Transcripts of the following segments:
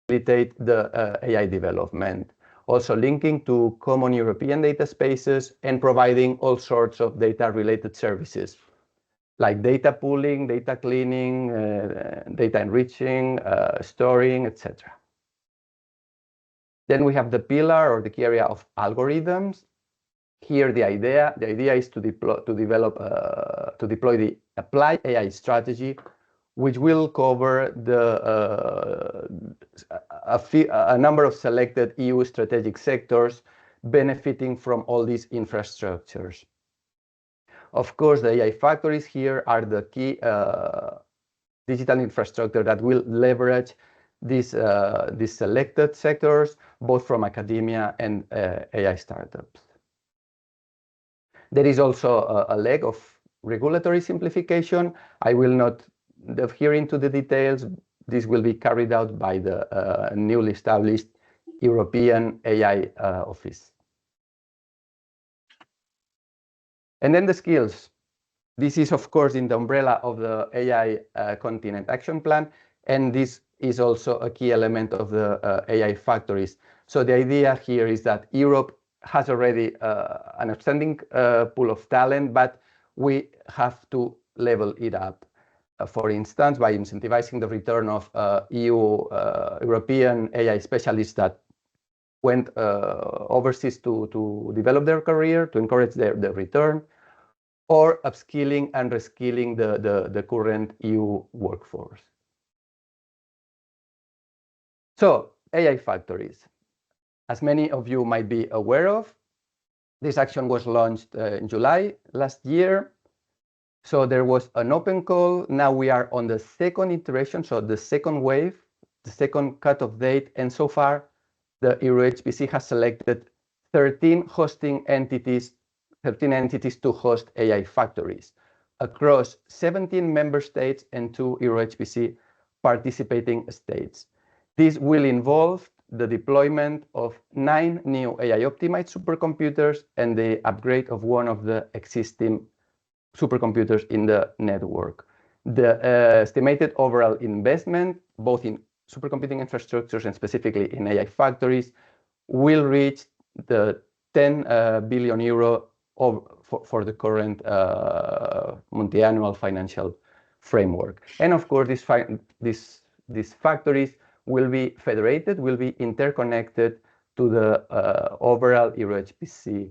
facilitate the AI development, also linking to common European data spaces and providing all sorts of data-related services, like data pooling, data cleaning, data enriching, storing, etc. Then we have the pillar or the key area of algorithms. Here, the idea is to deploy the Apply AI strategy, which will cover a number of selected EU strategic sectors benefiting from all these infrastructures. Of course, the AI factories here are the key digital infrastructure that will leverage these selected sectors, both from academia and AI startups. There is also a leg of regulatory simplification. I will not delve here into the details. This will be carried out by the newly established European AI Office. And then the skills. This is, of course, in the umbrella of the AI Continent Action Plan, and this is also a key element of the AI factories. So the idea here is that Europe has already an outstanding pool of talent, but we have to level it up. For instance, by incentivizing the return of European AI specialists that went overseas to develop their career, to encourage their return, or upskilling and reskilling the current EU workforce. So, AI factories. As many of you might be aware of, this action was launched in July last year. So there was an open call. Now we are on the second iteration, so the second wave, the second cutoff date. And so far, the EuroHPC has selected 13 entities to host AI factories across 17 member states and 2 EuroHPC participating states. This will involve the deployment of 9 new AI-optimized supercomputers and the upgrade of one of the existing supercomputers in the network. The estimated overall investment, both in supercomputing infrastructures and specifically in AI factories, will reach the 10 billion euro for the current multi-annual financial framework. And of course, these factories will be federated, will be interconnected to the overall EuroHPC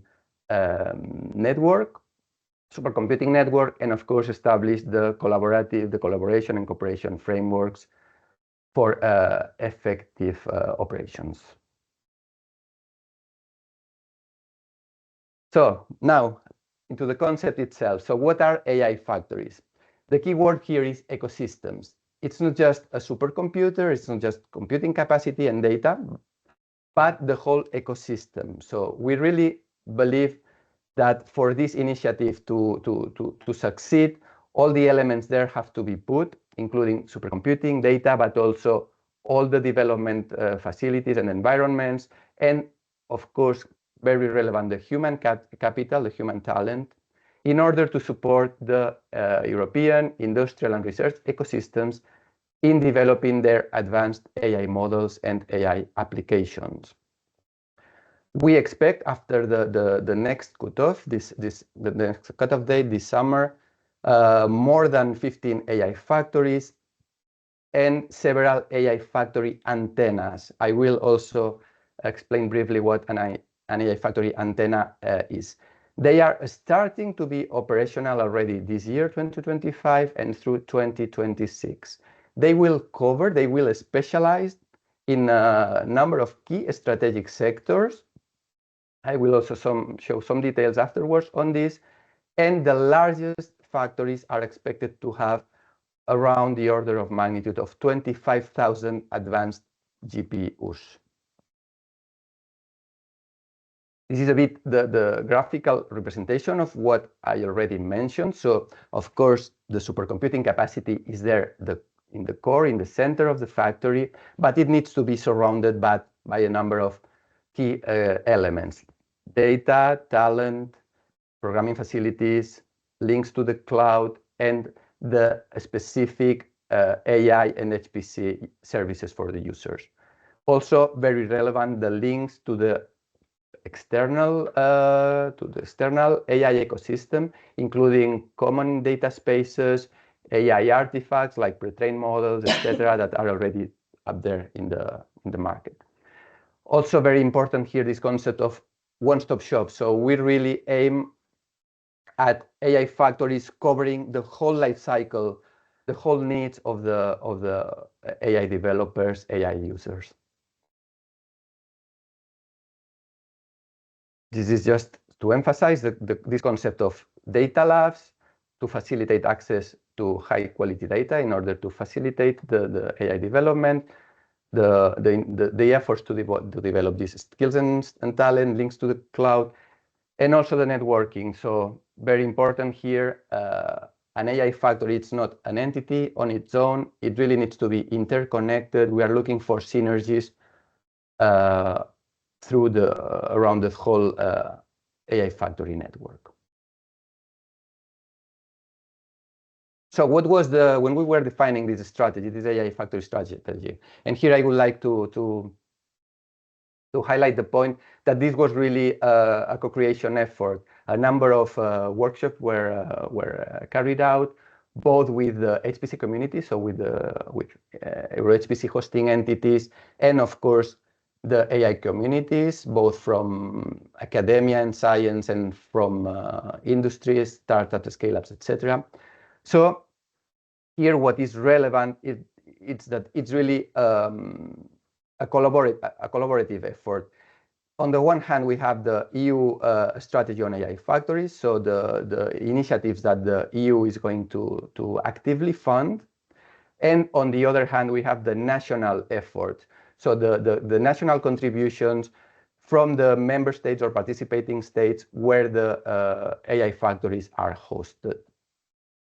network, supercomputing network, and of course establish the collaboration and cooperation frameworks for effective operations. So now into the concept itself. So what are AI factories? The key word here is ecosystems. It's not just a supercomputer, it's not just computing capacity and data, but the whole ecosystem. So we really believe that for this initiative to succeed, all the elements there have to be put, including supercomputing, data, but also all the development facilities and environments, and of course, very relevant, the human capital, the human talent, in order to support the European industrial and research ecosystems in developing their advanced AI models and AI applications. We expect after the next cutoff, the next cutoff date this summer, more than 15 AI factories and several AI factory antennas. I will also explain briefly what an AI factory antenna is. They are starting to be operational already this year, 2025, and through 2026. They will specialize in a number of key strategic sectors. I will also show some details afterwards on this. And the largest factories are expected to have around the order of magnitude of 25,000 advanced GPUs. This is a bit the graphical representation of what I already mentioned. So, of course, the supercomputing capacity is there in the core, in the center of the factory, but it needs to be surrounded by a number of key elements: data, talent, programming facilities, links to the cloud, and the specific AI and HPC services for the users. Also very relevant, the links to the external AI ecosystem, including common data spaces, AI artifacts like pre-trained models, etc., that are already up there in the market. Also very important here, this concept of one-stop shop. So we really aim at AI factories covering the whole life cycle, the whole needs of the AI developers, AI users. This is just to emphasize this concept of data labs to facilitate access to high quality data in order to facilitate the AI development, the efforts to develop these skills and talent, links to the cloud, and also the networking. So very important here, an AI factory, it's not an entity on its own. It really needs to be interconnected. We are looking for synergies around the whole AI factory network. So what was when we were defining this strategy, this AI factory strategy, and here I would like to highlight the point that this was really a co-creation effort. A number of workshops were carried out, both with the HPC community, so with HPC hosting entities, and of course the AI communities, both from academia and science and from industries, startups, scale-ups, etc. So here what is relevant is that it's really a collaborative effort. On the one hand, we have the EU strategy on AI factories, so the initiatives that the EU is going to actively fund. And on the other hand, we have the national effort. So the national contributions from the member states or participating states where the AI factories are hosted.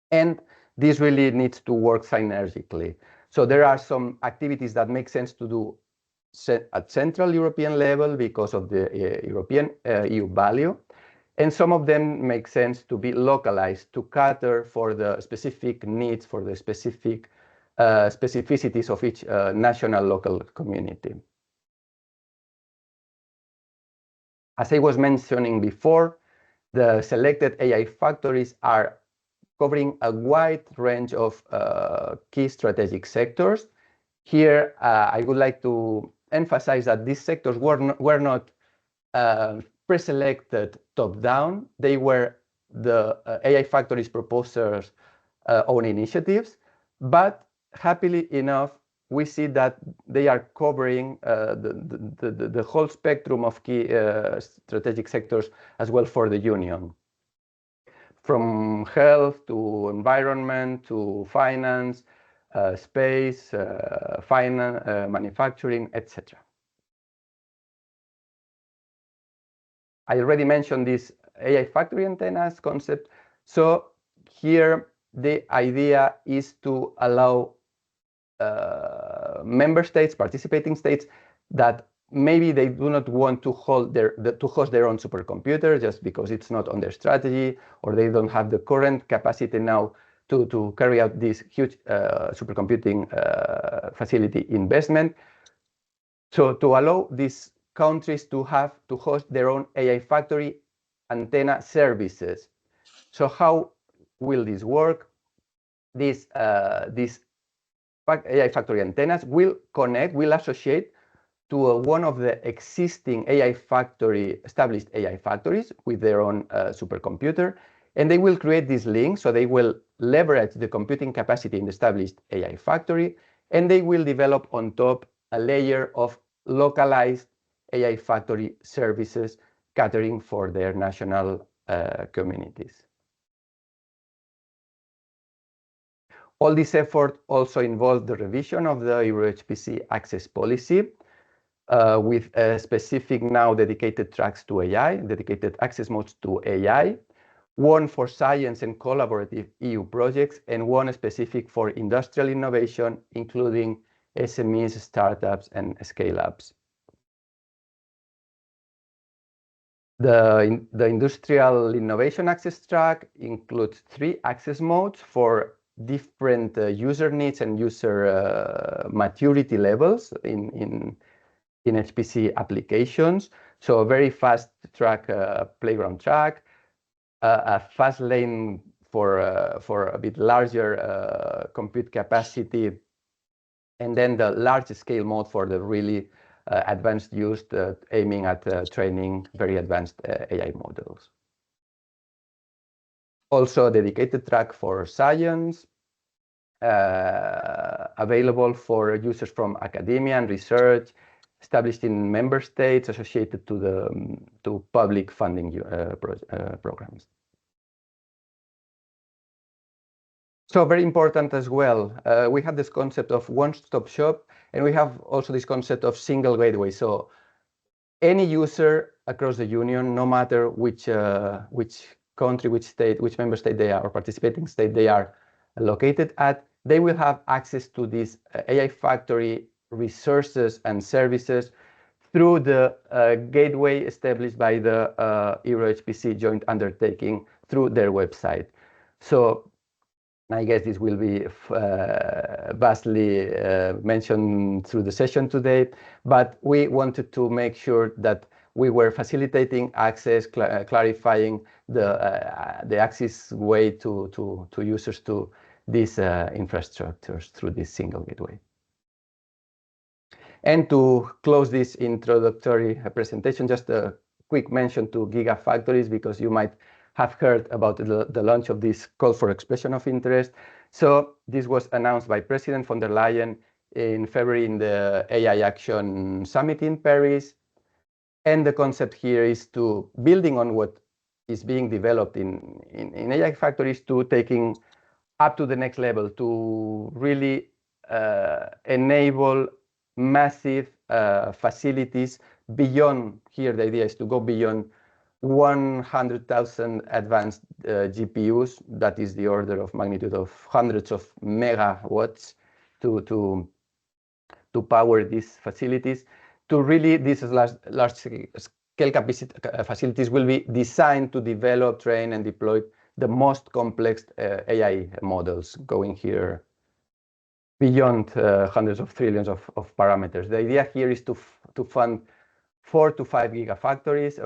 And this really needs to work synergically. So there are some activities that make sense to do at Central European level because of the European EU value. And some of them make sense to be localized to cater for the specific needs, for the specific specificities of each national local community. As I was mentioning before, the selected AI factories are covering a wide range of key strategic sectors. Here, I would like to emphasize that these sectors were not pre-selected top-down. They were the AI factories proposers' own initiatives, but happily enough, we see that they are covering the whole spectrum of key strategic sectors as well for the Union, from health to environment to finance, space, manufacturing, etc. I already mentioned this AI factory antennas concept. So here the idea is to allow member states, participating states, that maybe they do not want to host their own supercomputer just because it's not on their strategy, or they don't have the current capacity now to carry out this huge supercomputing facility investment. So to allow these countries to host their own AI factory antenna services. So how will this work? These AI factory antennas will associate to one of the existing established AI factories with their own supercomputer, and they will create this link. So they will leverage the computing capacity in the established AI factory, and they will develop on top a layer of localized AI factory services catering for their national communities. All this effort also involved the revision of the EuroHPC access policy with specific now dedicated tracks to AI, dedicated access modes to AI, one for science and collaborative EU projects, and one specific for industrial innovation, including SMEs, startups, and scale-ups. The industrial innovation access track includes 3 access modes for different user needs and user maturity levels in in HPC applications. So a very fast track, playground track, a fast lane for a bit larger compute capacity, and then the large scale mode for the really advanced use, aiming at training very advanced AI models. Also a dedicated track for science, available for users from academia and research, established in member states, associated to public funding programs. So very important as well, we have this concept of one-stop shop, and we have also this concept of single gateway. So any user across the union, no matter which country, which state, which member state they are, or participating state they are located at, they will have access to these AI Factory resources and services through the gateway established by the Euro-HPC joint undertaking through their website. So I guess this will be vastly mentioned through the session today, but we wanted to make sure that we were facilitating access, clarifying the access way to users to these infrastructures through this single gateway. And to close this introductory presentation, just a quick mention to gigafactories, because you might have heard about the launch of this call for expression of interest. So this was announced by President von der Leyen in February in the AI Action Summit in Paris. And the concept here is to building on what is being developed in AI factories, to taking up to the next level, to really enable massive facilities beyond. Here the idea is to go beyond 100,000 advanced GPUs. That is the order of magnitude of hundreds of megawatts to power these facilities. To really, these large scale facilities will be designed to develop, train, and deploy the most complex AI models, going here beyond hundreds of trillions of parameters. The idea here is to fund 4 to 5 gigafactories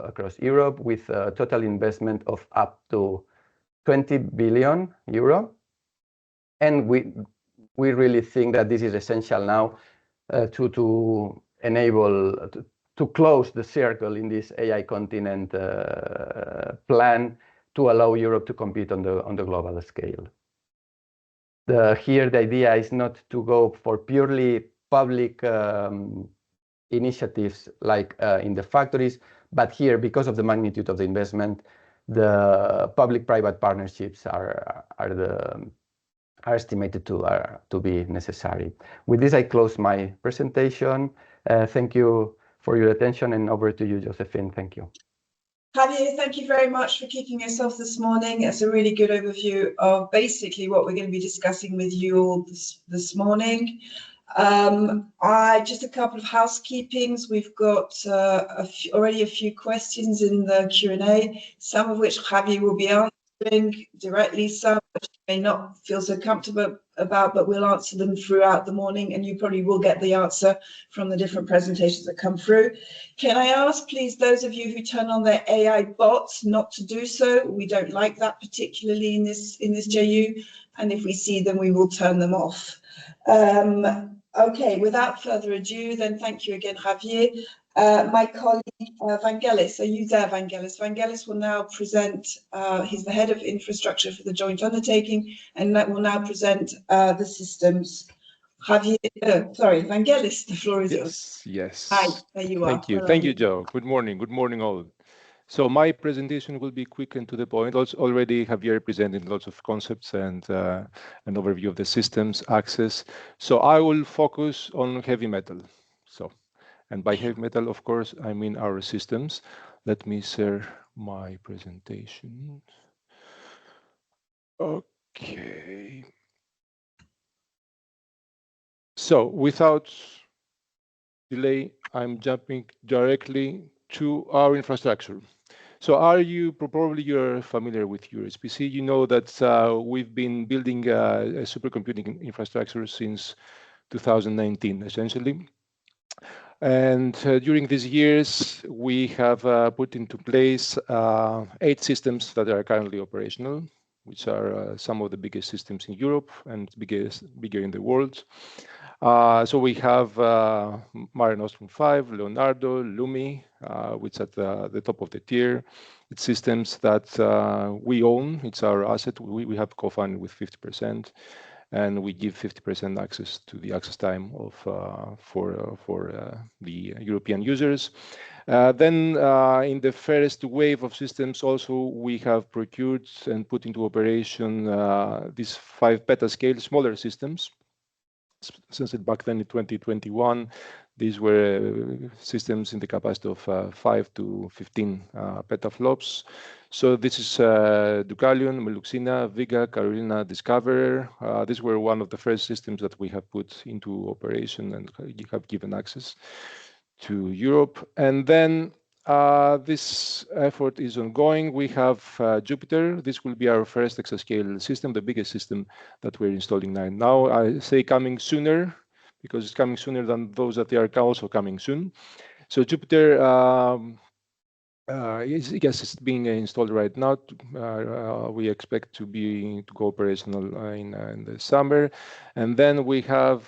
across Europe, with a total investment of up to 20 billion euro. And we really think that this is essential now to enable to close the circle in this AI continent plan, to allow Europe to compete on the global scale. Here the idea is not to go for purely public initiatives like in the factories, but here, because of the magnitude of the investment, the public-private partnerships are estimated to be necessary. With this, I close my presentation. Thank you for your attention, and over to you, Josephine. Thank you. Javier, thank you very much for kicking us off this morning. It's a really good overview of basically what we're going to be discussing with you all this morning. Just a couple of housekeepings. We've got already a few questions in the Q&A, some of which Javier will be answering directly, some which you may not feel so comfortable about, but we'll answer them throughout the morning, and you probably will get the answer from the different presentations that come through. Can I ask, please, those of you who turn on their AI bots not to do so? We don't like that, particularly in this JU, and if we see them, we will turn them off. Okay, without further ado, then thank you again, Javier. My colleague, Vangelis, are you there, Vangelis? Vangelis will now present, he's the head of infrastructure for the joint undertaking, and that will now present the systems. Javier, sorry, Vangelis, the floor is yours. Yes. Hi, there you are. Thank you, Jo. Good morning all. So my presentation will be quick and to the point. Also, already Javier presented lots of concepts and an overview of the systems access. So I will focus on heavy metal. And by heavy metal, of course, I mean our systems. Let me share my presentation. Okay. So without delay, I'm jumping directly to our infrastructure. So probably you're familiar with Euro-HPC. You know that we've been building a supercomputing infrastructure since 2019, essentially. And during these years, we have put into place 8 systems that are currently operational, which are some of the biggest systems in Europe and bigger in the world. So we have Mare Nostrum 5, Leonardo, Lumi, which at the top of the tier. It's systems that we own. It's our asset. We have co-funded with 50%, and we give 50% access to the access time of for the European users. Then in the first wave of systems also, we have procured and put into operation these 5 petascale smaller systems. Since back then in 2021, these were systems in the capacity of 5 to 15 petaflops. So this is Deucalion, Meluxina, Vega, Carolina, Discoverer. These were one of the first systems that we have put into operation and have given access to Europe. And then this effort is ongoing. We have Jupiter. This will be our first exascale system, the biggest system that we're installing now. I say coming sooner because it's coming sooner than those that are also coming soon. So Jupiter it's being installed right now. We expect to go operational in the summer, and then we have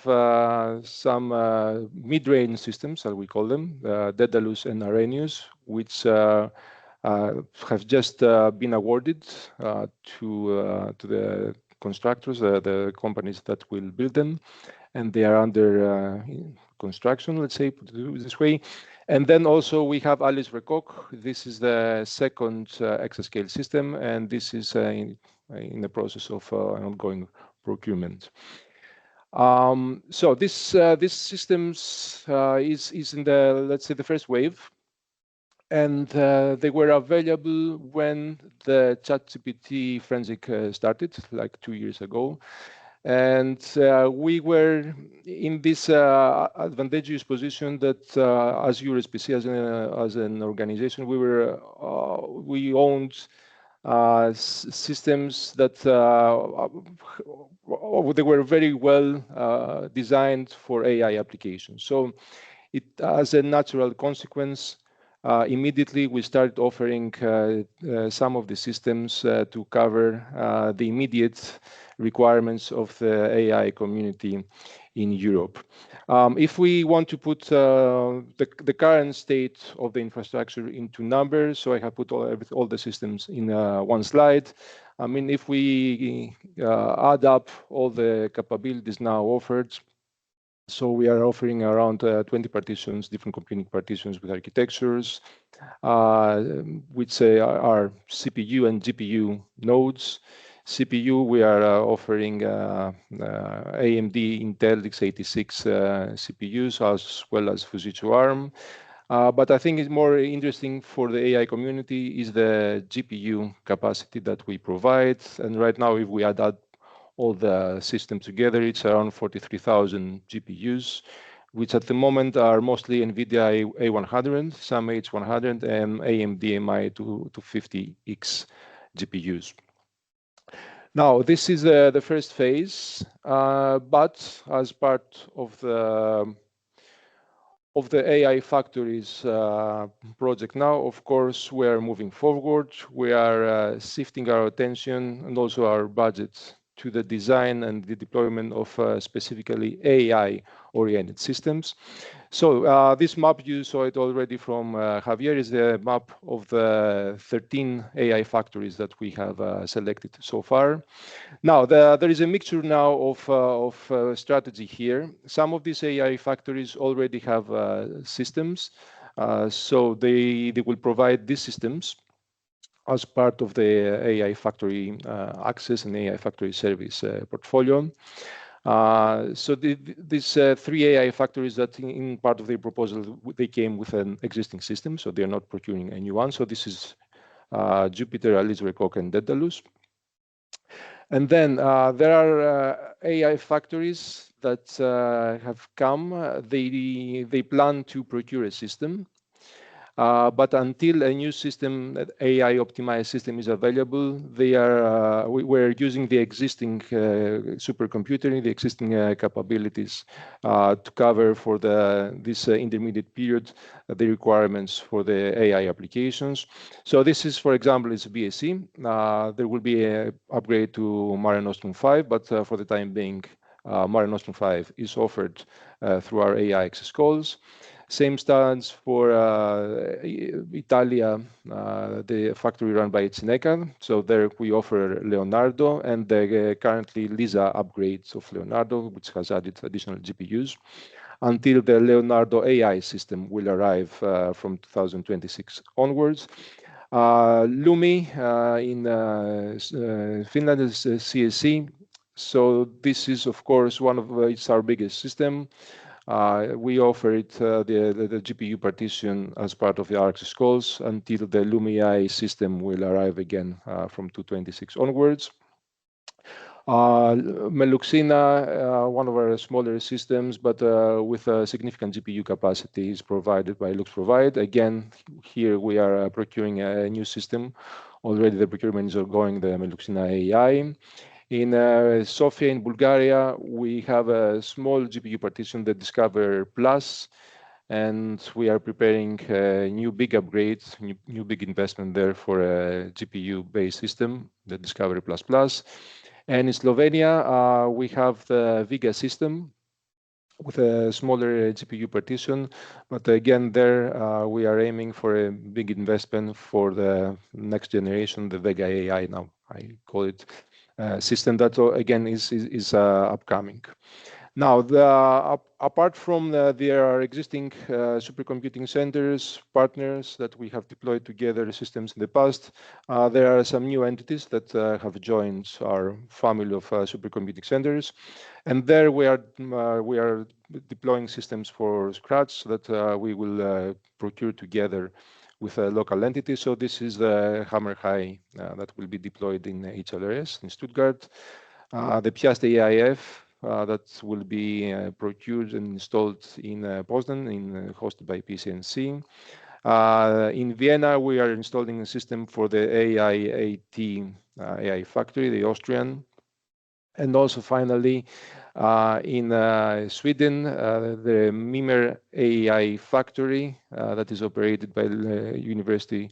some mid-range systems, as we call them, Daedalus and Arrhenius, which have just been awarded to the constructors, the companies that will build them, and they are under construction, let's say, put it this way. And then also we have Alice Recoq. This is the second exascale system, and this is in the process of ongoing procurement. So this systems is in the, let's say, the first wave, and they were available when the ChatGPT frenzy started, like 2 years ago. And we were in this advantageous position that as EUROSPC, as an organization, we owned systems that they were very well designed for AI applications. So it, as a natural consequence, immediately we started offering some of the systems to cover the immediate requirements of the AI community in Europe. If we want to put the current state of the infrastructure into numbers, so I have put all the systems in one slide. I mean, if we add up all the capabilities now offered, so we are offering around 20 partitions, different computing partitions with architectures, which are CPU and GPU nodes. CPU, we are offering AMD Intel x86 CPUs as well as Fujitsu ARM. But I think it's more interesting for the AI community is the GPU capacity that we provide. And right now, if we add up all the systems together, it's around 43,000 GPUs, which at the moment are mostly NVIDIA A100, some H100, and AMD MI250X GPUs. Now, this is the first phase, but as part of the AI Factories project now, of course, we are moving forward. We are shifting our attention and also our budget to the design and the deployment of specifically AI-oriented systems. So this map, you saw it already from Javier, is the map of the 13 AI factories that we have selected so far. Now, there is a mixture now of strategy here. Some of these AI factories already have systems, so they will provide these systems as part of the AI Factory access and AI Factory service portfolio. So these 3 AI factories that in part of the proposal, they came with an existing system, so they're not procuring a new one. So this is Jupiter, Alice Recoq, and Daedalus. And then there are AI factories that have come. They plan to procure a system. But until a new system, that AI optimized system, is available, we're using the existing supercomputer, the existing capabilities to cover for this intermediate period the requirements for the AI applications. So this is, for example, is BSC. There will be an upgrade to Mare Nostrum 5, but for the time being, Mare Nostrum 5 is offered through our AI access calls. Same stands for Italia, the factory run by Cineca. So there we offer Leonardo and the currently Lisa upgrades of Leonardo, which has added additional GPUs, until the Leonardo AI system will arrive from 2026 onwards. Lumi in Finland is CSC. So this is, of course, it's our biggest system. We offer it the GPU partition as part of the access calls until the Lumi AI system will arrive again from 2026 onwards. Meluxina, one of our smaller systems, but with a significant GPU capacity, is provided by LuxProvide. Again, here we are procuring a new system. Already the procurement is ongoing, the Meluxina AI. In Sofia, in Bulgaria, we have a small GPU partition, the Discover Plus, and we are preparing a new big upgrade, new big investment there for a GPU-based system, the Discovery Plus. And in Slovenia, we have the Vega system with a smaller GPU partition, but again, there we are aiming for a big investment for the next generation, the Vega AI now, I call it. System that again is upcoming. Now, apart from their existing supercomputing centers, partners that we have deployed together systems in the past, there are some new entities that have joined our family of supercomputing centers, and there we are deploying systems for scratch that we will procure together with a local entity. So this is the Hammer High that will be deployed in HLRS in Stuttgart. The Piast AIF that will be procured and installed in Poznan, hosted by PCNC. In Vienna, we are installing a system for the AIAT AI factory, the Austrian. And also finally, in Sweden, the Mimer AI factory that is operated by the University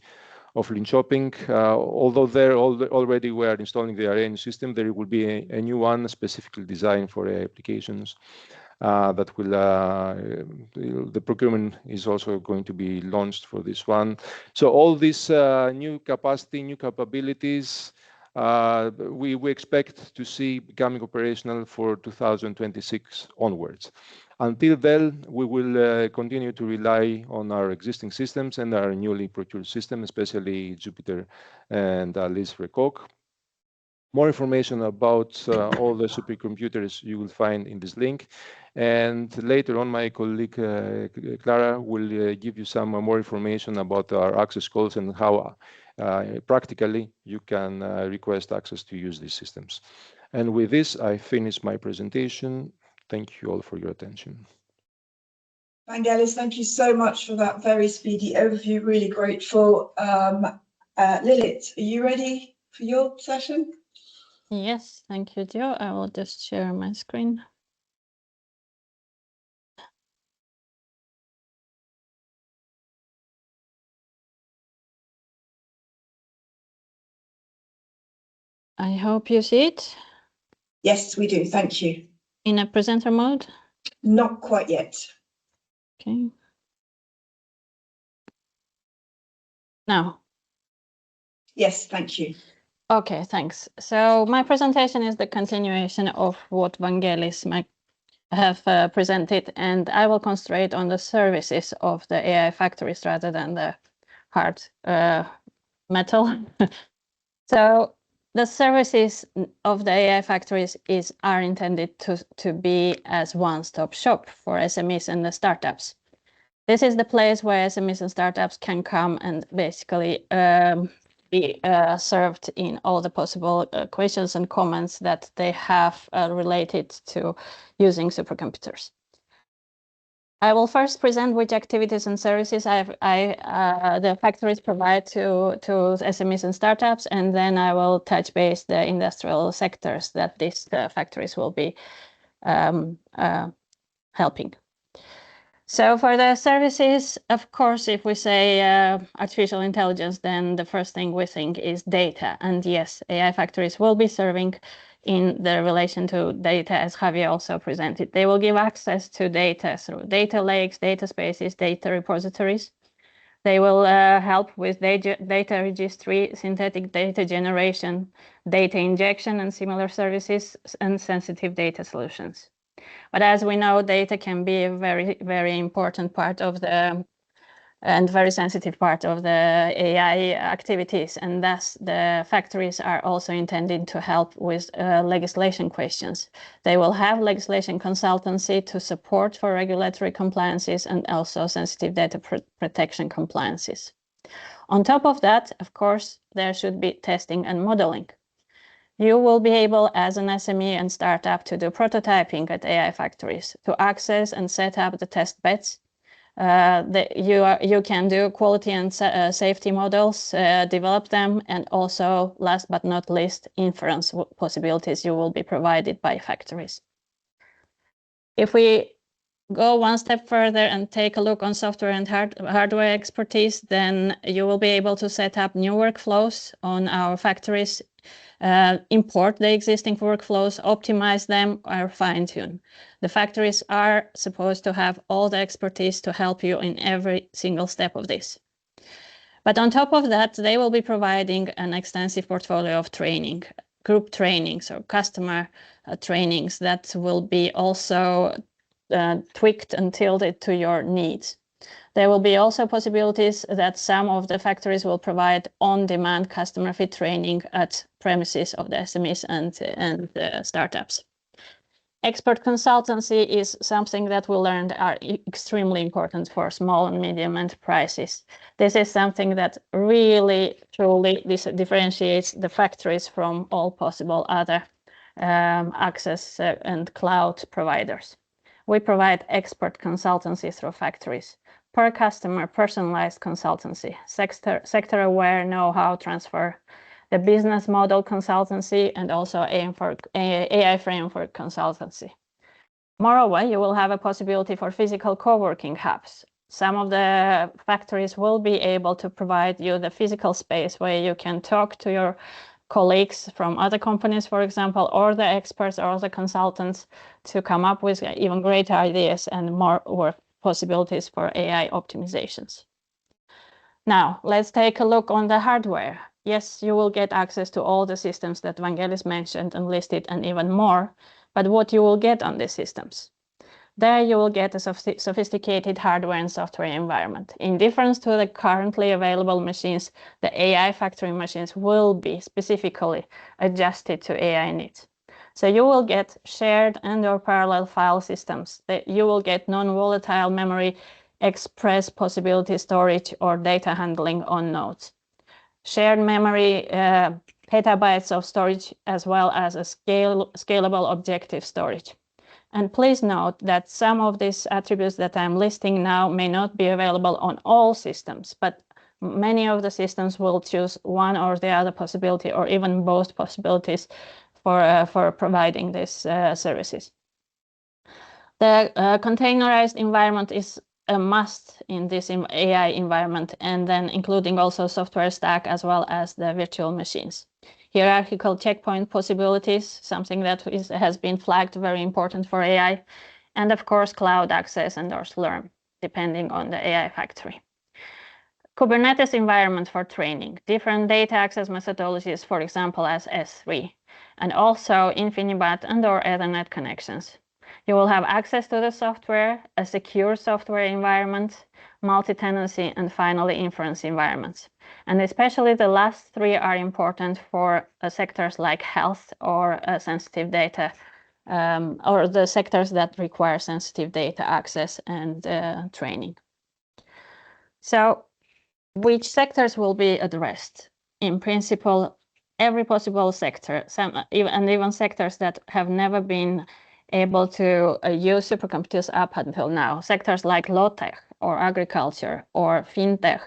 of Linköping. Although there already we are installing the Arrange system, there will be a new one specifically designed for applications that will, the procurement is also going to be launched for this one. So all this new capacity, new capabilities, we expect to see becoming operational for 2026 onwards. Until then, we will continue to rely on our existing systems and our newly procured system, especially Jupyter and Lise Frecoq. More information about all the supercomputers you will find in this link. And later on, my colleague Clara will give you some more information about our access calls and how practically you can request access to use these systems. And with this, I finish my presentation. Thank you all for your attention. Vangelis, thank you so much for that very speedy overview. Really grateful. Lilith, are you ready for your session? Yes, thank you, Jo. I will just share my screen. I hope you see it. Yes, we do. Thank you. In a presenter mode? Not quite yet. Okay. Now? Yes, thank you. Okay, thanks. So my presentation is the continuation of what Vangelis might have presented, and I will concentrate on the services of the AI factories rather than the hard metal. So the services of the AI factories are intended to be as one-stop shop for SMEs and the startups. This is the place where SMEs and startups can come and basically be served in all the possible questions and comments that they have related to using supercomputers. I will first present which activities and services the factories provide to SMEs and startups, and then I will touch base the industrial sectors that these factories will be helping. So for the services, of course, if we say artificial intelligence, then the first thing we think is data. And yes, AI factories will be serving in the relation to data, as Javier also presented. They will give access to data through data lakes, data spaces, data repositories. They will help with data registry, synthetic data generation, data injection, and similar services, and sensitive data solutions. But as we know, data can be a very, very important part of and very sensitive part of the AI activities, and thus the factories are also intended to help with legislation questions. They will have legislation consultancy to support for regulatory compliances and also sensitive data protection compliances. On top of that, of course, there should be testing and modeling. You will be able, as an SME and startup, to do prototyping at AI factories, to access and set up the test beds. You can do quality and safety models, develop them, and also, last but not least, inference possibilities you will be provided by factories. If we go one step further and take a look on software and hardware expertise, then you will be able to set up new workflows on our factories, import the existing workflows, optimize them, or fine-tune. The factories are supposed to have all the expertise to help you in every single step of this. But on top of that, they will be providing an extensive portfolio of training, group trainings or customer trainings that will be also tweaked and tilted to your needs. There will be also possibilities that some of the factories will provide on-demand customer fit training at premises of the SMEs and startups. Expert consultancy is something that we learned are extremely important for small and medium enterprises. This is something that really, truly differentiates the factories from all possible other access and cloud providers. We provide expert consultancy through factories. Per customer, personalized consultancy, sector-aware know-how transfer, the business model consultancy, and also AI framework consultancy. Moreover, you will have a possibility for physical co-working hubs. Some of the factories will be able to provide you the physical space where you can talk to your colleagues from other companies, for example, or the experts or the consultants to come up with even greater ideas and more work possibilities for AI optimizations. Now, let's take a look on the hardware. Yes, you will get access to all the systems that Vangelis mentioned and listed and even more, but what you will get on these systems? There you will get a sophisticated hardware and software environment. In difference to the currently available machines, the AI factory machines will be specifically adjusted to AI needs. So you will get shared and/or parallel file systems. You will get non-volatile memory, express possibility storage, or data handling on nodes. Shared memory, petabytes of storage, as well as a scalable objective storage. And please note that some of these attributes that I'm listing now may not be available on all systems, but many of the systems will choose one or the other possibility or even both possibilities for providing these services. The containerized environment is a must in this AI environment, and then including also software stack as well as the virtual machines. Hierarchical checkpoint possibilities, something that has been flagged very important for AI, and of course cloud access and or Slurm, depending on the AI factory. Kubernetes environment for training, different data access methodologies, for example, as S3, and also InfiniBand and or Ethernet connections. You will have access to the software, a secure software environment, multi-tenancy, and finally inference environments. And especially the last three are important for sectors like health or sensitive data, or the sectors that require sensitive data access and training. So which sectors will be addressed? In principle, every possible sector, even sectors that have never been able to use supercomputers up until now. Sectors like low tech or agriculture or fintech.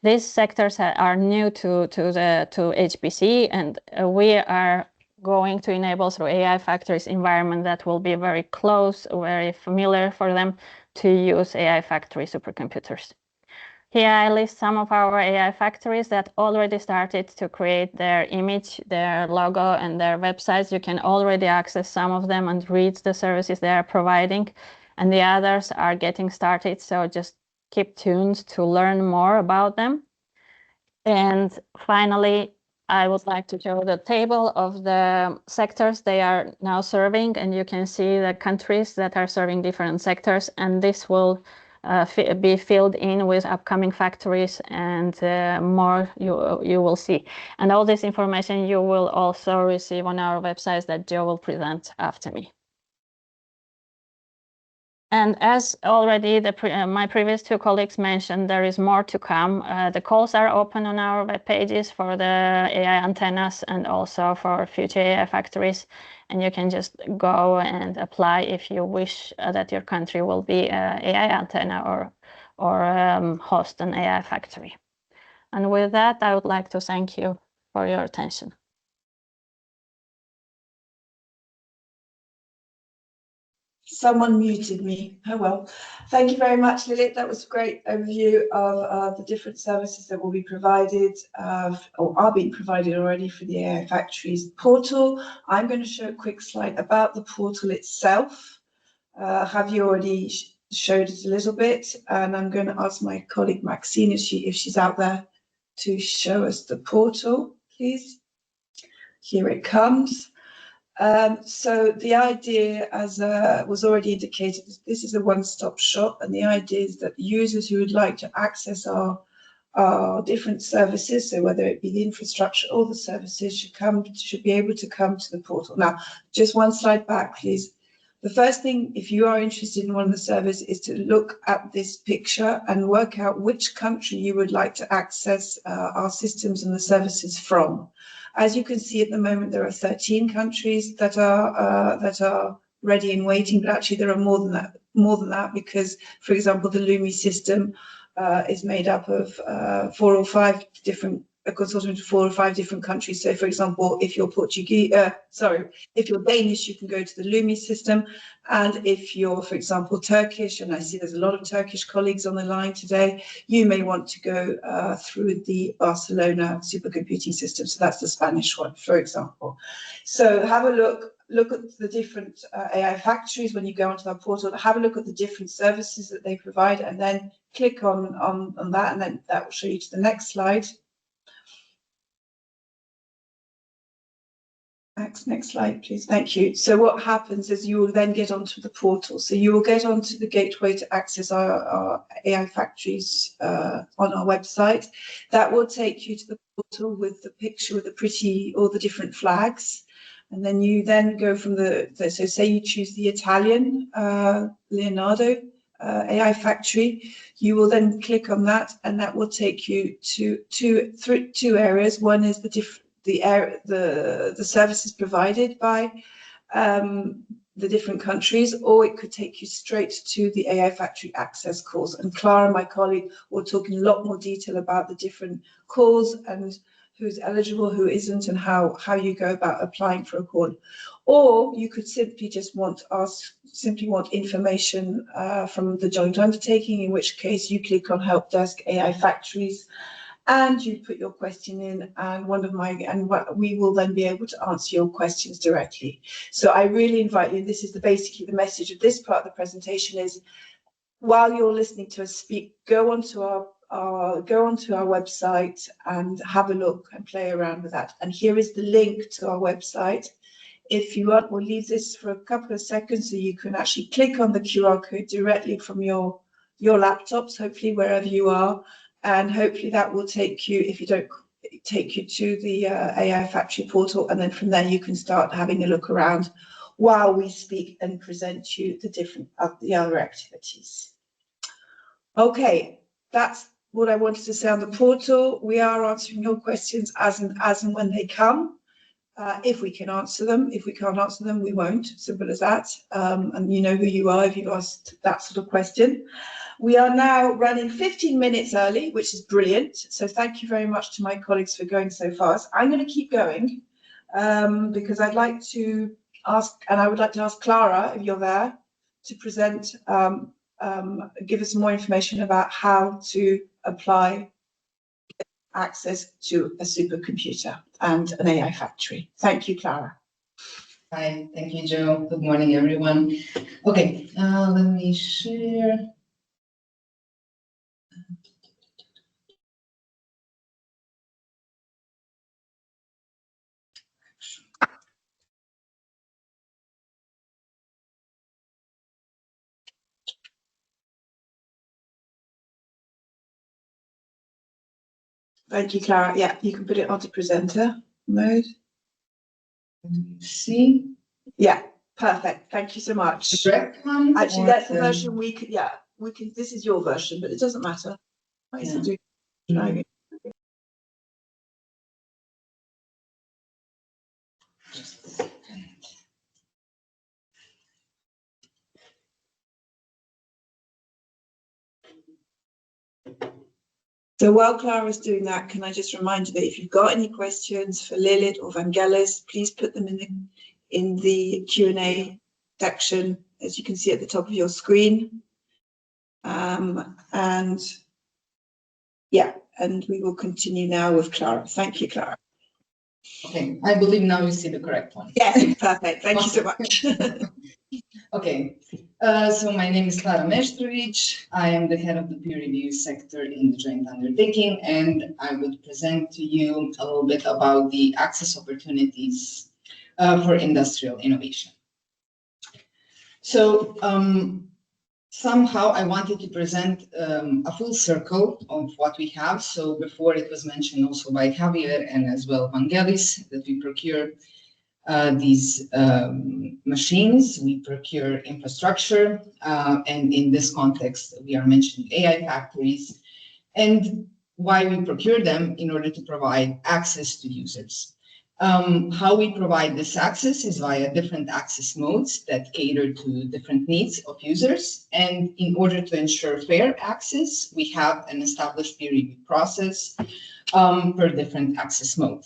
These sectors are new to HPC, and we are going to enable through AI Factories environment that will be very close, very familiar for them to use AI Factory supercomputers. Here I list some of our AI factories that already started to create their image, their logo, and their websites. You can already access some of them and read the services they are providing, and the others are getting started, so just keep tuned to learn more about them. And finally, I would like to show the table of the sectors they are now serving, and you can see the countries that are serving different sectors, and this will be filled in with upcoming factories, and more you will see. And all this information you will also receive on our websites that Joe will present after me. And as already my previous two colleagues mentioned, there is more to come. The calls are open on our web pages for the AI antennas and also for future AI factories. And you can just go and apply if you wish that your country will be an AI antenna or host an AI factory. And with that, I would like to thank you for your attention. Someone muted me. Oh well. Thank you very much, Lilith. That was a great overview of the different services that will be provided or are being provided already for the AI Factories portal. I'm going to show a quick slide about the portal itself. Have you already showed it a little bit? And I'm going to ask my colleague Maxine if she's out there to show us the portal, please. Here it comes. So the idea, as was already indicated, this is a one-stop shop, and the idea is that users who would like to access our different services, so whether it be the infrastructure or the services, should be able to come to the portal. Now, just one slide back, please. The first thing, if you are interested in one of the servers, is to look at this picture and work out which country you would like to access our systems and the services from. As you can see at the moment, there are 13 countries that are ready and waiting, but actually there are more than that, because, for example, the LUMI system is made up of a consortium of 4 or 5 different countries. So, for example, if you're if you're Danish, you can go to the LUMI system, and if you're, for example, Turkish, and I see there's a lot of Turkish colleagues on the line today, you may want to go through the Barcelona supercomputing system. So that's the Spanish one, for example. So have a look at the different AI factories when you go onto our portal. Have a look at the different services that they provide, and then click on that, and then that will show you to the next slide. Next slide, please. Thank you. So what happens is you will then get onto the portal. So you will get onto the gateway to access our AI factories on our website. That will take you to the portal with the picture with all the different flags. And then you then go from so say you choose the Italian Leonardo AI factory, you will then click on that, and that will take you to two areas. One is the services provided by the different countries, or it could take you straight to the AI Factory access calls. And Clara, my colleague, will talk in a lot more detail about the different calls and who's eligible, who isn't, and how you go about applying for a call. Or you could simply just want information from the joint undertaking, in which case you click on Help Desk AI Factories, and you put your question in, and we will then be able to answer your questions directly. So I really invite you. This is basically the message of this part of the presentation: is while you're listening to us speak, go onto our website and have a look and play around with that. And here is the link to our website. If you want, we'll leave this for a couple of seconds so you can actually click on the QR code directly from your laptops, hopefully wherever you are. And hopefully that will take you, if you don't, take you to the AI Factory portal. And then from there, you can start having a look around while we speak and present you the other activities. Okay, that's what I wanted to say on the portal. We are answering your questions as and when they come. if we can answer them. If we can't answer them, we won't. Simple as that. And you know who you are if you've asked that sort of question. We are now running 15 minutes early, which is brilliant. So thank you very much to my colleagues for going so fast. I'm going to keep going because I'd like to ask, and I would like to ask Clara, if you're there, to present, give us more information about how to apply access to a supercomputer and an AI factory. Thank you, Clara. Hi, thank you, Joe. Good morning, everyone. Okay, let me share. Thank you, Clara. Yeah, you can put it onto presenter mode. See? Yeah, perfect. Thank you so much. The correct one? Actually, that's the version we could, yeah, we can, this is your version, but it doesn't matter. I used to do trying it. Just a second. So while Clara's doing that, can I just remind you that if you've got any questions for Lilith or Vangelis, please put them in the Q&A section, as you can see at the top of your screen. And yeah, and we will continue now with Clara. Thank you, Clara. Okay, I believe now you see the correct one. Yes, perfect. Thank you so much. Okay, so my name is Clara Meštrović. I am the head of the peer review sector in the joint undertaking, and I would present to you a little bit about the access opportunities for industrial innovation. So somehow I wanted to present a full circle of what we have. So before it was mentioned also by Javier and as well Vangelis that we procure these machines, we procure infrastructure, and in this context, we are mentioning AI factories, and why we procure them in order to provide access to users. How we provide this access is via different access modes that cater to different needs of users, and in order to ensure fair access, we have an established peer review process per different access mode.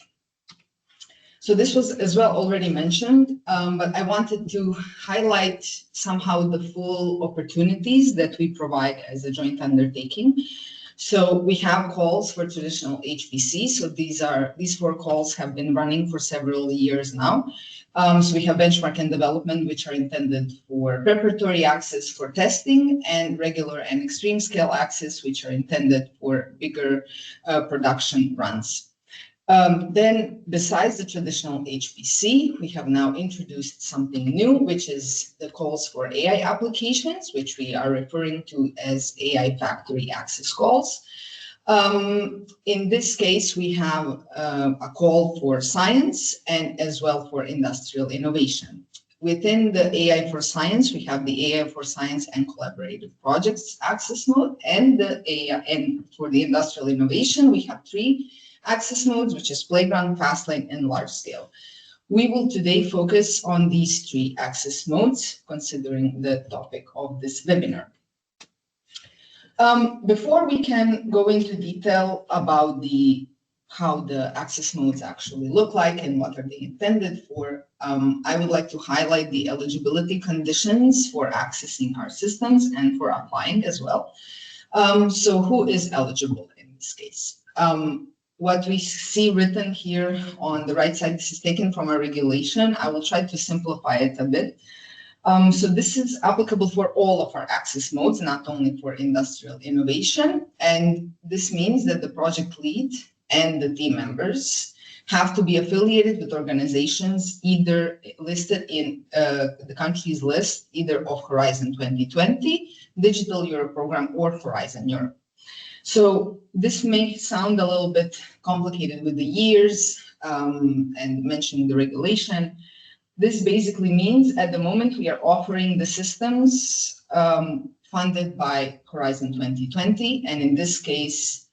So this was as well already mentioned, but I wanted to highlight somehow the full opportunities that we provide as a joint undertaking. So we have calls for traditional HPC. So these 4 calls have been running for several years now. So we have benchmark and development, which are intended for preparatory access for testing, and regular and extreme scale access, which are intended for bigger production runs. Then, besides the traditional HPC, we have now introduced something new, which is the calls for AI applications, which we are referring to as AI factory access calls. In this case, we have a call for science and as well for industrial innovation. Within the AI for Science, we have the AI for Science and Collaborative Projects access mode, and the AI, and for the industrial innovation, we have 3 access modes, which is playground, fast lane, and large scale. We will today focus on these 3 access modes, considering the topic of this webinar. Before we can go into detail about how the access modes actually look like and what are they intended for, I would like to highlight the eligibility conditions for accessing our systems and for applying as well. So who is eligible in this case? What we see written here on the right side, this is taken from a regulation. I will try to simplify it a bit. So this is applicable for all of our access modes, not only for industrial innovation. And this means that the project lead and the team members have to be affiliated with organizations either listed in the country's list, either of Horizon 2020, Digital Europe Program, or Horizon Europe. So this may sound a little bit complicated with the years and mentioning the regulation. This basically means at the moment we are offering the systems funded by Horizon 2020, and in this case,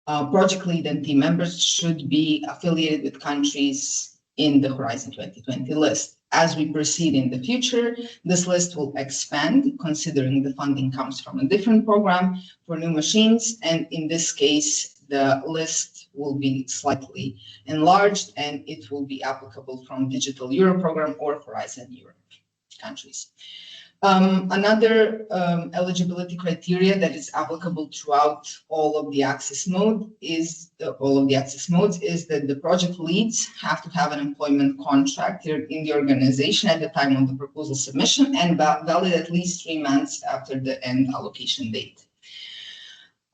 project lead and team members should be affiliated with countries in the Horizon 2020 list. As we proceed in the future, this list will expand, considering the funding comes from a different program for new machines. And in this case, the list will be slightly enlarged, and it will be applicable from Digital Euro program or Horizon Europe countries. Another eligibility criteria that is applicable throughout all of the access modes is that the project leads have to have an employment contract in the organization at the time of the proposal submission and valid at least 3 months after the end allocation date.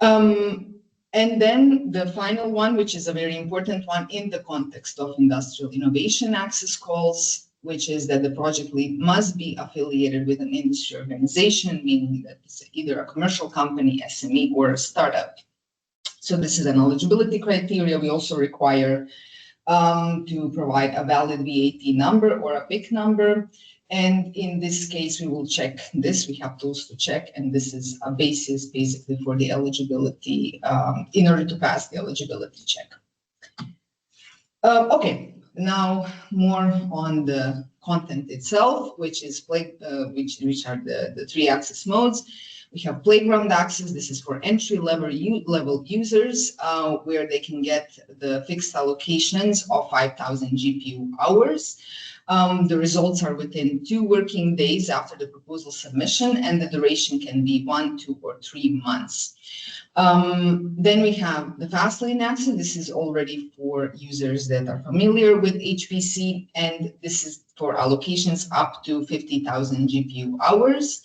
And then the final one, which is a very important one in the context of industrial innovation access calls, which is that the project lead must be affiliated with an industry organization, meaning that it's either a commercial company, SME, or a startup. So this is an eligibility criteria. We also require to provide a valid VAT number or a PIC number. And in this case, we will check this. We have tools to check, and this is a basis basically for the eligibility in order to pass the eligibility check. Okay. Now more on the content itself, which is which are the 3 access modes. We have playground access. This is for entry-level users, where they can get the fixed allocations of 5,000 GPU hours. The results are within 2 working days after the proposal submission, and the duration can be 1, 2, or 3 months. Then we have the fast lane access. This is already for users that are familiar with HPC, and this is for allocations up to 50,000 GPU hours.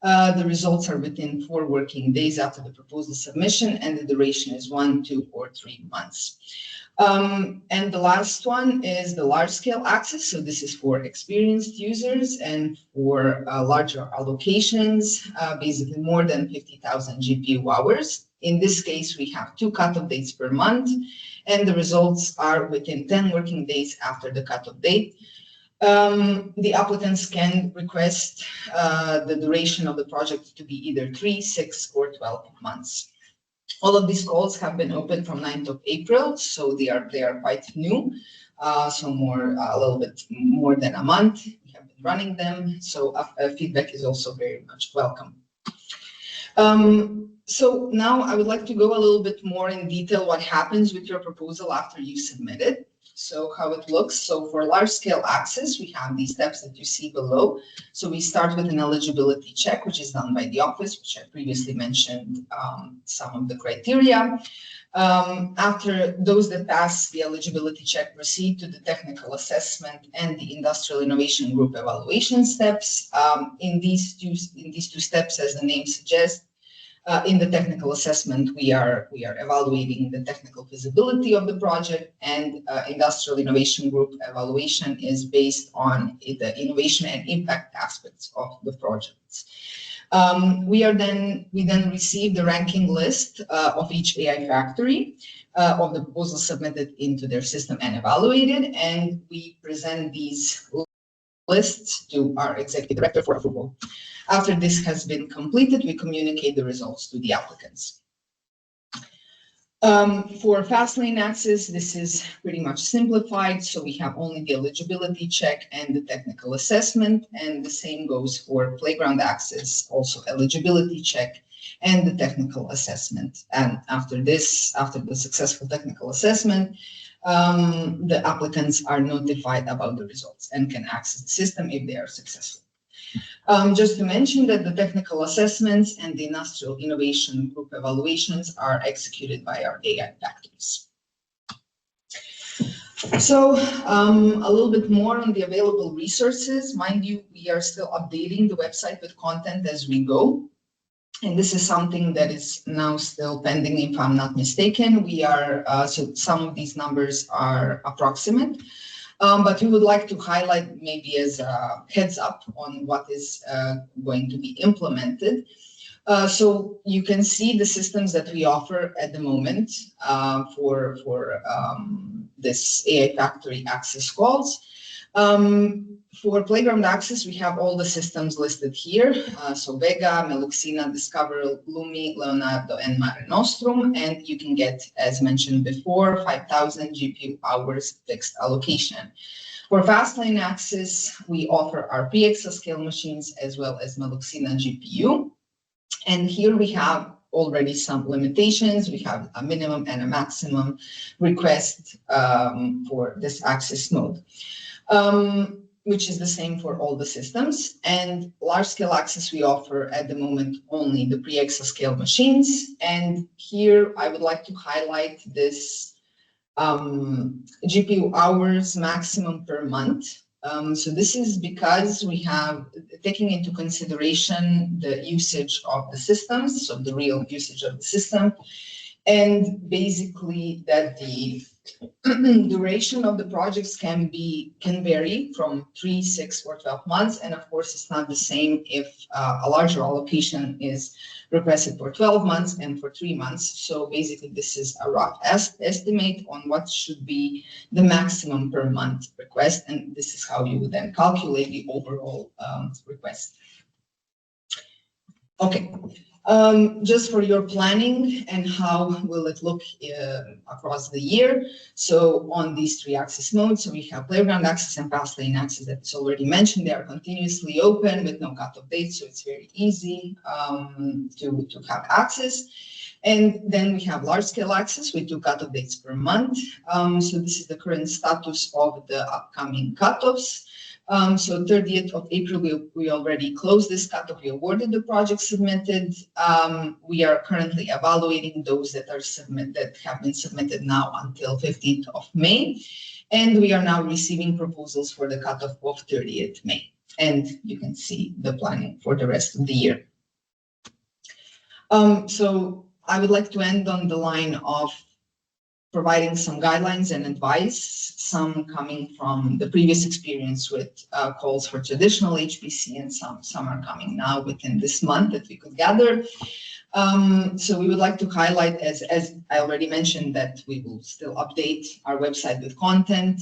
The results are within 4 working days after the proposal submission, and the duration is 1, 2, or 3 months. And the last one is the large-scale access. So this is for experienced users and for larger allocations, basically more than 50,000 GPU hours. In this case, we have 2 cutoff dates per month, and the results are within 10 working days after the cutoff date. The applicants can request the duration of the project to be either 3, 6, or 12 months. All of these calls have been open from 9th of April, so they are quite new, so a little bit more than a month. We have been running them, so feedback is also very much welcome. So now I would like to go a little bit more in detail what happens with your proposal after you submit it. So how it looks. So for large-scale access, we have these steps that you see below. So we start with an eligibility check, which is done by the office, which I previously mentioned some of the criteria. After those that pass the eligibility check proceed to the technical assessment and the industrial innovation group evaluation steps. In these two steps, as the name suggests, in the technical assessment, we are evaluating the technical feasibility of the project, and industrial innovation group evaluation is based on the innovation and impact aspects of the projects. We then receive the ranking list of each AI factory of the proposal submitted into their system and evaluated, and we present these lists to our executive director for approval. After this has been completed, we communicate the results to the applicants. For fast lane access, this is pretty much simplified. So we have only the eligibility check and the technical assessment, and the same goes for playground access, also eligibility check and the technical assessment. And after the successful technical assessment, the applicants are notified about the results and can access the system if they are successful. Just to mention that the technical assessments and the industrial innovation group evaluations are executed by our AI factories. So a little bit more on the available resources. Mind you, we are still updating the website with content as we go. And this is something that is now still pending, if I'm not mistaken. So some of these numbers are approximate. But we would like to highlight maybe as a heads up on what is going to be implemented. So you can see the systems that we offer at the moment for this AI factory access calls. For playground access, we have all the systems listed here. So Vega, Meluxina, Discover, Lumi, Leonardo, and Mare Nostrum. And you can get, as mentioned before, 5,000 GPU hours fixed allocation. For Fastlane access, we offer our pre-exascale machines as well as Meluxina GPU. And here we have already some limitations. We have a minimum and a maximum request for this access mode. Which is the same for all the systems. And large-scale access, we offer at the moment only the pre-exascale machines. And here I would like to highlight this GPU hours maximum per month. So this is because we have taking into consideration the usage of the systems, so the real usage of the system, and basically that the duration of the projects can vary from 3, 6, or 12 months. And of course, it's not the same if a larger allocation is requested for 12 months and for 3 months. So basically, this is a rough estimate on what should be the maximum per month request. And this is how you would then calculate the overall request. Okay. Just for your planning and how will it look across the year. So on these 3 access modes, so we have playground access and Fastlane access that's already mentioned. They are continuously open with no cutoff date, so it's very easy to have access. And then we have large scale access with 2 cutoff dates per month. So this is the current status of the upcoming cutoffs. So 30th of April, we already closed this cutoff. We awarded the project submitted. We are currently evaluating those that have been submitted now until 15th of May. And we are now receiving proposals for the cutoff of 30th May. And you can see the planning for the rest of the year. So I would like to end on the line of providing some guidelines and advice, some coming from the previous experience with calls for traditional HPC, and some are coming now within this month that we could gather. So we would like to highlight, as I already mentioned, that we will still update our website with content.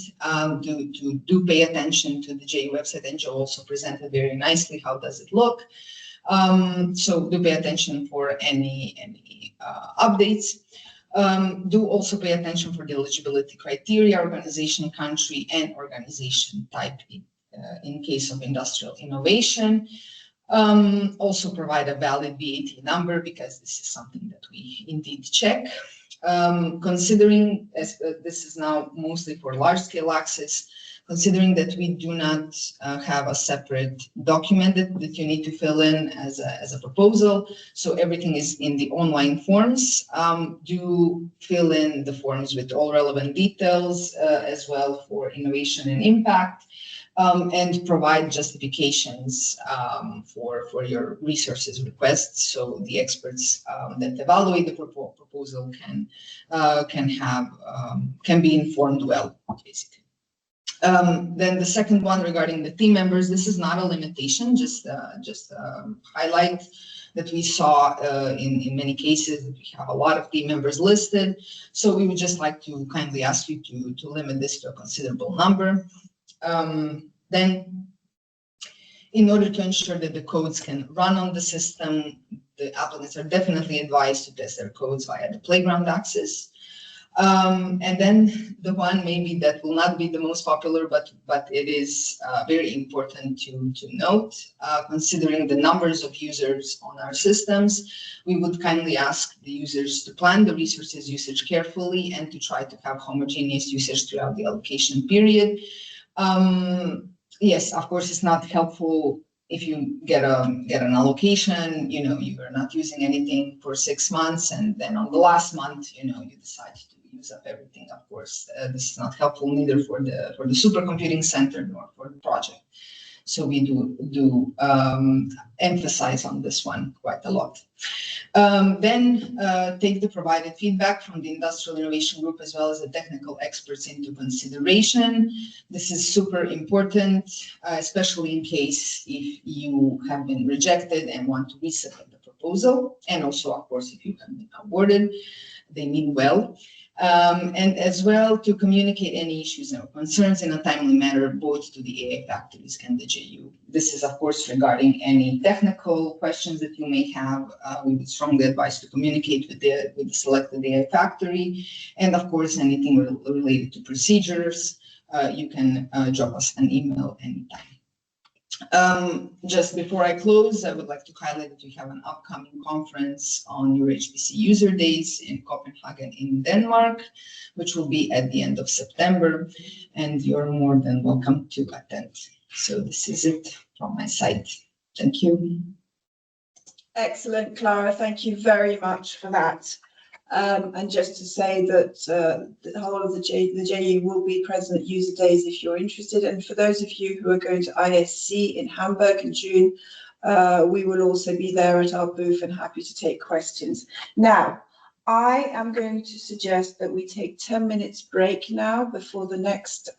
Do pay attention to the JE website, and Joe also presented very nicely how does it look. So do pay attention for any updates. Do also pay attention for the eligibility criteria, organization country, and organization type in case of industrial innovation. Also provide a valid VAT number, because this is something that we indeed check. Considering, as this is now mostly for large scale access, considering that we do not have a separate document that you need to fill in as a proposal, so everything is in the online forms. Do fill in the forms with all relevant details as well for innovation and impact, and provide justifications for your resources requests, so the experts that evaluate the proposal can be informed well, basically. Then the second one regarding the team members, this is not a limitation, just highlight that we saw in many cases that we have a lot of team members listed. So we would just like to kindly ask you to limit this to a considerable number. Then in order to ensure that the codes can run on the system, the applicants are definitely advised to test their codes via the playground access. And then the one maybe that will not be the most popular, but it is very important to note, considering the numbers of users on our systems, we would kindly ask the users to plan the resources usage carefully and to try to have homogeneous usage throughout the allocation period. Yes, of course, it's not helpful if you get an allocation, you are not using anything for 6 months, and then on the last month, you decide to use up everything. Of course, this is not helpful neither for the supercomputing center nor for the project. So we do emphasize on this one quite a lot. Then take the provided feedback from the Industrial Innovation Group as well as the technical experts into consideration. This is super important, especially in case if you have been rejected and want to resubmit the proposal. And also, of course, if you have been awarded, they mean well. and as well to communicate any issues or concerns in a timely manner, both to the AI factories and the JU. This is, of course, regarding any technical questions that you may have. We would strongly advise to communicate with the selected AI factory, and of course, anything related to procedures. You can drop us an email anytime. Just before I close, I would like to highlight that we have an upcoming conference on EuroHPC User Days in Copenhagen in Denmark, which will be at the end of September, and you're more than welcome to attend. So this is it from my side. Thank you. Excellent, Clara. Thank you very much for that. And just to say that the whole of the JU will be present at User Days if you're interested. And for those of you who are going to ISC in Hamburg in June, we will also be there at our booth and happy to take questions. Now, I am going to suggest that we take 10 minutes break now before the next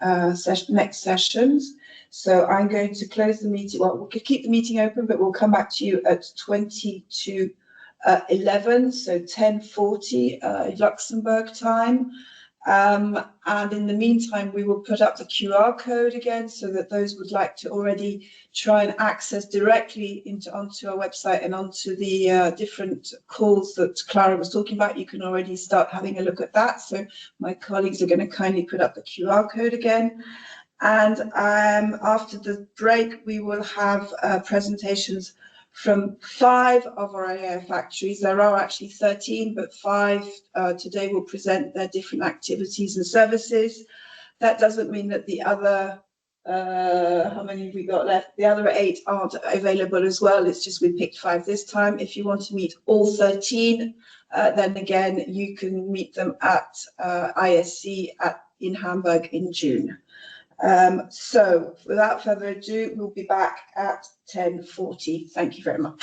sessions. So I'm going to close the meeting. Well, we could keep the meeting open, but we'll come back to you at 11, so 10:40 Luxembourg time. And in the meantime, we will put up the QR code again so that those would like to already try and access directly onto our website and onto the different calls that Clara was talking about. You can already start having a look at that. So my colleagues are going to kindly put up the QR code again. And after the break, we will have presentations from 5 of our AI factories. There are actually 13, but 5 today will present their different activities and services. That doesn't mean that the other, how many have we got left? The other 8 aren't available as well. It's just we picked 5 this time. If you want to meet all 13, then again, you can meet them at ISC in Hamburg in June. So without further ado, we'll be back at 10:40. Thank you very much.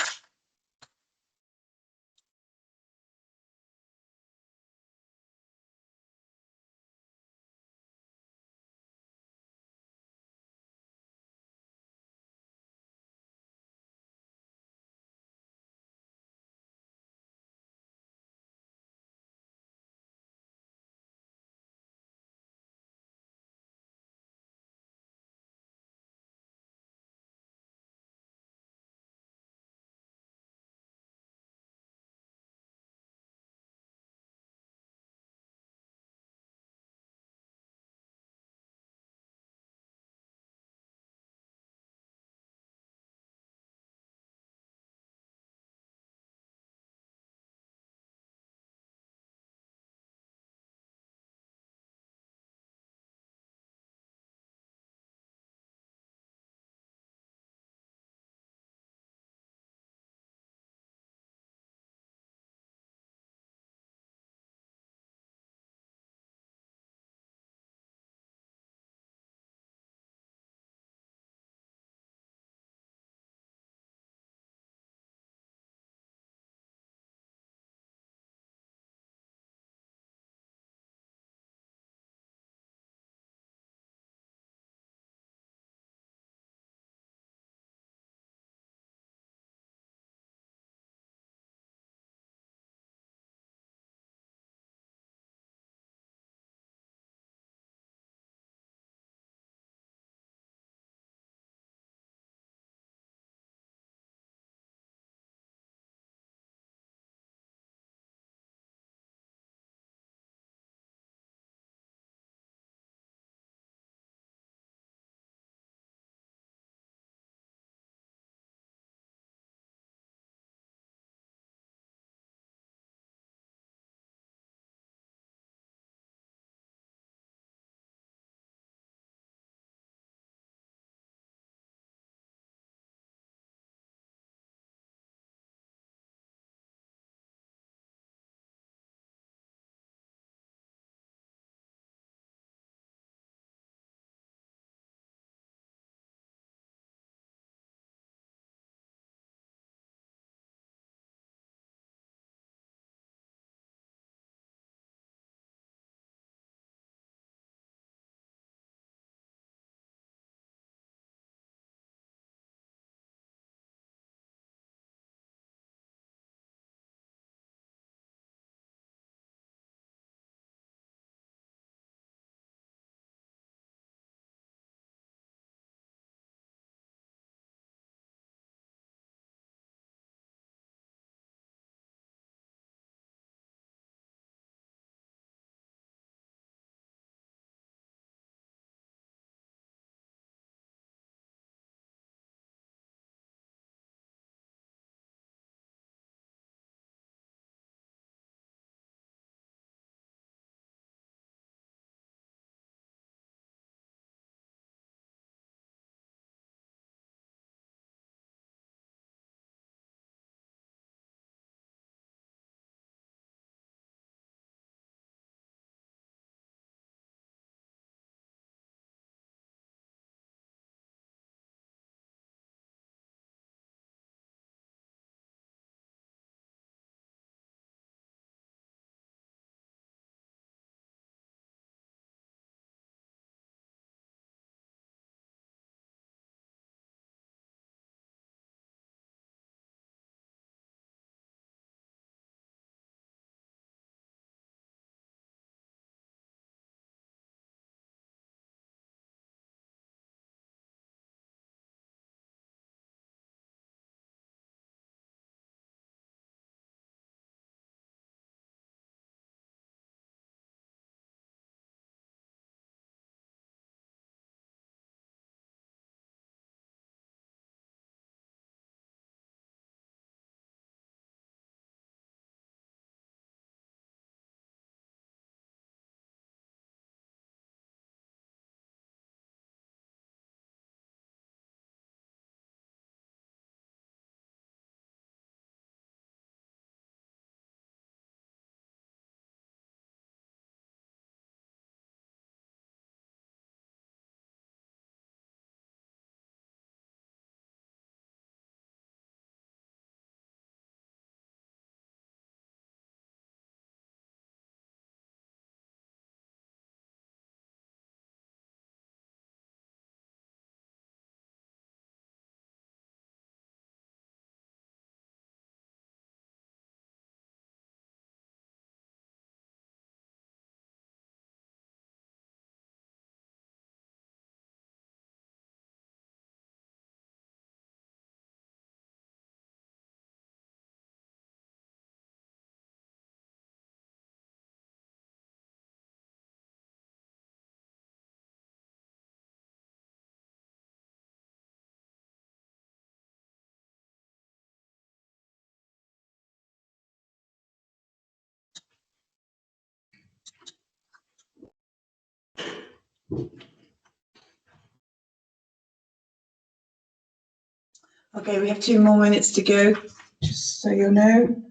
Okay, we have 2 more minutes to go, just so you know.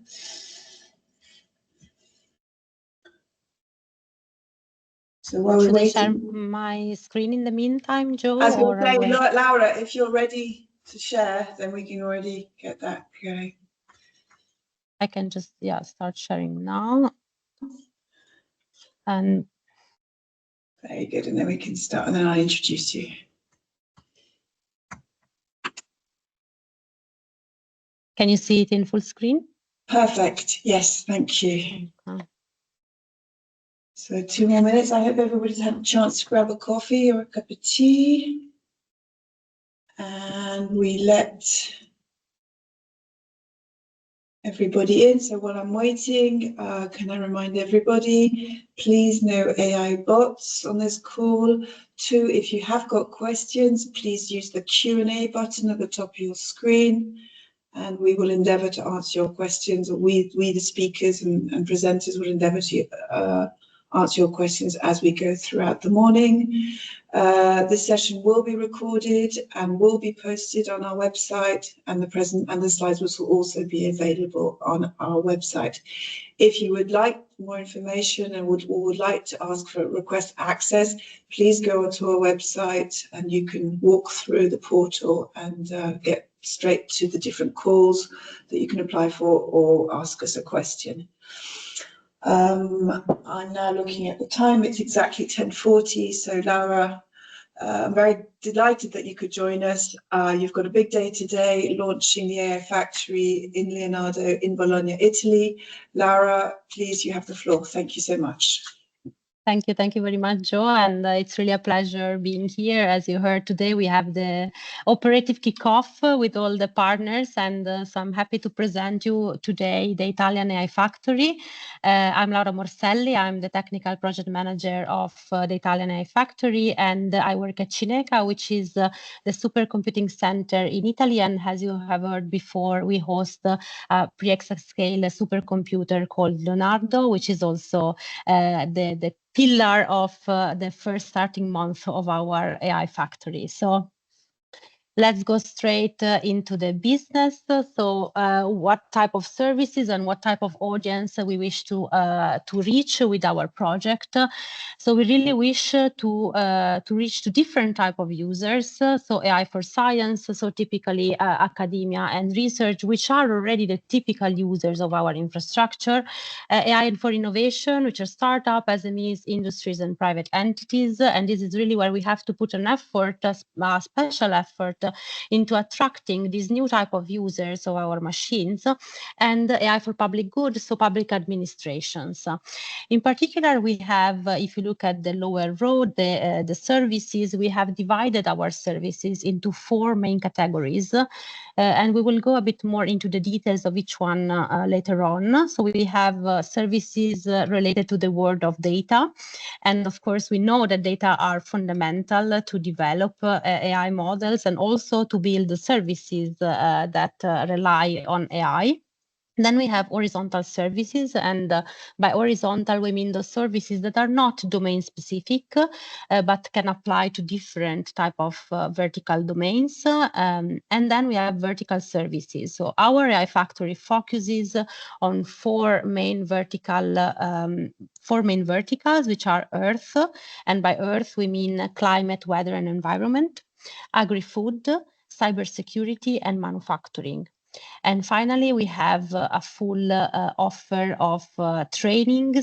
So while we're Should I share waiting, my screen in the meantime, Joe? as or we're saying, wait? Laura, if you're ready to share, then we can already get that going. I can just, yeah, start sharing now. And Very good, and then we can start, and then I'll introduce you. can you see it in full screen? Perfect, yes, thank you. Okay. So 2 more minutes. I hope everybody's had a chance to grab a coffee or a cup of tea. And we let everybody in. So while I'm waiting, can I remind everybody, please no AI bots on this call. 2, if you have got questions, please use the Q&A button at the top of your screen. And we will endeavour to answer your questions. We the speakers and presenters will endeavour to answer your questions as we go throughout the morning. This session will be recorded and will be posted on our website, and the slides will also be available on our website. If you would like more information and would like to ask for request access, please go onto our website and you can walk through the portal and get straight to the different calls that you can apply for or ask us a question. I'm now looking at the time. It's exactly 10:40. So Laura, I'm very delighted that you could join us. You've got a big day today, launching the AI Factory in Leonardo in Bologna, Italy. Laura, please, you have the floor. Thank you so much. Thank you very much, Joe. And it's really a pleasure being here. As you heard today, we have the operative kickoff with all the partners. And so I'm happy to present you today the Italian AI Factory. I'm Laura Morselli. I'm the technical project manager of the Italian AI Factory. And I work at Cineca, which is the supercomputing center in Italy. And as you have heard before, we host a pre-exascale supercomputer called Leonardo, which is also the pillar of the first starting month of our AI Factory. So let's go straight into the business. So what type of services and what type of audience we wish to reach with our project. So we really wish to reach to different type of users. So AI for science, so typically academia and research, which are already the typical users of our infrastructure. AI for innovation, which are startup, SMEs, industries, and private entities. And this is really where we have to put an effort, a special effort into attracting these new type of users of our machines, and AI for public good, so public administrations. In particular, we have, if you look at the lower row, the services, we have divided our services into 4 main categories, and we will go a bit more into the details of each one later on. So we have services related to the world of data. And of course, we know that data are fundamental to develop AI models and also to build the services that rely on AI. Then we have horizontal services, and by horizontal, we mean those services that are not domain specific, but can apply to different type of vertical domains. And then we have vertical services. So our AI Factory focuses on 4 main verticals, which are Earth. And by Earth, we mean climate, weather, and environment, agri-food, cybersecurity, and manufacturing. And finally, we have a full offer of training,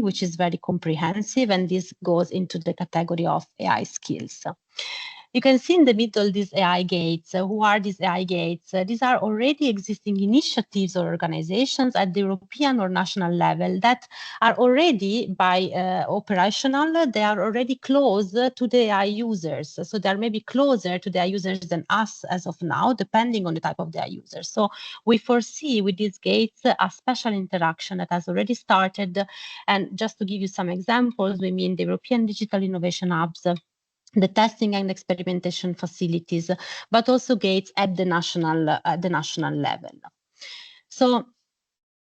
which is very comprehensive, and this goes into the category of AI skills. You can see in the middle these AI gates. Who are these AI gates? These are already existing initiatives or organizations at the European or national level that are already operational. They are already close to the AI users. So they are maybe closer to the AI users than us as of now, depending on the type of the AI user. So we foresee with these gates a special interaction that has already started. And just to give you some examples, we mean the European Digital Innovation Hubs, the testing and experimentation facilities, but also gates at the national level. So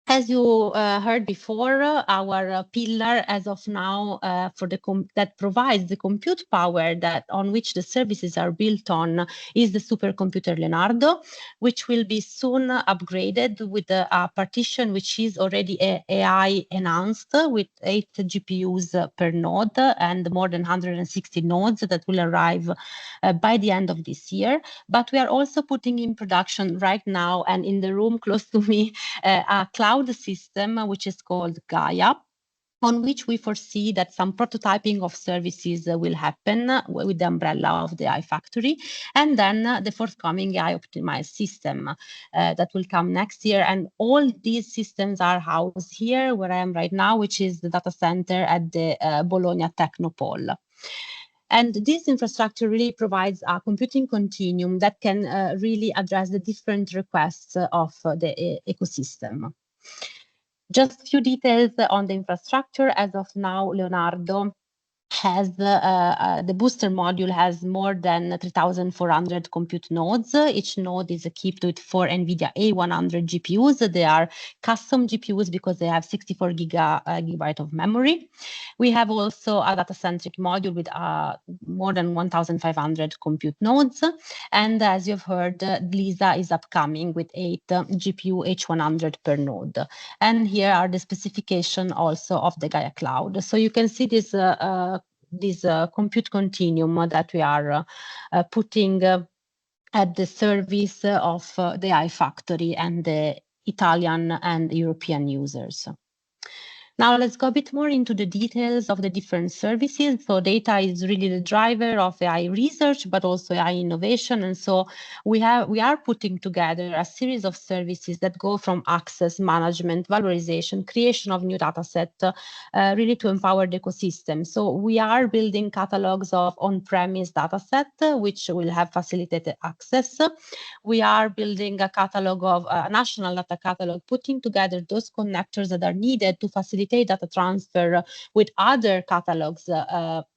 As you heard before, our pillar as of now that provides the compute power that on which the services are built on is the supercomputer Leonardo, which will be soon upgraded with a partition which is already AI enhanced with 8 GPUs per node and more than 160 nodes that will arrive by the end of this year. But we are also putting in production right now and in the room close to me a cloud system which is called Gaia, on which we foresee that some prototyping of services will happen with the umbrella of the AI Factory, and then the forthcoming AI optimized system that will come next year. And all these systems are housed here where I am right now, which is the data center at the Bologna Technopole. And this infrastructure really provides a computing continuum that can really address the different requests of the ecosystem. Just a few details on the infrastructure. As of now, Leonardo has the booster module has more than 3,400 compute nodes. Each node is equipped with 4 NVIDIA A100 GPUs. They are custom GPUs because they have 64 gigabyte of memory. We have also a data-centric module with more than 1,500 compute nodes. And as you've heard, LISA is upcoming with 8 GPU H100 per node. And here are the specification also of the Gaia Cloud. So you can see this compute continuum that we are putting at the service of the AI Factory and the Italian and European users. Now let's go a bit more into the details of the different services. So data is really the driver of AI research, but also AI innovation. And so we are putting together a series of services that go from access, management, valorization, creation of new data set, really to empower the ecosystem. So we are building catalogs of on-premise data set, which will have facilitated access. We are building a catalog of a national data catalog, putting together those connectors that are needed to facilitate data transfer with other catalogs,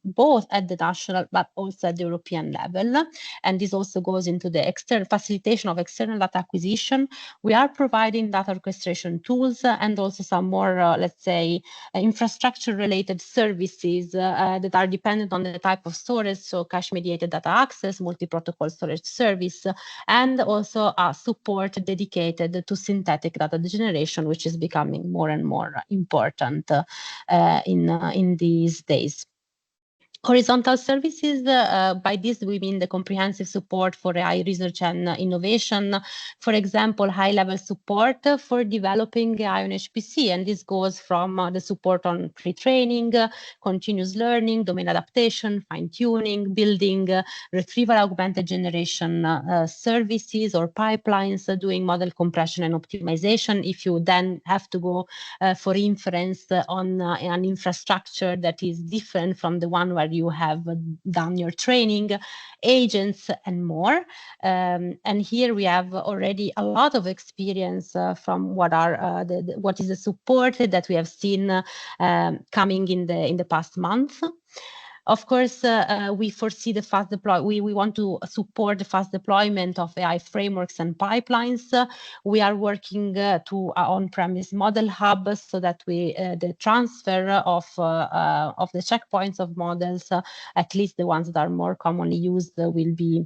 both at the national but also at the European level. And this also goes into the external facilitation of external data acquisition. We are providing data orchestration tools and also some more, let's say, infrastructure-related services that are dependent on the type of storage, so cache-mediated data access, multi-protocol storage service, and also a support dedicated to synthetic data generation, which is becoming more and more important in these days. Horizontal services, by this we mean the comprehensive support for AI research and innovation. For example, high-level support for developing AI on HPC, and this goes from the support on pre-training, continuous learning, domain adaptation, fine-tuning, building retrieval augmented generation services or pipelines, doing model compression and optimization. If you then have to go for inference on an infrastructure that is different from the one where you have done your training, agents, and more. And here we have already a lot of experience from what is the support that we have seen coming in the past month. Of course, we foresee the fast deploy. We want to support the fast deployment of AI frameworks and pipelines. We are working to on-premise model hub so that the transfer of the checkpoints of models, at least the ones that are more commonly used, will be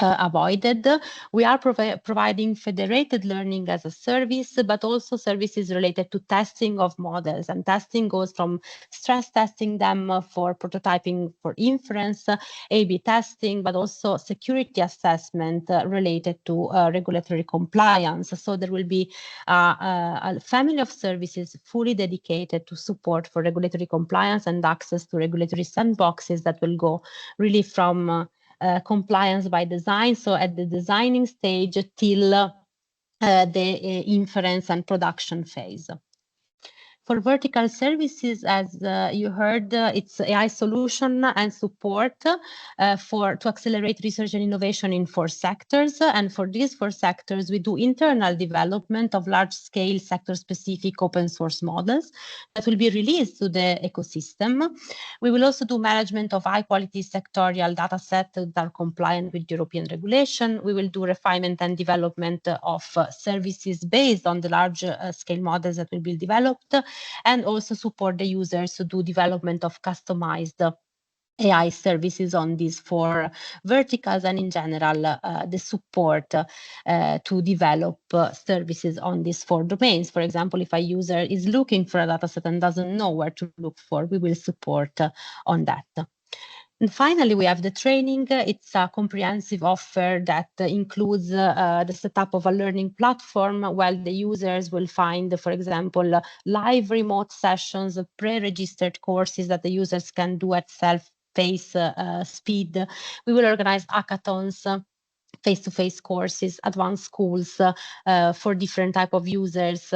avoided. We are providing federated learning as a service, but also services related to testing of models. And testing goes from stress testing them for prototyping for inference, A/B testing, but also security assessment related to regulatory compliance. So there will be a family of services fully dedicated to support for regulatory compliance and access to regulatory sandboxes that will go really from compliance by design, so at the designing stage, till the inference and production phase. For vertical services, as you heard, it's AI solution and support to accelerate research and innovation in 4 sectors. And for these 4 sectors, we do internal development of large-scale sector-specific open source models that will be released to the ecosystem. We will also do management of high-quality sectorial data sets that are compliant with European regulation. We will do refinement and development of services based on the large-scale models that will be developed, and also support the users to do development of customized AI services on these 4 verticals, and in general, the support to develop services on these 4 domains. For example, if a user is looking for a dataset and doesn't know where to look for, we will support on that. And finally, we have the training. It's a comprehensive offer that includes the setup of a learning platform, while the users will find, for example, live remote sessions, pre-registered courses that the users can do at self-paced speed. We will organize hackathons, face-to-face courses, advanced schools for different type of users.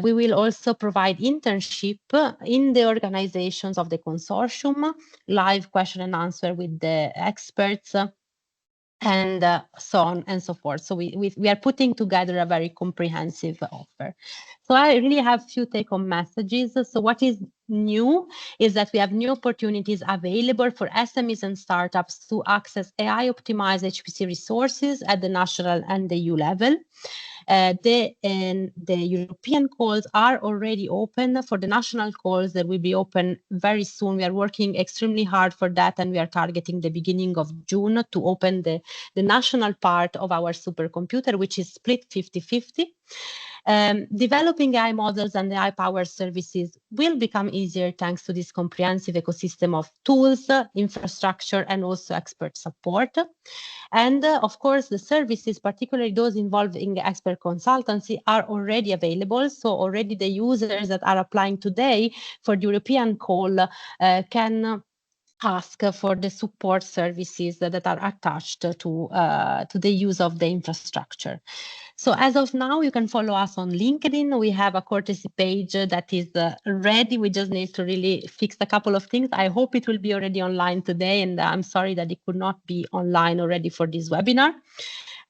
We will also provide internship in the organizations of the consortium, live question and answer with the experts, and so on and so forth. So we are putting together a very comprehensive offer. So I really have few take-home messages. So what is new is that we have new opportunities available for SMEs and startups to access AI-optimized HPC resources at the national and the EU level. The European calls are already open. For the national calls, that will be open very soon. We are working extremely hard for that, and we are targeting the beginning of June to open the national part of our supercomputer, which is split 50-50. Developing AI models and AI-powered services will become easier thanks to this comprehensive ecosystem of tools, infrastructure, and also expert support. And of course, the services, particularly those involving expert consultancy, are already available. So already the users that are applying today for the European call can ask for the support services that are attached to the use of the infrastructure. So as of now, you can follow us on LinkedIn. We have a courtesy page that is ready. We just need to really fix a couple of things. I hope it will be already online today, and I'm sorry that it could not be online already for this webinar.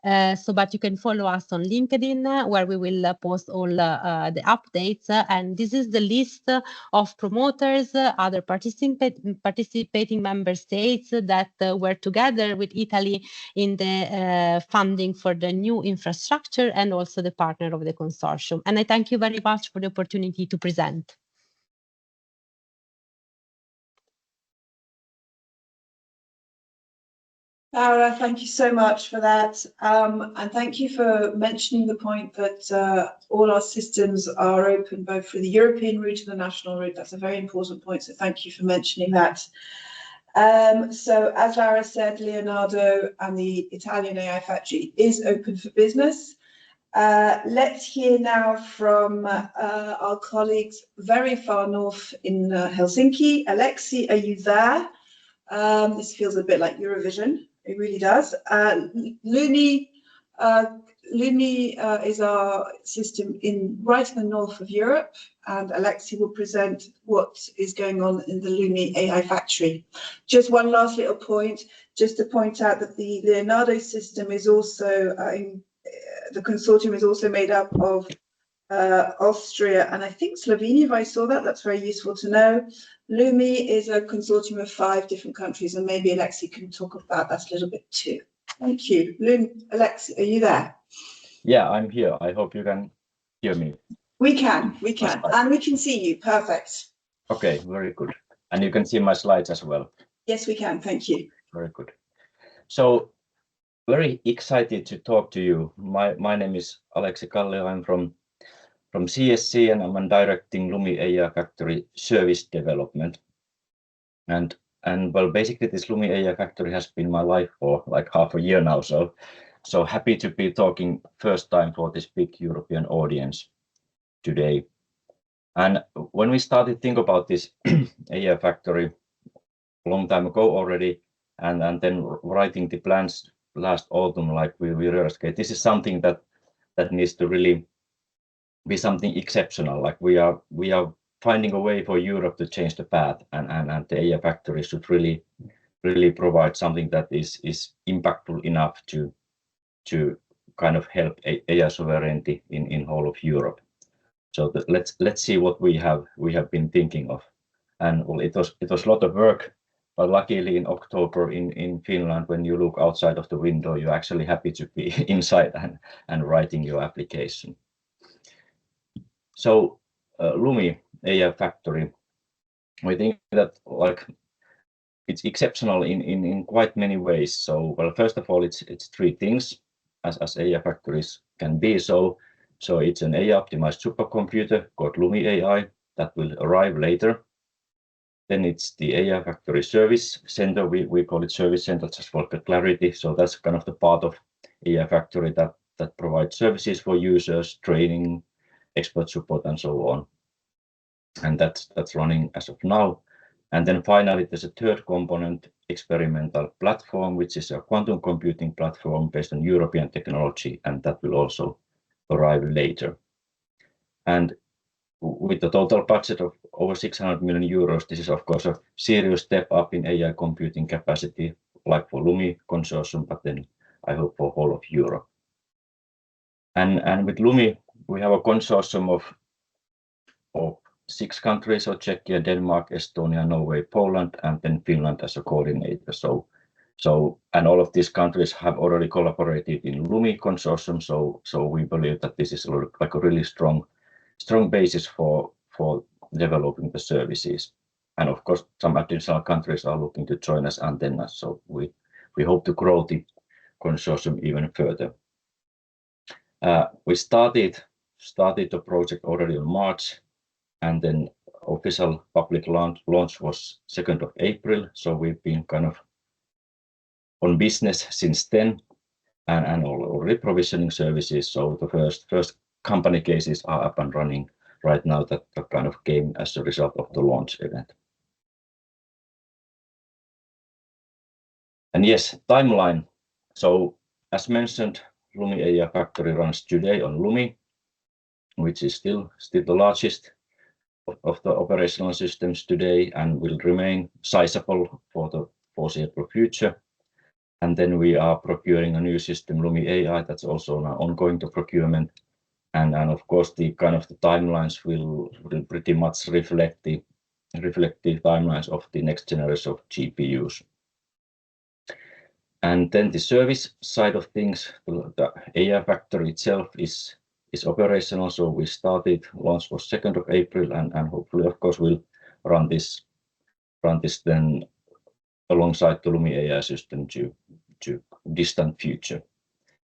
But you can follow us on LinkedIn, where we will post all the updates. And this is the list of promoters, other participating member states that were together with Italy in the funding for the new infrastructure, and also the partner of the consortium. And I thank you very much for the opportunity to present. Laura, thank you so much for that. And thank you for mentioning the point that all our systems are open, both for the European route and the national route. That's a very important point, so thank you for mentioning that. So as Laura said, Leonardo and the Italian AI Factory is open for business. Let's hear now from our colleagues very far north in Helsinki. Alexi, are you there? This feels a bit like Eurovision. It really does. Lumi is our system right in the north of Europe, and Alexi will present what is going on in the Lumi AI Factory. Just one last little point, just to point out that the Leonardo system is also, the consortium is also made up of Austria and I think Slovenia, if I saw that. That's very useful to know. Lumi is a consortium of 5 different countries, and maybe Alexi can talk about that a little bit too. Thank you. Alexi, are you there? Yeah, I'm here. I hope you can hear me. We can, and we can see you. Perfect. Okay, very good. And you can see my slides as well. Yes, we can. Thank you. Very good. So, very excited to talk to you. My name is Alexi Kallio. I'm from CSC, and I'm directing Lumi AI Factory service development. And well, basically this Lumi AI Factory has been my life for like half a year now. So happy to be talking first time for this big European audience today. And when we started to think about this AI Factory a long time ago already, and then writing the plans last autumn, like we realized, okay, this is something that needs to really be something exceptional. Like we are finding a way for Europe to change the path, and the AI Factory should really provide something that is impactful enough to kind of help AI sovereignty in whole of Europe. So let's see what we have been thinking of. And well, it was a lot of work, but luckily in October in Finland, when you look outside of the window, you're actually happy to be inside and writing your application. So Lumi AI Factory, we think that like it's exceptional in quite many ways. So well, first of all, it's three things as AI factories can be. So it's an AI optimized supercomputer called Lumi AI that will arrive later. Then it's the AI Factory Service Center. We call it Service Center just for clarity. So that's kind of the part of AI Factory that provides services for users, training, expert support, and so on. And that's running as of now. And then finally, there's a third component, experimental platform, which is a quantum computing platform based on European technology, and that will also arrive later. And with the total budget of over 600 million euros, this is of course a serious step up in AI computing capacity, like for Lumi consortium, but then I hope for whole of Europe. And with Lumi, we have a consortium of 6 countries, so Czechia, Denmark, Estonia, Norway, Poland, and then Finland as a coordinator. So and all of these countries have already collaborated in Lumi consortium. So we believe that this is like a really strong basis for developing the services. And of course, some additional countries are looking to join us and then us. So we hope to grow the consortium even further. We started the project already in March, and then official public launch was 2nd of April. So we've been kind of on business since then, and already provisioning services. So the first company cases are up and running right now that kind of came as a result of the launch event. And yes, timeline. So as mentioned, Lumi AI Factory runs today on Lumi, which is still the largest of the operational systems today and will remain sizable for the foreseeable future. And then we are procuring a new system, Lumi AI, that's also now ongoing to procurement. And of course, the kind of the timelines will pretty much reflect the timelines of the next generation of GPUs. And then the service side of things, the AI Factory itself is operational. So we started, launch was 2nd of April, and hopefully, of course, we'll run this then alongside the Lumi AI system to distant future.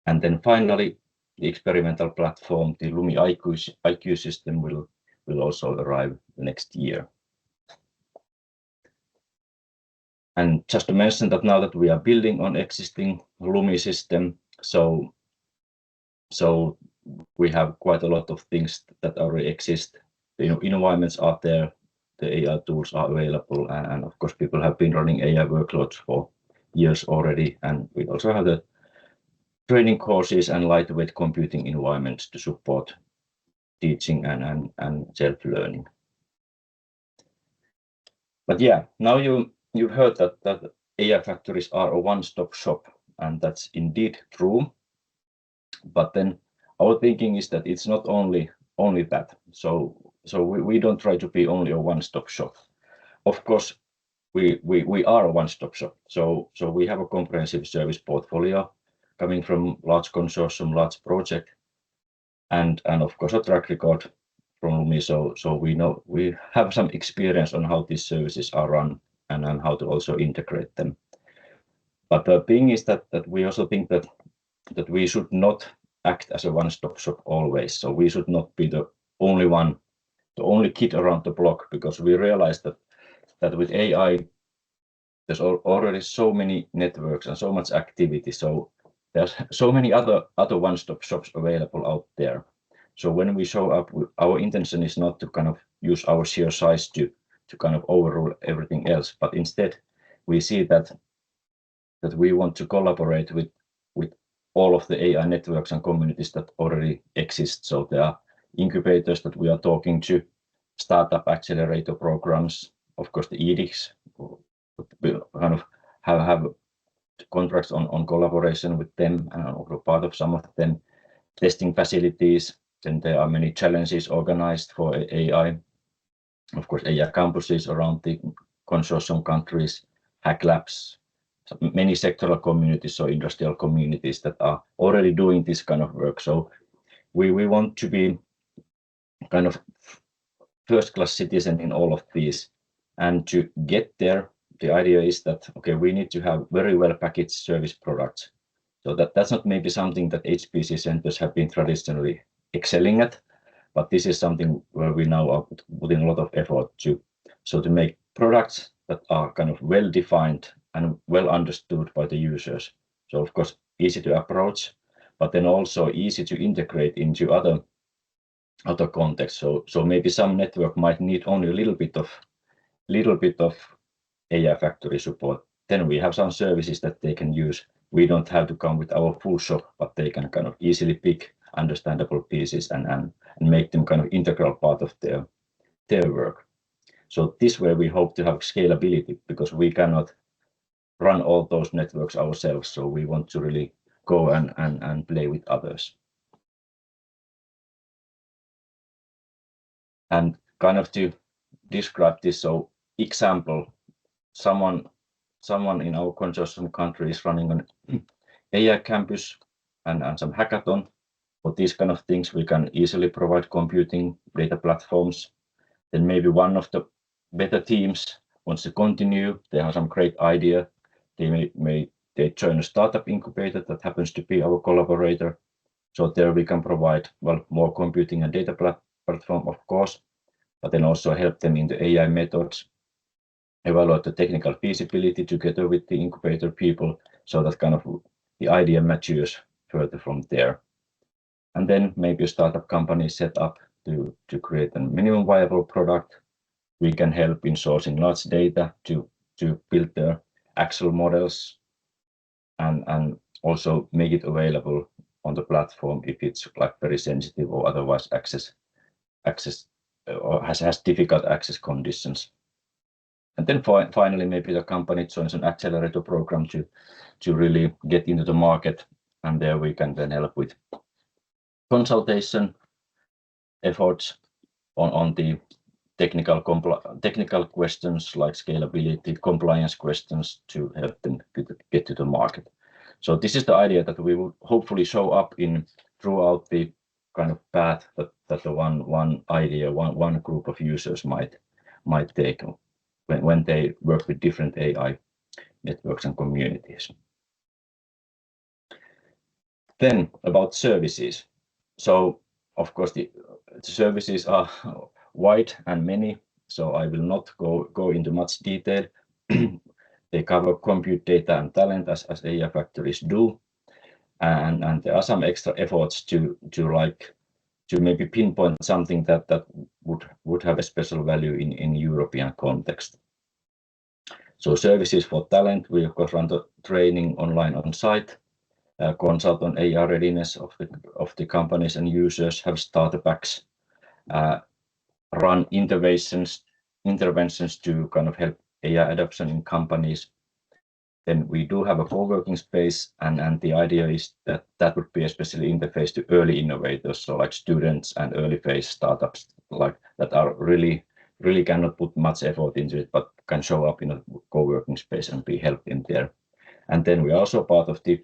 And then finally, the experimental platform, the Lumi IQ system will also arrive next year. And just to mention that now that we are building on existing Lumi system, so we have quite a lot of things that already exist. The environments are there, the AI tools are available, and of course people have been running AI workloads for years already, and we also have the training courses and lightweight computing environments to support teaching and self-learning. But yeah, now you've heard that AI factories are a one-stop shop, and that's indeed true. But then our thinking is that it's not only that. So we don't try to be only a one-stop shop. Of course, we are a one-stop shop. So we have a comprehensive service portfolio coming from large consortium, large project, and of course a track record from Lumi. So we know we have some experience on how these services are run and how to also integrate them. But the thing is that we also think that we should not act as a one-stop shop always. So we should not be the only one, the only kid around the block, because we realize that with AI, there's already so many networks and so much activity. So there's so many other one-stop shops available out there. So when we show up, our intention is not to kind of use our sheer size to kind of overrule everything else, but instead we see that we want to collaborate with all of the AI networks and communities that already exist. So there are incubators that we are talking to. startup accelerator programs. Of course, the EDICs will kind of have contracts on collaboration with them, and also part of some of them testing facilities. Then there are many challenges organized for AI. Of course, AI campuses around the consortium countries, hack labs, many sectoral communities or industrial communities that are already doing this kind of work. So we want to be kind of first-class citizen in all of these. And to get there, the idea is that, okay, we need to have very well packaged service products. So that's not maybe something that HPC centers have been traditionally excelling at, but this is something where we now are putting a lot of effort to. So to make products that are kind of well defined and well understood by the users. So of course, easy to approach, but then also easy to integrate into other contexts. So maybe some network might need only a little bit of AI factory support. Then we have some services that they can use. We don't have to come with our full shop, but they can kind of easily pick understandable pieces and make them kind of integral part of their work. So this way we hope to have scalability, because we cannot run all those networks ourselves. So we want to really go and play with others. And kind of to describe this, so example, someone in our consortium country is running an AI campus and some hackathon. For these kind of things, we can easily provide computing data platforms. Then maybe one of the better teams wants to continue. They have some great idea. They join a startup incubator that happens to be our collaborator. So there we can provide, well, more computing and data platform, of course, but then also help them in the AI methods, evaluate the technical feasibility together with the incubator people, so that kind of the idea matures further from there. And then maybe a startup company set up to create a minimum viable product. We can help in sourcing large data to build their actual models and also make it available on the platform if it's like very sensitive or otherwise access or has difficult access conditions. And then finally, maybe the company joins an accelerator program to really get into the market, and there we can then help with consultation efforts on the technical questions like scalability, compliance questions to help them get to the market. So this is the idea that we will hopefully show up throughout the kind of path that the one idea, one group of users might take when they work with different AI networks and communities. Then about services. So of course the services are wide and many, so I will not go into much detail. They cover compute data and talent as AI factories do, and there are some extra efforts to maybe pinpoint something that would have a special value in European context. So services for talent, we of course run the training online on site, consult on AI readiness of the companies and users, have starter packs, run interventions to kind of help AI adoption in companies. Then we do have a co-working space, and the idea is that would be especially interface to early innovators, so like students and early phase startups like that are really cannot put much effort into it, but can show up in a co-working space and be helped in there. And then we are also part of the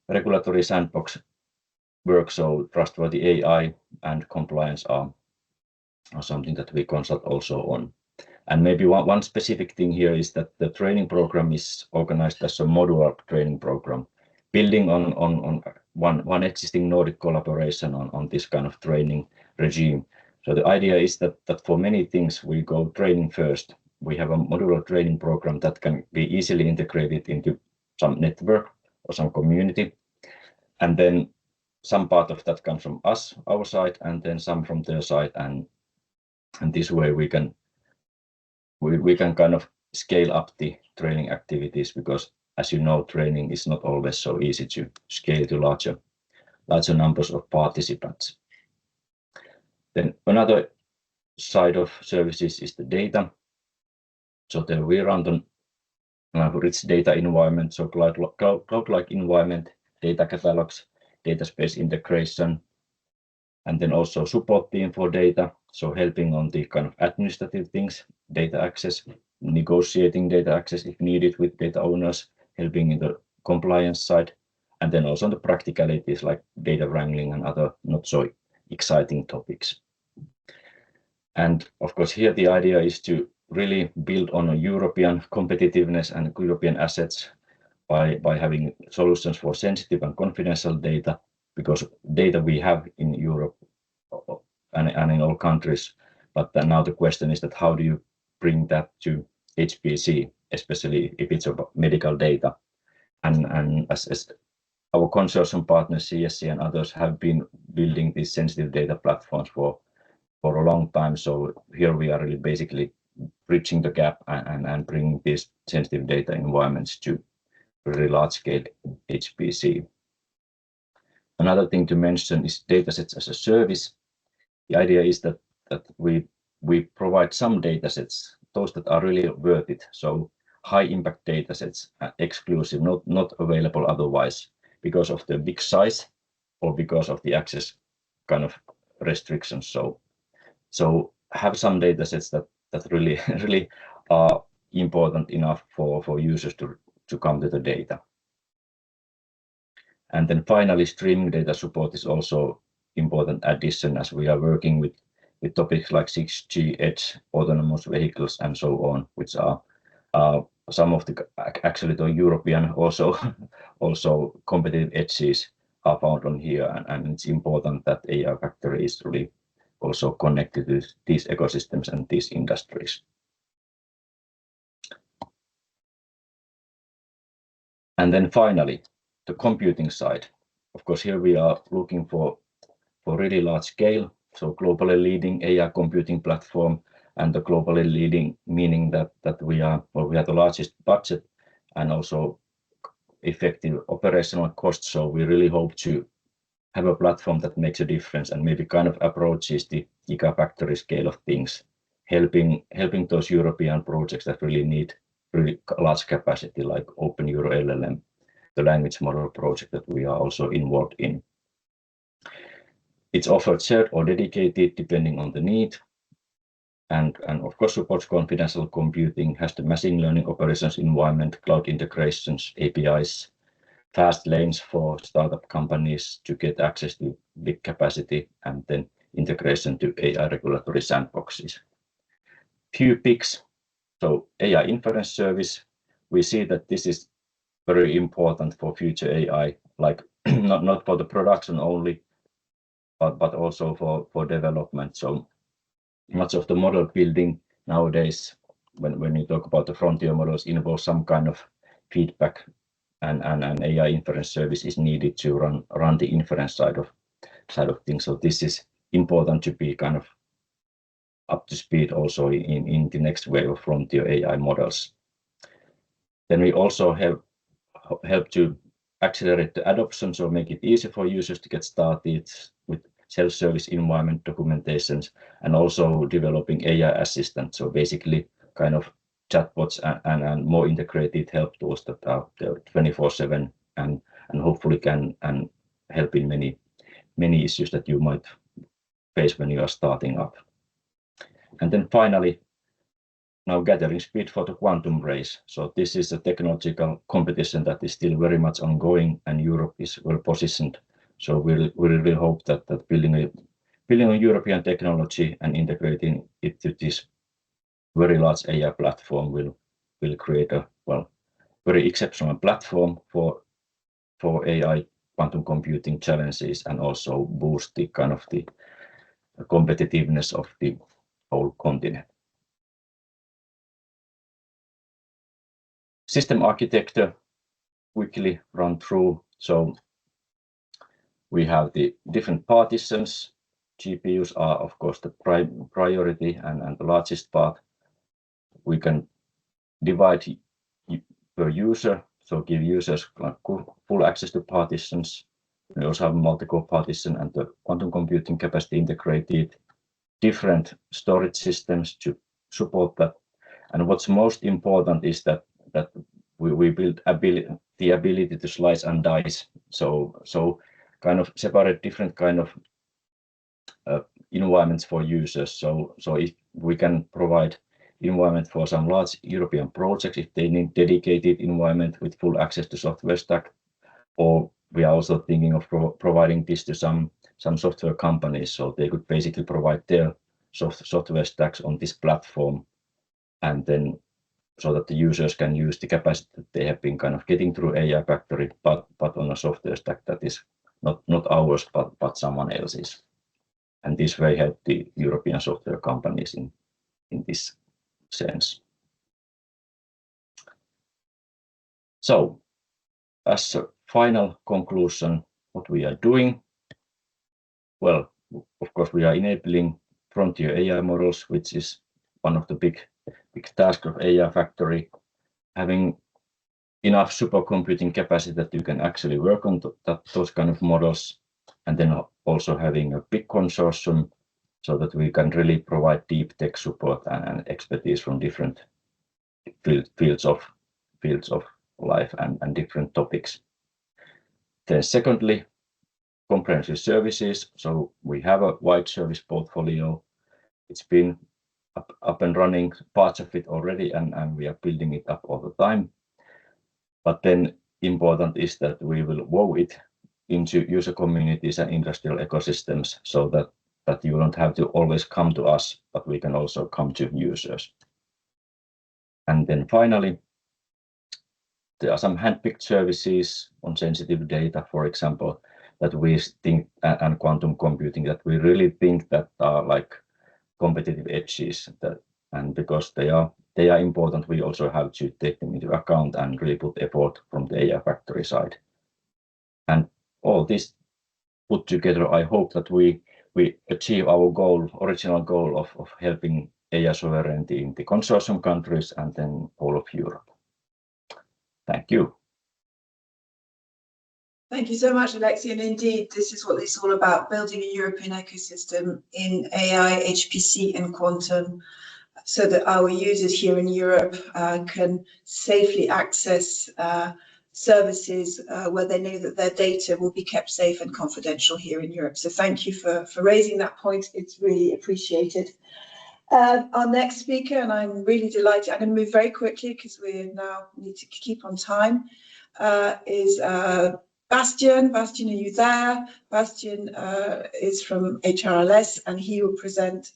regulatory sandbox work, so trustworthy AI and compliance are something that we consult also on. And maybe one specific thing here is that the training program is organized as a modular training program, building on one existing Nordic collaboration on this kind of training regime. So the idea is that for many things we go training first. We have a modular training program that can be easily integrated into some network or some community, and then some part of that comes from our side, and then some from their side, and this way we can kind of scale up the training activities, because as you know, training is not always so easy to scale to larger numbers of participants. Then another side of services is the data. So there we run on rich data environment, so cloud-like environment, data catalogs, data space integration, and then also support team for data, so helping on the kind of administrative things, data access, negotiating data access if needed with data owners, helping in the compliance side, and then also the practicalities like data wrangling and other not so exciting topics. And of course, here the idea is to really build on a European competitiveness and European assets by having solutions for sensitive and confidential data, because data we have in Europe and in all countries. But then now the question is that how do you bring that to HPC, especially if it's about medical data? And as our consortium partners, CSC and others, have been building these sensitive data platforms for a long time. So here we are really basically bridging the gap and bringing these sensitive data environments to really large scale HPC. Another thing to mention is datasets as a service. The idea is that we provide some datasets, those that are really worth it. So high impact datasets, exclusive, not available otherwise because of the big size or because of the access kind of restrictions. So have some datasets that really are important enough for users to come to the data. And then finally, streaming data support is also important addition, as we are working with topics like 6G, edge, autonomous vehicles, and so on, which are some of the actually the European also competitive edges are found on here, and it's important that AI Factory is really also connected to these ecosystems and these industries. And then finally, the computing side. Of course, here we are looking for really large scale, so globally leading AI computing platform, and the globally leading meaning that we have the largest budget and also effective operational costs. So we really hope to have a platform that makes a difference and maybe kind of approaches the gigafactory scale of things, helping those European projects that really need really large capacity, like Open Euro LLM, the language model project that we are also involved in. It's offered shared or dedicated depending on the need, and of course supports confidential computing, has the machine learning operations environment, cloud integrations, APIs, fast lanes for startup companies to get access to big capacity, and then integration to AI regulatory sandboxes. Few picks. So AI inference service, we see that this is very important for future AI, like not for the production only, but also for development. So much of the model building nowadays, when you talk about the frontier models, involves some kind of feedback, and an AI inference service is needed to run the inference side of things. So this is important to be kind of up to speed also in the next wave of frontier AI models. Then we also help to accelerate the adoption, so make it easy for users to get started with self-service environment documentations, and also developing AI assistants. So basically kind of chatbots and more integrated help tools that are there 24/7 and hopefully can help in many issues that you might face when you are starting up. And then finally, now gathering speed for the quantum race. So this is a technological competition that is still very much ongoing, and Europe is well positioned. So we really hope that building a European technology and integrating it to this very large AI platform will create a very exceptional platform for AI quantum computing challenges, and also boost the kind of the competitiveness of the whole continent. System architecture, quickly run through. So we have the different partitions. GPUs are of course the priority and the largest part. We can divide per user, so give users full access to partitions. We also have multiple partition and the quantum computing capacity integrated. different storage systems to support that. And what's most important is that we build the ability to slice and dice. So kind of separate different kind of environments for users. So if we can provide environment for some large European projects, if they need dedicated environment with full access to software stack, or we are also thinking of providing this to some software companies, so they could basically provide their software stacks on this platform, and then so that the users can use the capacity that they have been kind of getting through AI Factory, but on a software stack that is not ours, but someone else's. And this way help the European software companies in this sense. So as a final conclusion, what we are doing, well, of course, we are enabling frontier AI models, which is one of the big tasks of AI Factory, having enough supercomputing capacity that you can actually work on those kind of models, and then also having a big consortium so that we can really provide deep tech support and expertise from different fields of life and different topics. Then secondly, comprehensive services. So we have a wide service portfolio. It's been up and running, parts of it already, and we are building it up all the time. But then important is that we will woe it into user communities and industrial ecosystems, so that you don't have to always come to us, but we can also come to users. And then finally, there are some handpicked services on sensitive data, for example, that we think, and quantum computing, that we really think that are like competitive edges, and because they are important, we also have to take them into account and really put effort from the AI Factory side. And all this put together, I hope that we achieve our original goal of helping AI sovereignty in the consortium countries and then all of Europe. Thank you. Thank you so much, Aleksi. And indeed, this is what it's all about, building a European ecosystem in AI, HPC, and quantum, so that our users here in Europe can safely access services where they know that their data will be kept safe and confidential here in Europe. So thank you for raising that point. It's really appreciated. Our next speaker, and I'm really delighted, I'm going to move very quickly because we now need to keep on time, is Bastian. Bastian, are you there? Bastian is from HRLS, and he will present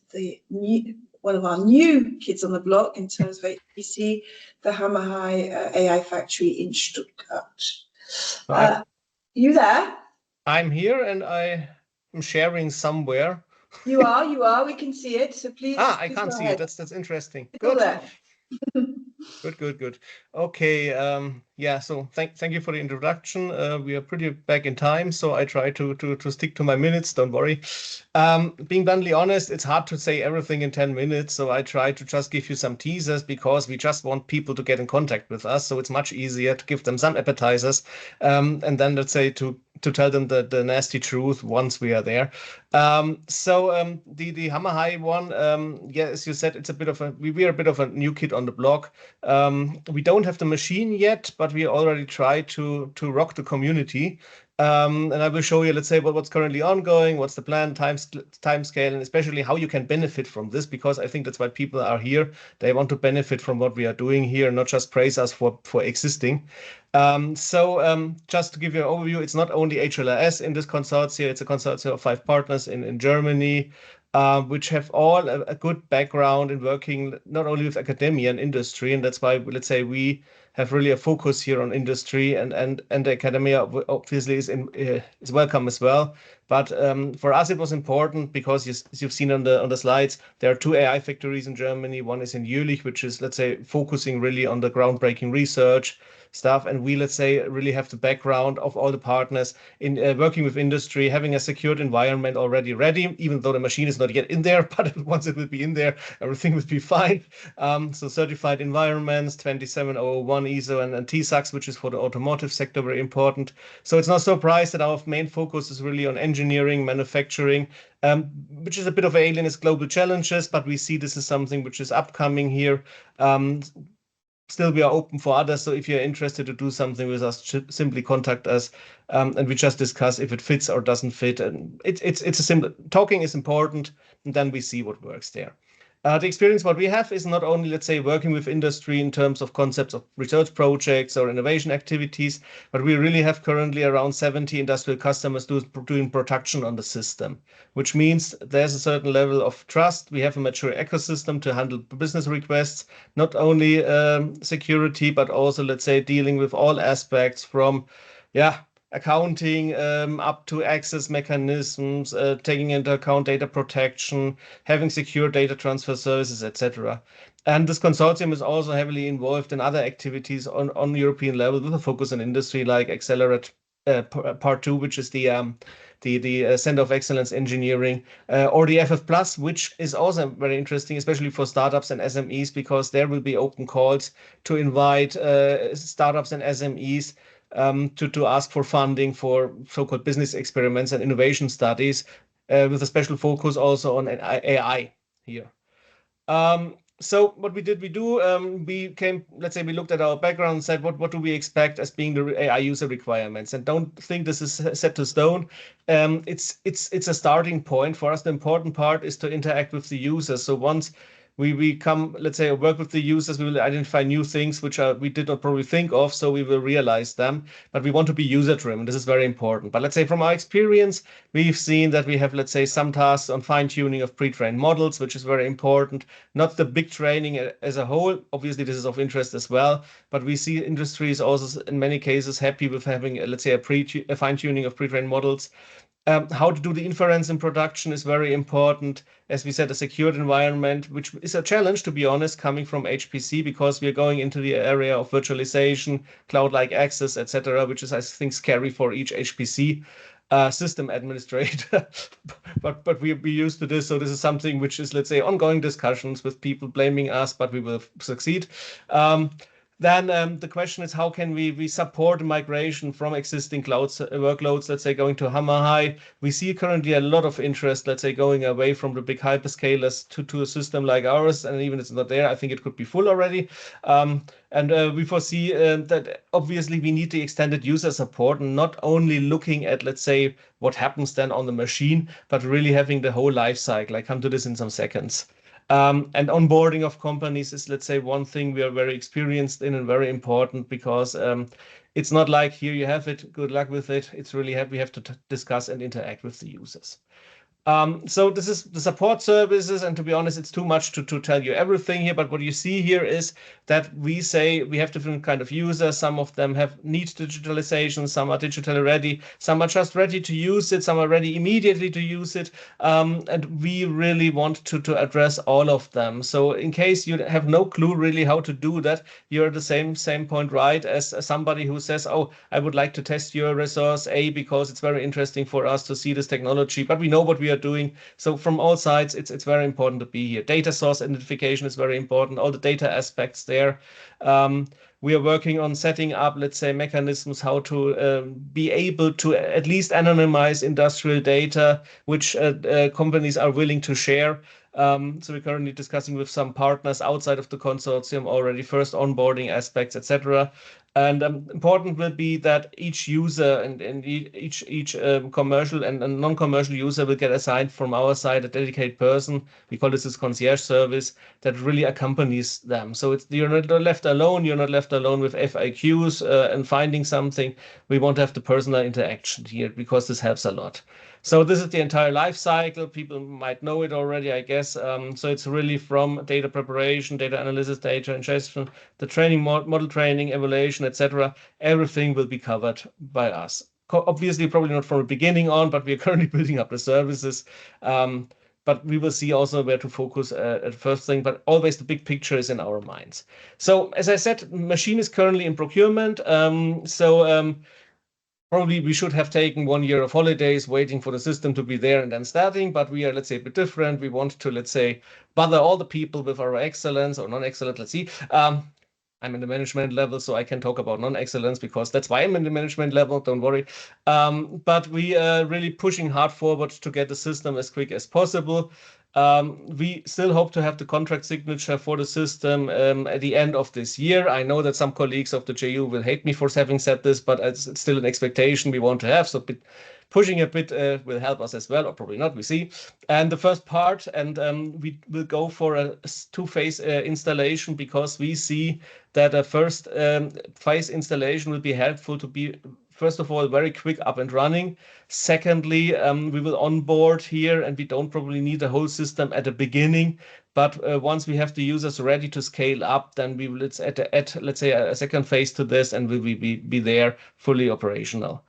one of our new kids on the block in terms of HPC, the Hammerhai AI Factory in Stuttgart. You there? I'm here, and I am sharing somewhere. You are. We can see it. So please. I can't see it. That's interesting. Good. Good. Okay. Yeah. So thank you for the introduction. We are pretty back in time, so I try to stick to my minutes. Don't worry. Being bluntly honest, it's hard to say everything in 10 minutes. So I try to just give you some teasers, because we just want people to get in contact with us. So it's much easier to give them some appetizers, and then let's say to tell them the nasty truth once we are there. So the Hammerhai one, yeah, as you said, it's a bit of we are a bit of a new kid on the block. We don't have the machine yet, but we already try to rock the community. And I will show you, let's say, what's currently ongoing, what's the plan, time scale, and especially how you can benefit from this, because I think that's why people are here. They want to benefit from what we are doing here, not just praise us for existing. So just to give you an overview, it's not only HLRS in this consortium, it's a consortium of 5 partners in Germany, which have all a good background in working not only with academia and industry, and that's why, let's say, we have really a focus here on industry, and the academia obviously is welcome as well. But for us, it was important because, as you've seen on the slides, there are 2 AI factories in Germany. One is in Jülich, which is, let's say, focusing really on the groundbreaking research stuff, and we, let's say, really have the background of all the partners in working with industry, having a secured environment already ready, even though the machine is not yet in there, but once it will be in there, everything will be fine. So certified environments, 27001 ISO and TSAX, which is for the automotive sector, very important. So it's no surprise that our main focus is really on engineering, manufacturing, which is a bit of alienist global challenges, but we see this is something which is upcoming here. Still, we are open for others. So if you're interested to do something with us, simply contact us, and we just discuss if it fits or doesn't fit. And it's a simple talking is important, and then we see what works there. The experience what we have is not only, let's say, working with industry in terms of concepts of research projects or innovation activities, but we really have currently around 70 industrial customers doing production on the system, which means there's a certain level of trust. We have a mature ecosystem to handle business requests, not only security, but also, let's say, dealing with all aspects from, accounting up to access mechanisms, taking into account data protection, having secure data transfer services, etc. And this consortium is also heavily involved in other activities on European level with a focus on industry, like Accelerate Part 2, which is the Center of Excellence Engineering, or the FF Plus, which is also very interesting, especially for startups and SMEs, because there will be open calls to invite startups and SMEs to ask for funding for so-called business experiments and innovation studies, with a special focus also on AI here. So what we do, we looked at our background and said, what do we expect as being the AI user requirements? And don't think this is set to stone. It's a starting point. For us, the important part is to interact with the users. So once we come, let's say, work with the users, we will identify new things which we did not probably think of, so we will realize them. But we want to be user-driven. This is very important. But let's say from our experience, we've seen that we have, let's say, some tasks on fine-tuning of pre-trained models, which is very important. Not the big training as a whole. Obviously, this is of interest as well. But we see industries also, in many cases, happy with having, let's say, a fine-tuning of pre-trained models. How to do the inference in production is very important. As we said, a secured environment, which is a challenge, to be honest, coming from HPC, because we are going into the area of virtualization, cloud-like access, etc., which is, I think, scary for each HPC system administrator. but we're used to this. So this is something which is, let's say, ongoing discussions with people blaming us, but we will succeed. Then the question is, how can we support migration from existing cloud workloads, let's say, going to HAMR High? We see currently a lot of interest, let's say, going away from the big hyperscalers to a system like ours. And even if it's not there, I think it could be full already. And we foresee that obviously we need the extended user support, and not only looking at, let's say, what happens then on the machine, but really having the whole life cycle. I come to this in some seconds. And onboarding of companies is, let's say, one thing we are very experienced in and very important, because it's not like here you have it, good luck with it. It's really we have to discuss and interact with the users. So this is the support services, and to be honest, it's too much to tell you everything here. But what you see here is that we say we have different kind of users. Some of them need digitalization, some are digitally ready, some are just ready to use it, some are ready immediately to use it, and we really want to address all of them. So in case you have no clue really how to do that, you're at the same point, right, as somebody who says, oh, I would like to test your resource A because it's very interesting for us to see this technology, but we know what we are doing. So from all sides, it's very important to be here. Data source identification is very important, all the data aspects there. We are working on setting up, let's say, mechanisms how to be able to at least anonymize industrial data, which companies are willing to share. So we're currently discussing with some partners outside of the consortium already, first onboarding aspects, etc. And important will be that each user and each commercial and non-commercial user will get assigned from our side a dedicated person. We call this concierge service that really accompanies them. So you're not left alone. You're not left alone with FAQs and finding something. We want to have the personal interaction here because this helps a lot. So this is the entire life cycle. People might know it already, I guess. So it's really from data preparation, data analysis, data ingestion, the training, model training, evaluation, etc. Everything will be covered by us. Obviously, probably not from the beginning on, but we are currently building up the services. But we will see also where to focus at first thing, but always the big picture is in our minds. So as I said, machine is currently in procurement. Probably we should have taken 1 year of holidays waiting for the system to be there and then starting, but we are, let's say, a bit different. We want to, let's say, bother all the people with our excellence or non-excellent, let's see, I'm in the management level, so I can talk about non-excellence because that's why I'm in the management level, don't worry. But we are really pushing hard forward to get the system as quick as possible. We still hope to have the contract signature for the system at the end of this year. I know that some colleagues of the JU will hate me for having said this, but it's still an expectation we want to have. So pushing a bit will help us as well, or probably not, we see. And the first part, and we will go for a two-phase installation because we see that a first phase installation will be helpful to be, first of all, very quick up and running. Secondly, we will onboard here, and we don't probably need the whole system at the beginning. But once we have the users ready to scale up, then we will add let's say, a second phase to this, and we will be there fully operational.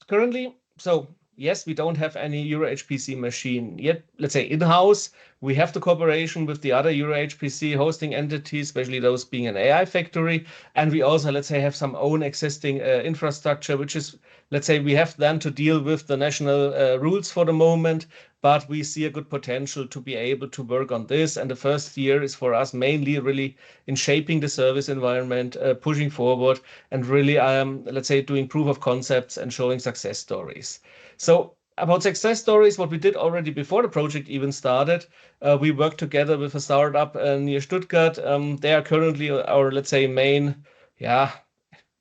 Currently, so yes, we don't have any EuroHPC machine yet, let's say in-house. We have the cooperation with the other EuroHPC hosting entities, especially those being an AI factory. And we also, let's say, have some own existing infrastructure, which is, let's say, we have then to deal with the national rules for the moment, but we see a good potential to be able to work on this. And the first year is for us mainly really in shaping the service environment, pushing forward, and really, let's say, doing proof of concepts and showing success stories. So about success stories, what we did already before the project even started, we worked together with a startup near Stuttgart. They are currently our, let's say, main,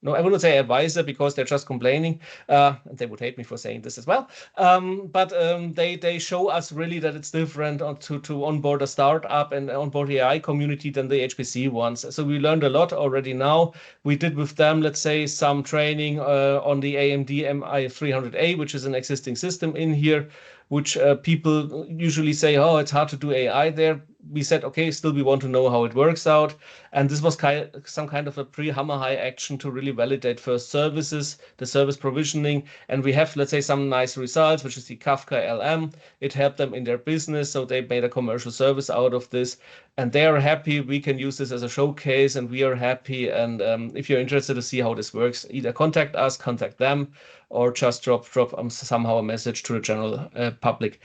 no, I wouldn't say advisor because they're just complaining. And they would hate me for saying this as well. But they show us really that it's different to onboard a startup and onboard the AI community than the HPC ones. So we learned a lot already now. We did with them, let's say, some training on the AMD MI300A, which is an existing system in here, which people usually say, oh, it's hard to do AI there. We said, okay, still we want to know how it works out. And this was some kind of a pre-Hammer High action to really validate first services, the service provisioning. And we have, let's say, some nice results, which is the Kafka LM. It helped them in their business. So they made a commercial service out of this. And they are happy. We can use this as a showcase, and we are happy. And if you're interested to see how this works, either contact us, contact them, or just drop somehow a message to the general public.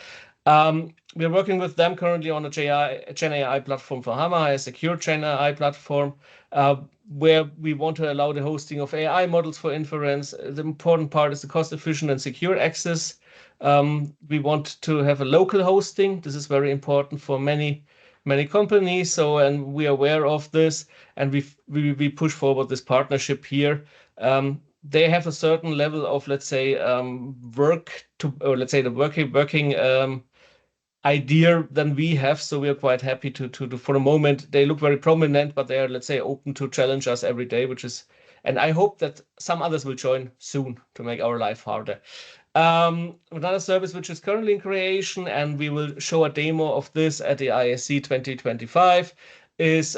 We're working with them currently on a Gen AI platform for Hammer, a secure Gen AI platform, where we want to allow the hosting of AI models for inference. The important part is the cost-efficient and secure access. We want to have a local hosting. This is very important for many companies. So, and we are aware of this, and we push forward this partnership here. They have a certain level of, let's say, the working idea than we have. So we are quite happy to for the moment. They look very prominent, but they are, let's say, open to challenge us every day, and I hope that some others will join soon to make our life harder. Another service which is currently in creation, and we will show a demo of this at the ISC 2025, is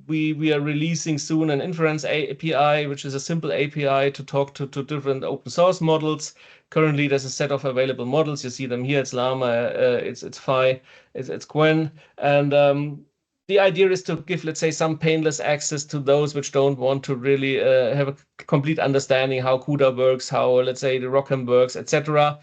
we are releasing soon an inference API, which is a simple API to talk to different open source models. Currently, there's a set of available models. You see them here. It's Llama, it's Phi, it's Qwen. And the idea is to give, let's say, some painless access to those which don't want to really have a complete understanding how CUDA works, how, let's say, the ROCm works, etc.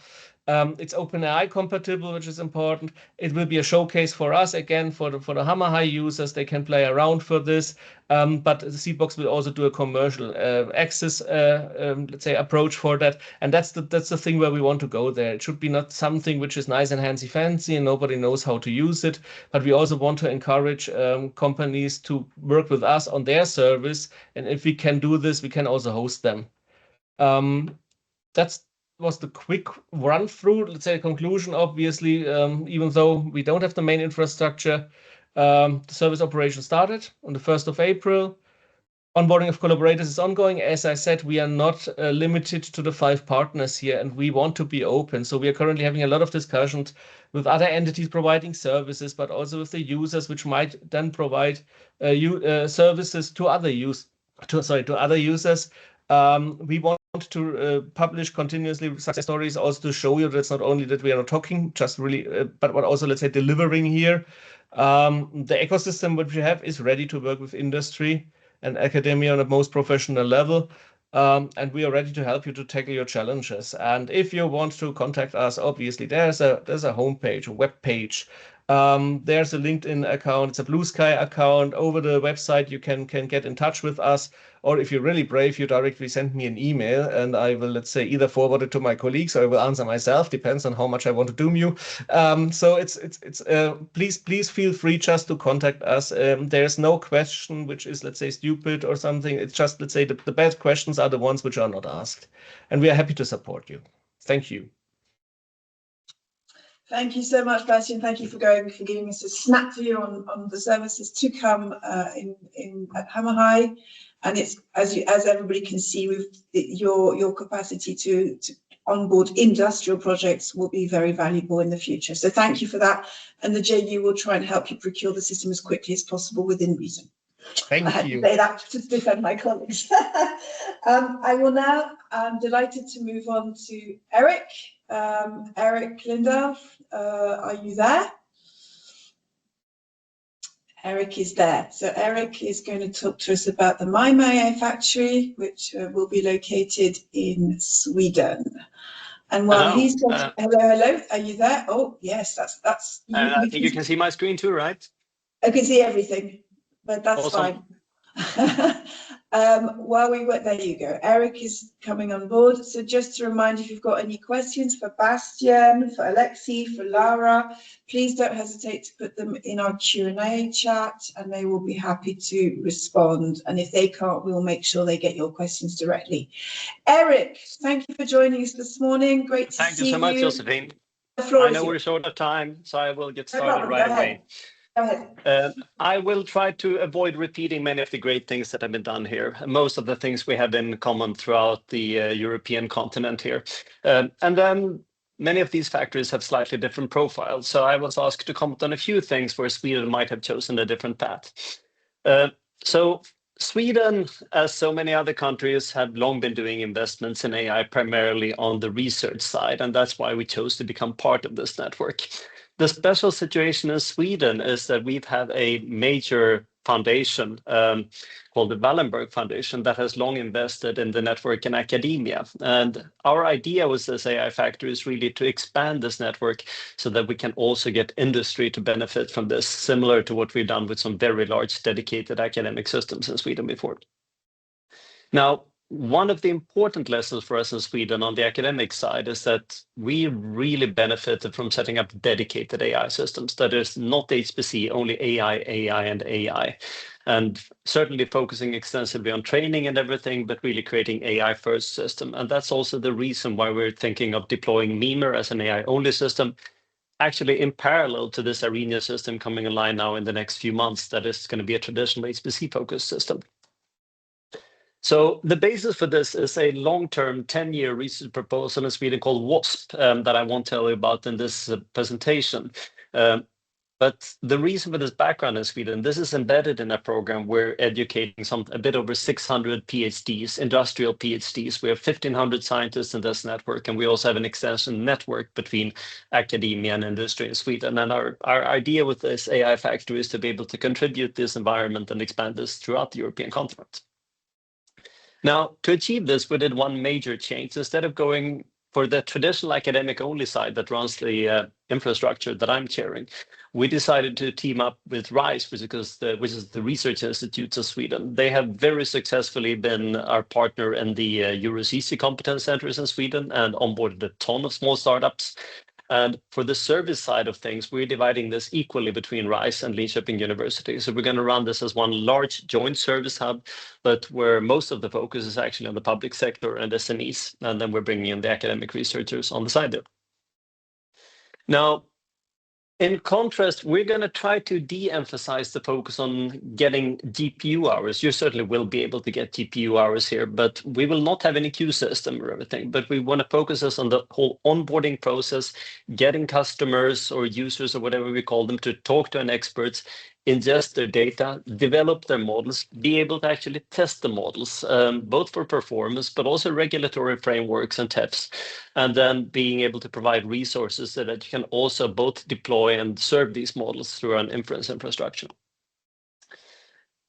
It's OpenAI compatible, which is important. It will be a showcase for us, again, for the Hammer High users. They can play around for this, but the Seedbox will also do a commercial access, let's say, approach for that. And that's the thing where we want to go there. It should be not something which is nice and fancy and nobody knows how to use it, but we also want to encourage companies to work with us on their service. And if we can do this, we can also host them. That was the quick run through, let's say, conclusion. Obviously, even though we don't have the main infrastructure, the service operation started on the 1st of April. Onboarding of collaborators is ongoing. As I said, we are not limited to the 5 partners here, and we want to be open. So we are currently having a lot of discussions with other entities providing services, but also with the users, which might then provide services to other users. We want to publish continuously success stories, also to show you that it's not only that we are not talking, just really, but also, let's say, delivering here. The ecosystem which we have is ready to work with industry and academia on the most professional level. And we are ready to help you to tackle your challenges. And if you want to contact us, obviously there's a homepage, a web page, There's a LinkedIn account, it's a Blue Sky account. Over the website, you can get in touch with us. Or if you're really brave, you directly send me an email and I will, let's say, either forward it to my colleagues or I will answer myself, depends on how much I want to doom you. So please feel free just to contact us. There's no question which is, let's say, stupid or something. It's just, let's say, the bad questions are the ones which are not asked. And we are happy to support you. Thank you. Thank you so much, Bastian. Thank you for giving us a snap view on the services to come at Hammer High. And it's as everybody can see, with your capacity to onboard industrial projects will be very valuable in the future. So thank you for that. And the JU will try and help you procure the system as quickly as possible within reason. Thank I had you. to say that to defend my colleagues. I will now, I'm delighted to move on to Eric. Eric Lindau, are you there? Eric is there. So Eric is going to talk to us about the MyMAI factory, which will be located in Sweden. And while he's talking, hello, are you there? Oh, yes, that's. I think you can see my screen too, right? I can see everything, but that's awesome. Fine. While we were, there you go. Eric is coming on board. So just to remind you, if you've got any questions for Bastian, for Alexei, for Lara, please don't hesitate to put them in our Q&A chat and they will be happy to respond. And if they can't, we'll make sure they get your questions directly. Eric, thank you for joining us this morning. Great to see you. Thank you so much, Josephine. The floor I know we're short of time, so I will get started right away. Go ahead. I will try to avoid repeating many of the great things that have been done here. Most of the things we have in common throughout the European continent here. And then many of these factories have slightly different profiles. So I was asked to comment on a few things where Sweden might have chosen a different path. So Sweden, as so many other countries, have long been doing investments in AI primarily on the research side. And that's why we chose to become part of this network. The special situation in Sweden is that we've had a major foundation called the Wallenberg Foundation that has long invested in the network in academia. And our idea with this AI factory is really to expand this network so that we can also get industry to benefit from this, similar to what we've done with some very large dedicated academic systems in Sweden before. Now, one of the important lessons for us in Sweden on the academic side is that we really benefited from setting up dedicated AI systems. That is not HPC, only AI, AI, and AI. And certainly focusing extensively on training and everything, but really creating AI-first system. And that's also the reason why we're thinking of deploying Mimer as an AI-only system, actually in parallel to this Arena system coming online now in the next few months, that is going to be a traditional HPC-focused system. So the basis for this is a long-term 10-year research proposal in Sweden called WASP that I won't tell you about in this presentation. But the reason for this background in Sweden, this is embedded in a program we're educating a bit over 600 PhDs, industrial PhDs. We have 1,500 scientists in this network, and we also have an extension network between academia and industry in Sweden. And our idea with this AI factory is to be able to contribute this environment and expand this throughout the European continent. Now, to achieve this, we did one major change. Instead of going for the traditional academic-only side that runs the infrastructure that I'm chairing, we decided to team up with RISE, which is the Research Institutes of Sweden. They have very successfully been our partner in the EuroCC competence centers in Sweden and onboarded a ton of small startups. And for the service side of things, we're dividing this equally between RISE and Linköping University. So we're going to run this as one large joint service hub, but where most of the focus is actually on the public sector and SMEs. And then we're bringing in the academic researchers on the side there. Now, in contrast, we're going to try to de-emphasize the focus on getting GPU hours. You certainly will be able to get GPU hours here, but we will not have any queue system or everything. But we want to focus us on the whole onboarding process, getting customers or users or whatever we call them to talk to an expert, ingest their data, develop their models, be able to actually test the models, both for performance, but also regulatory frameworks and TEFs, and then being able to provide resources so that you can also both deploy and serve these models through an inference infrastructure.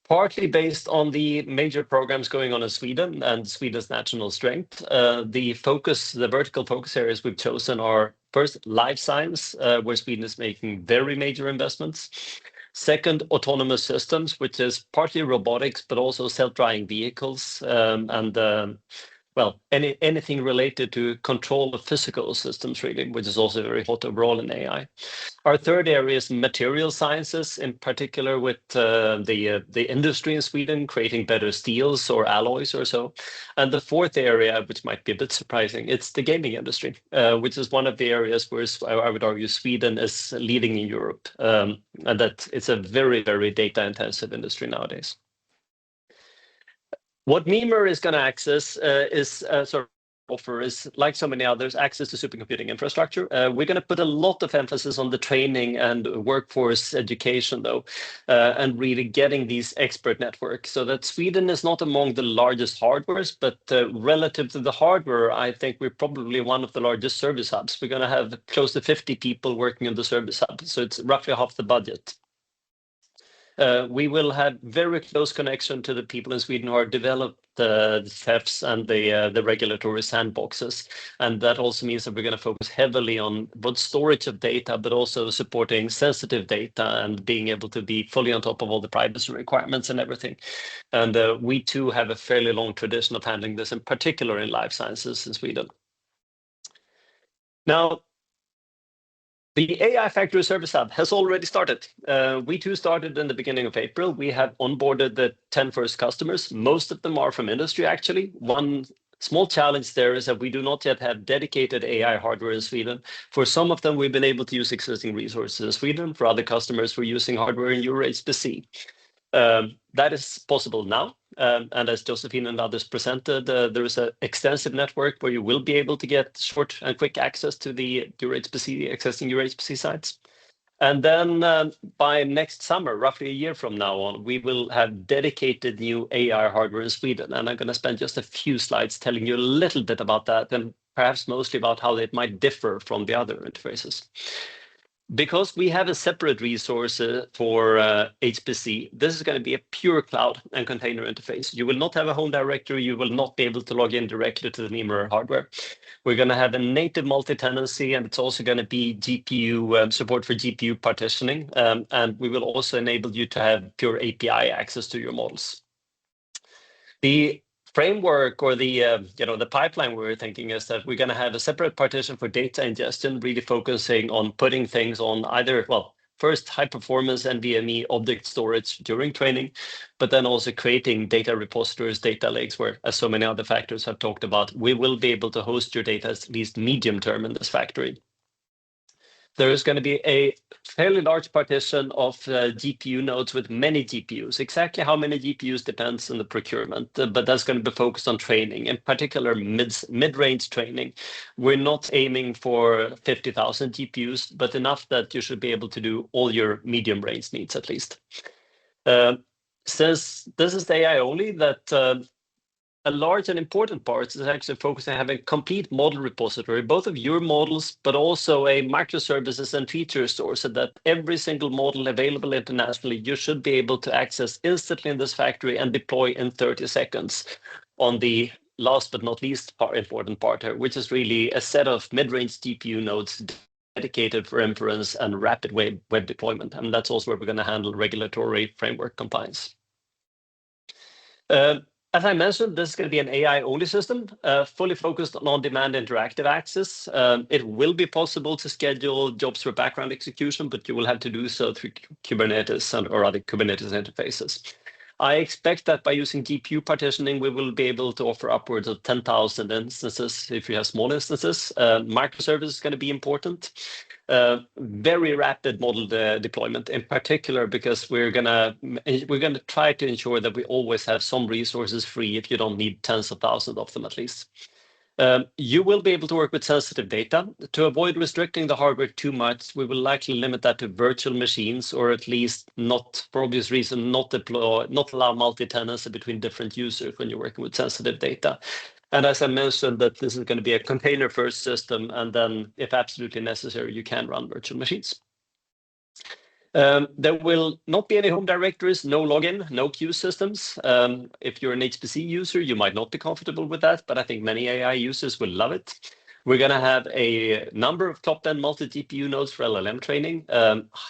Partly based on the major programs going on in Sweden and Sweden's national strength, the vertical focus areas we've chosen are First, life science, where Sweden is making very major investments. Second, autonomous systems, which is partly robotics, but also self-driving vehicles well, anything related to control of physical systems, really, which is also very hot overall in AI. Our third area is material sciences, in particular with the industry in Sweden creating better steels or alloys or so. And the fourth area, which might be a bit surprising, it's the gaming industry, which is one of the areas where I would argue Sweden is leading in Europe, and that it's a very, very data-intensive industry nowadays. What Mimir is going to access offer is, like so many others, access to supercomputing infrastructure. We're going to put a lot of emphasis on the training and workforce education, though, and really getting these expert networks so that Sweden is not among the largest hardwares, but relative to the hardware, I think we're probably one of the largest service hubs. We're going to have close to 50 people working on the service hub, so it's roughly half the budget. We will have very close connection to the people in Sweden who are developed the TEFs and the regulatory sandboxes. And that also means that we're going to focus heavily on both storage of data, but also supporting sensitive data and being able to be fully on top of all the privacy requirements and everything. And we too have a fairly long tradition of handling this, in particular in life sciences in Sweden. Now, the AI Factory Service Hub has already started. We too started in the beginning of April. We have onboarded the 10 first customers. Most of them are from industry, actually. One small challenge there is that we do not yet have dedicated AI hardware in Sweden. For some of them, we've been able to use existing resources in Sweden. For other customers, we're using hardware in Euro-HPC. That is possible now. And as Josephine and others presented, there is an extensive network where you will be able to get short and quick access to the existing Euro-HPC sites. And then by next summer, roughly a year from now on, we will have dedicated new AI hardware in Sweden. And I'm going to spend just a few slides telling you a little bit about that, and perhaps mostly about how it might differ from the other interfaces. Because we have a separate resource for HPC, this is going to be a pure cloud and container interface. You will not have a home directory. You will not be able to log in directly to the Mimir hardware. We're going to have a native multi-tenancy, and it's also going to be GPU support for GPU partitioning. And we will also enable you to have pure API access to your models. The framework or the pipeline we're thinking is that we're going to have a separate partition for data ingestion, really focusing on putting things on either, well, first high performance NVMe object storage during training, but then also creating data repositories, data lakes, where, as so many other factors have talked about, we will be able to host your data at least medium term in this factory. There is going to be a fairly large partition of GPU nodes with many GPUs. Exactly how many GPUs depends on the procurement, but that's going to be focused on training, in particular mid-range training. We're not aiming for 50,000 GPUs, but enough that you should be able to do all your medium range needs at least. Since this is the AI only, that a large and important part is actually focusing on having a complete model repository, both of your models, but also a microservices and feature store, so that every single model available internationally, you should be able to access instantly in this factory and deploy in 30 seconds on the last but not least important part here, which is really a set of mid-range GPU nodes dedicated for inference and rapid web deployment. And that's also where we're going to handle regulatory framework compliance. As I mentioned, this is going to be an AI-only system, fully focused on on-demand interactive access. It will be possible to schedule jobs for background execution, but you will have to do so through Kubernetes or other Kubernetes interfaces. I expect that by using GPU partitioning, we will be able to offer upwards of 10,000 instances if you have small instances. Microservice is going to be important. Very rapid model deployment, in particular, because we're gonna try to ensure that we always have some resources free if you don't need tens of thousands of them at least. You will be able to work with sensitive data. To avoid restricting the hardware too much, we will likely limit that to virtual machines, or at least not, for obvious reason, not allow multi-tenancy between different users when you're working with sensitive data. And as I mentioned, that this is going to be a container-first system, and then, if absolutely necessary, you can run virtual machines. There will not be any home directories, no login, no queue systems. If you're an HPC user, you might not be comfortable with that, but I think many AI users will love it. We're going to have a number of top-end multi-GPU nodes for LLM training,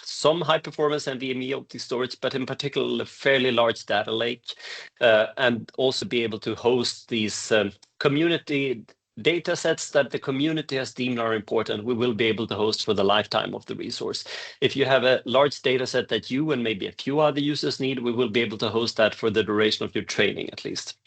some high-performance NVMe optic storage, but in particular a fairly large data lake, and also be able to host these community data sets that the community has deemed are important. We will be able to host for the lifetime of the resource. If you have a large data set that you and maybe a few other users need, we will be able to host that for the duration of your training at least.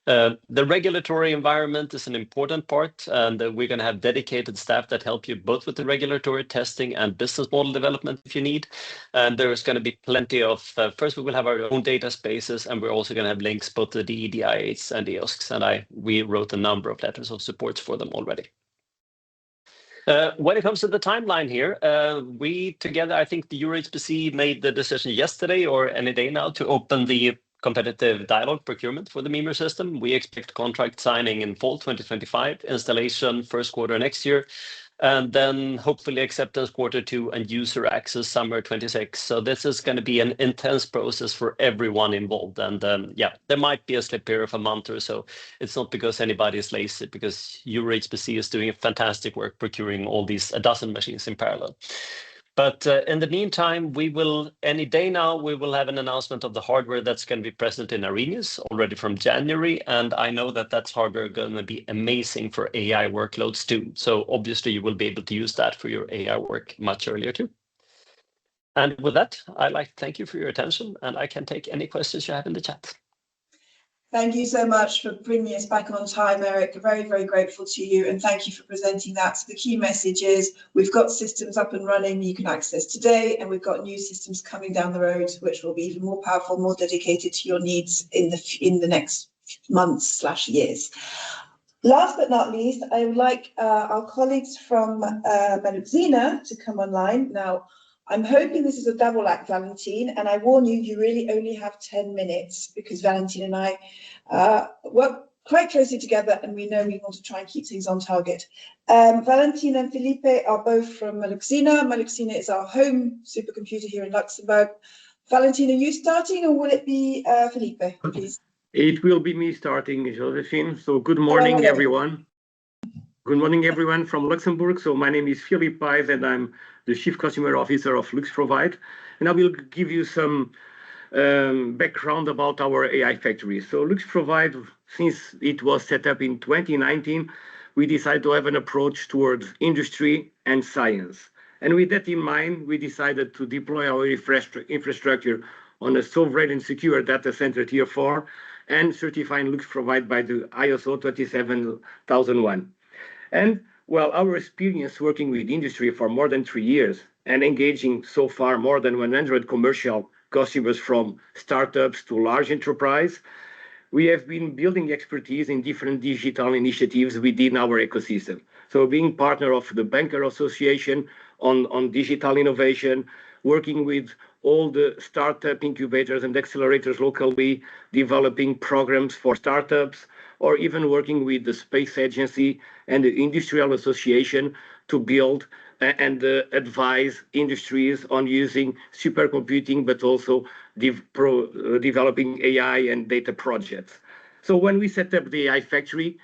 The regulatory environment is an important part, and we're going to have dedicated staff that help you both with the regulatory testing and business model development if you need. And there's going to be plenty of, first we will have our own data spaces, and we're also going to have links both to the EDI8s and EOSCs, and we wrote a number of letters of support for them already. When it comes to the timeline here, we together, I think the EuroHPC made the decision yesterday or any day now to open the competitive dialogue procurement for the Mimir system. We expect contract signing in fall 2025, installation first quarter next year, and then hopefully acceptance Q2 and user access summer 26. So this is going to be an intense process for everyone involved. And yeah, there might be a slip here of a month or so. It's not because anybody is lazy, because EuroHPC is doing a fantastic work procuring all these a dozen machines in parallel. But in the meantime, we will, any day now, we will have an announcement of the hardware that's going to be present in Arrhenius already from January. And I know that that's hardware going to be amazing for AI workloads too. So obviously you will be able to use that for your AI work much earlier too. And with that, I'd like to thank you for your attention, and I can take any questions you have in the chat. Thank you so much for bringing us back on time, Eric. Very, very grateful to you, and thank you for presenting that. So the key message is we've got systems up and running you can access today, and we've got new systems coming down the road, which will be even more powerful, more dedicated to your needs in the next months/years. Last but not least, I would like our colleagues from Meluxina to come online. Now, I'm hoping this is a double act, Valentin, and I warn you, you really only have 10 minutes because Valentin and I work quite closely together, and we know we want to try and keep things on target. Valentin and Felipe are both from Meluxina. Meluxina is our home supercomputer here in Luxembourg. Valentin, are you starting, or will it be Felipe, please? It will be me starting, Josephine. So good morning, everyone. Good morning, everyone from Luxembourg. So my name is Philippe Pais, and I'm the Chief Customer Officer of LuxProvide. And I will give you some background about our AI factory. So LuxProvide, since it was set up in 2019, we decided to have an approach towards industry and science. And with that in mind, we decided to deploy our infrastructure on a sovereign and secure data center Tier 4 and certifying LuxProvide by the ISO 27001. And well, our experience working with industry for more than 3 years and engaging so far more than 100 commercial customers from startups to large enterprise, we have been building expertise in different digital initiatives within our ecosystem. So being partner of the Banker Association on digital innovation, working with all the startup incubators and accelerators locally, developing programs for startups, or even working with the Space Agency and the Industrial Association to build and advise industries on using supercomputing, but also developing AI and data projects. So when we set up the AI factory,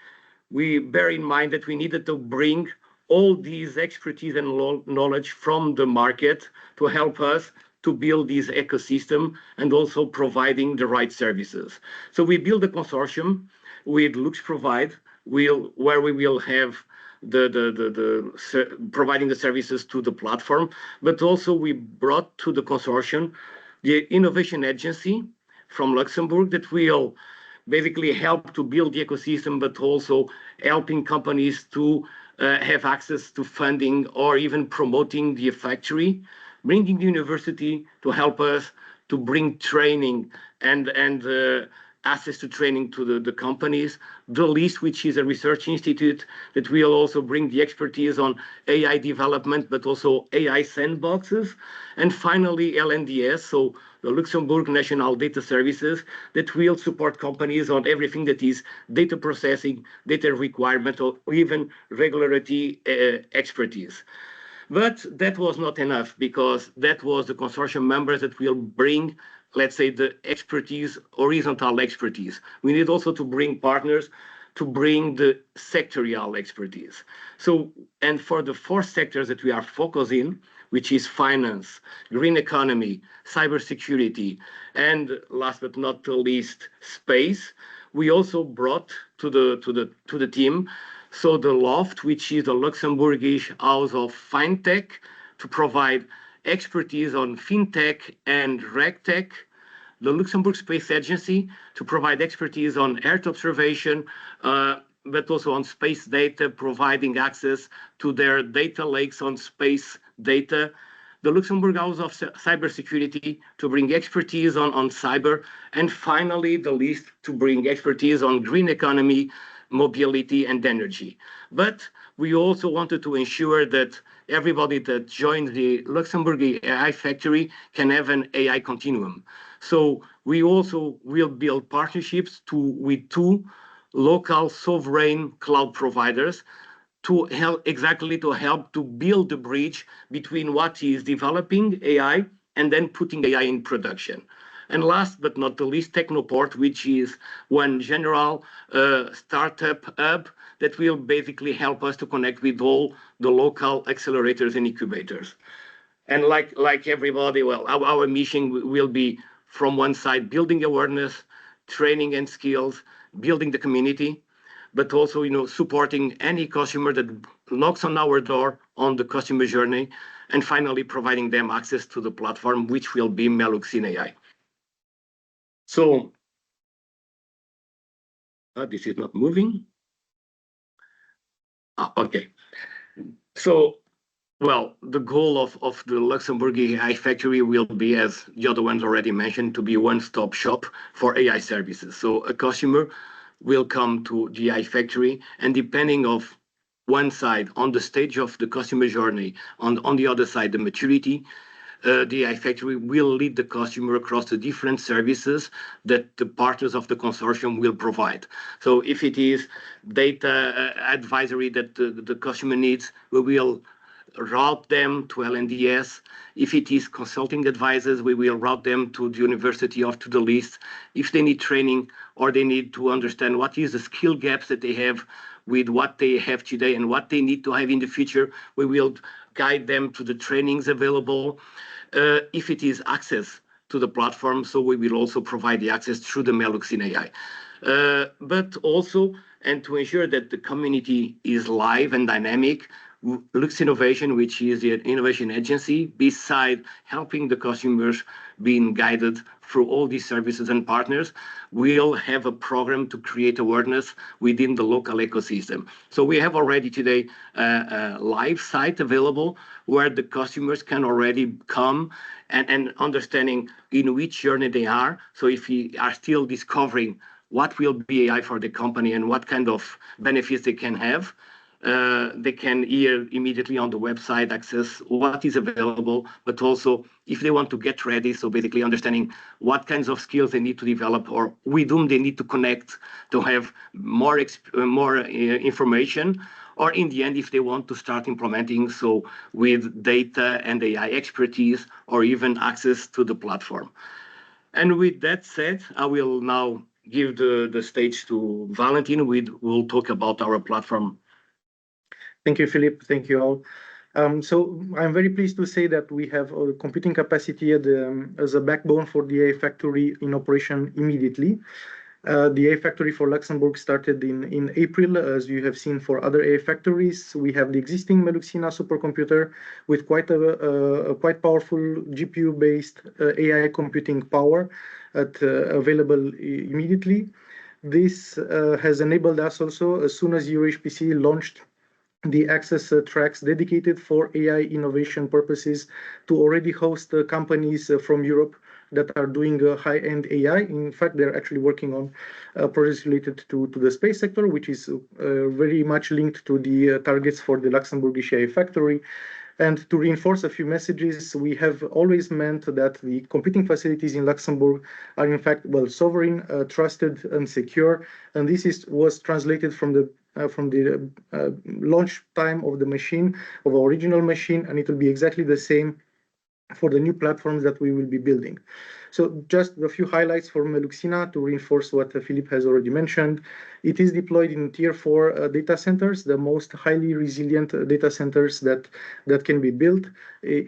we bear in mind that we needed to bring all these expertise and knowledge from the market to help us to build this ecosystem and also providing the right services. So we built a consortium with LuxProvide, where we will have providing the services to the platform, but also we brought to the consortium the Innovation Agency from Luxembourg that will basically help to build the ecosystem, but also helping companies to have access to funding or even promoting the factory, bringing the university to help us to bring training and access to training to the companies, the LIST, which is a research institute that will also bring the expertise on AI development, but also AI sandboxes. And finally, LNDS, so the Luxembourg National Data Services, that will support companies on everything that is data processing, data requirement, or even regulatory expertise. But that was not enough, because that was the consortium members that will bring, let's say, the expertise, horizontal expertise. We need also to bring partners to bring the sectorial expertise. So, and for the 4 sectors that we are focusing, which is finance, green economy, cybersecurity, and last but not the least, space, we also brought to the team so the Loft, which is the Luxembourgish House of Fintech, to provide expertise on fintech and regtech, the Luxembourg Space Agency to provide expertise on Earth observation, but also on space data, providing access to their data lakes on space data, the Luxembourg House of Cybersecurity to bring expertise on cyber, and finally the list to bring expertise on green economy, mobility, and energy. But we also wanted to ensure that everybody that joins the Luxembourg AI Factory can have an AI continuum. So we also will build partnerships with 2 local sovereign cloud providers to help to build the bridge between what is developing AI and then putting AI in production. And last but not the least, Technoport, which is one general startup hub that will basically help us to connect with all the local accelerators and incubators. And like everybody, well, our mission will be from one side, building awareness, training and skills, building the community, but also, supporting any customer that knocks on our door on the customer journey, and finally providing them access to the platform, which will be Meluxin AI. So, this is not moving. Okay. So, well, the goal of the Luxembourg AI Factory will be, as the other ones already mentioned, to be a one-stop shop for AI services. So a customer will come to the AI Factory, and depending of one side, on the stage of the customer journey, on the other side, the maturity, the AI Factory will lead the customer across the different services that the partners of the consortium will provide. So if it is data advisory that the customer needs, we will route them to LNDS. If it is consulting advisors, we will route them to the university or to the list. If they need training or they need to understand what is the skill gaps that they have with what they have today and what they need to have in the future, we will guide them to the trainings available. If it is access to the platform, so we will also provide the access through the Meluxin AI. But also, and to ensure that the community is live and dynamic, Lux Innovation, which is the innovation agency, beside helping the customers being guided through all these services and partners, will have a program to create awareness within the local ecosystem. So we have already today a live site available where the customers can already come and understanding in which journey they are. So if we are still discovering what will be AI for the company and what kind of benefits they can have, they can here immediately on the website access what is available, but also if they want to get ready, so basically understanding what kinds of skills they need to develop or with whom they need to connect to have more information, or in the end, if they want to start implementing, so with data and AI expertise or even access to the platform. And with that said, I will now give the stage to Valentin, who will talk about our platform. Thank you, Philippe. Thank you all. So I'm very pleased to say that we have a computing capacity as a backbone for the AI Factory in operation immediately. The AI Factory for Luxembourg started in April, as you have seen for other AI factories. We have the existing Meluxina supercomputer with quite powerful GPU-based AI computing power available immediately. This has enabled us also, as soon as EuroHPC launched the access tracks dedicated for AI innovation purposes, to already host companies from Europe that are doing high-end AI. In fact, they're actually working on projects related to the space sector, which is very much linked to the targets for the Luxembourgish AI Factory. And to reinforce a few messages, we have always meant that the computing facilities in Luxembourg are in fact sovereign, trusted, and secure. And this was translated from the launch time of the machine, of our original machine, and it will be exactly the same for the new platforms that we will be building. So just a few highlights for Meluxina to reinforce what Philippe has already mentioned. It is deployed in tier 4 data centers, the most highly resilient data centers that can be built.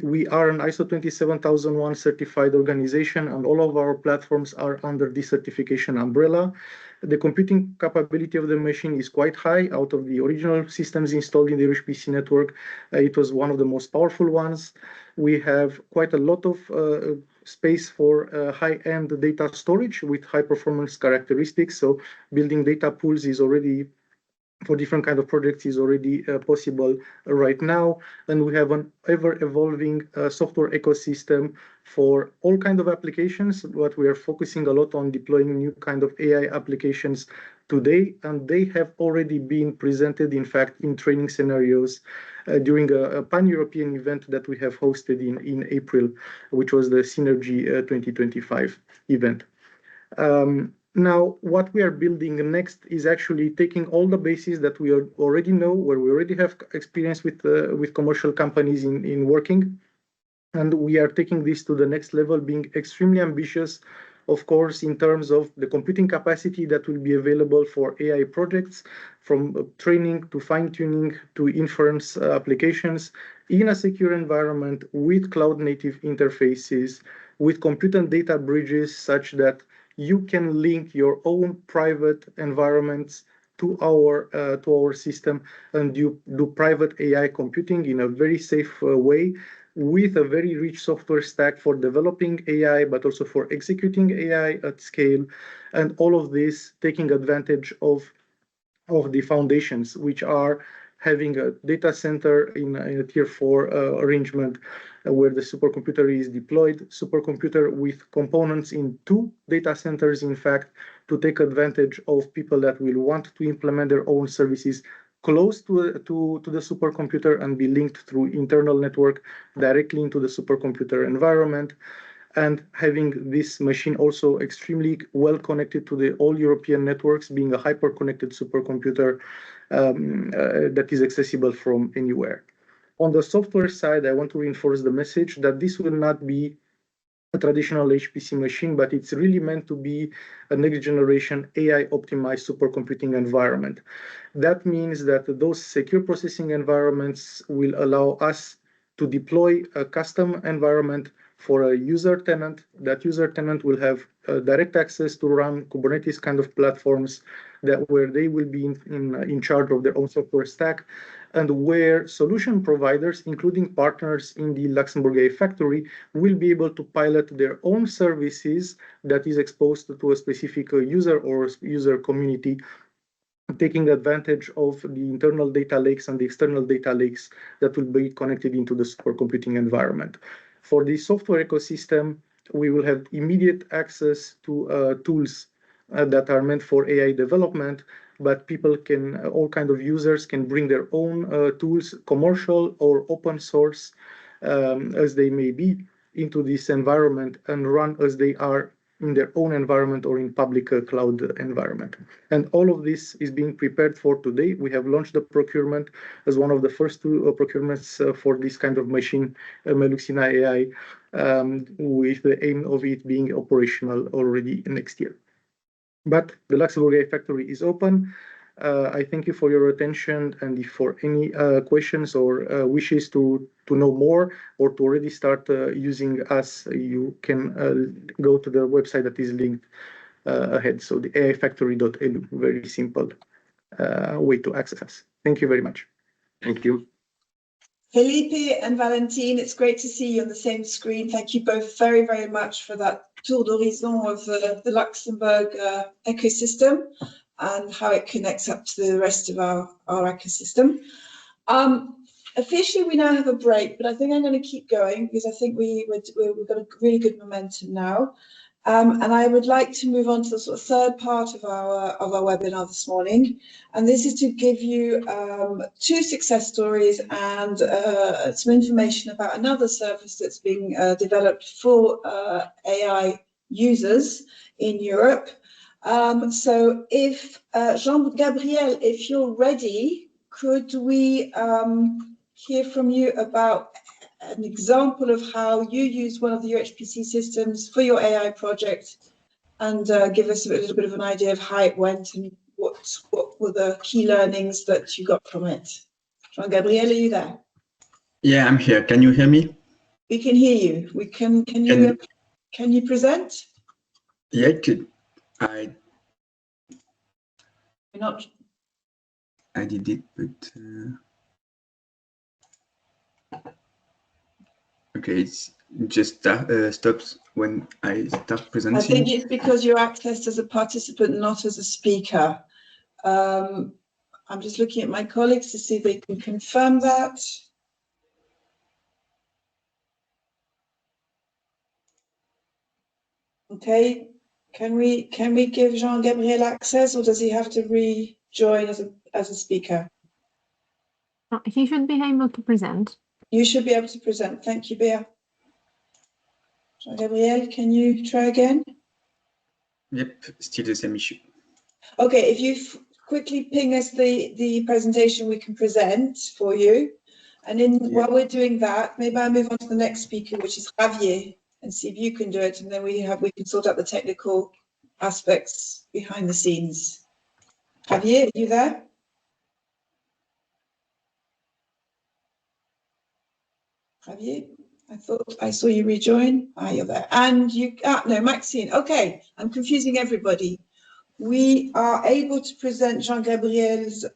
We are an ISO 27001 certified organization, and all of our platforms are under this certification umbrella. The computing capability of the machine is quite high. Out of the original systems installed in the HPC network, it was one of the most powerful ones. We have quite a lot of space for high-end data storage with high performance characteristics. So building data pools is already, for different kind of projects, is already possible right now. And we have an ever-evolving software ecosystem for all kinds of applications, but we are focusing a lot on deploying new kind of AI applications today, and they have already been presented, in fact, in training scenarios during a pan-European event that we have hosted in April, which was the Synergy 2025 event. Now, what we are building next is actually taking all the bases that we already know, where we already have experience with commercial companies in working, and we are taking this to the next level, being extremely ambitious, of course, in terms of the computing capacity that will be available for AI projects, from training to fine-tuning to inference applications in a secure environment with cloud-native interfaces, with compute and data bridges, such that you can link your own private environments to our system and do private AI computing in a very safe way, with a very rich software stack for developing AI, but also for executing AI at scale, and all of this taking advantage of the foundations, which are having a data center in a tier 4 arrangement where the supercomputer is deployed, supercomputer with components in 2 data centers, in fact, to take advantage of people that will want to implement their own services close to the supercomputer and be linked through internal network directly into the supercomputer environment, and having this machine also extremely well connected to the all European networks, being a hyper-connected supercomputer that is accessible from anywhere. On the software side, I want to reinforce the message that this will not be a traditional HPC machine, but it's really meant to be a next generation AI optimized supercomputing environment. That means that those secure processing environments will allow us to deploy a custom environment for a user tenant. That user tenant will have direct access to run Kubernetes kind of platforms where they will be in charge of their own software stack, and where solution providers, including partners in the Luxembourg AI Factory, will be able to pilot their own services that is exposed to a specific user or user community, taking advantage of the internal data lakes and the external data lakes that will be connected into the supercomputing environment. For the software ecosystem, we will have immediate access to tools that are meant for AI development, but people can, all kinds of users can bring their own tools, commercial or open source, as they may be, into this environment and run as they are in their own environment or in public cloud environment. And all of this is being prepared for today. We have launched the procurement as one of the first 2 procurements for this kind of machine, Meluxina AI, with the aim of it being operational already next year. But the Luxembourg AI Factory is open. I thank you for your attention, and if for any questions or wishes to know more or to already start using us, you can go to the website that is linked ahead. So the aifactory.lu, very simple way to access us. Thank you very much. Thank you. Felipe and Valentine, it's great to see you on the same screen. Thank you both very, very much for that tour d'horizon of the Luxembourg ecosystem and how it connects up to the rest of our ecosystem. Officially, we now have a break, but I think I'm going to keep going because I think we've got a really good momentum now. And I would like to move on to the sort of third part of our webinar this morning. And this is to give you 2 success stories and some information about another service that's being developed for AI users in Europe. So if Jean-Gabriel, if you're ready, could we hear from you about an example of how you use one of the HPC systems for your AI project, and give us a little bit of an idea of how it went and what were the key learnings that you got from it. Jean-Gabriel, are you there? Yeah, I'm here. Can you hear me? We can hear you. We can you present? Yeah, could I? You're not. I did it, but okay, it's just stops when I start presenting. I think it's because you're accessed as a participant, not as a speaker. I'm just looking at my colleagues to see if they can confirm that. Okay, can we give Jean-Gabriel access, or does he have to rejoin as a speaker? He should be able to present. You should be able to present. Thank you, Bea. Jean-Gabriel, can you try again? Yep, still the same issue. Okay, if you quickly ping us the presentation, we can present for you. And while we're doing that, maybe I move on to the next speaker, which is Javier, and see if you can do it, and then we can sort out the technical aspects behind the scenes. Javier, are you there? Javier, I thought I saw you rejoin. You're there. And you, no, Maxine. Okay, I'm confusing everybody. We are able to present Jean-Gabriel's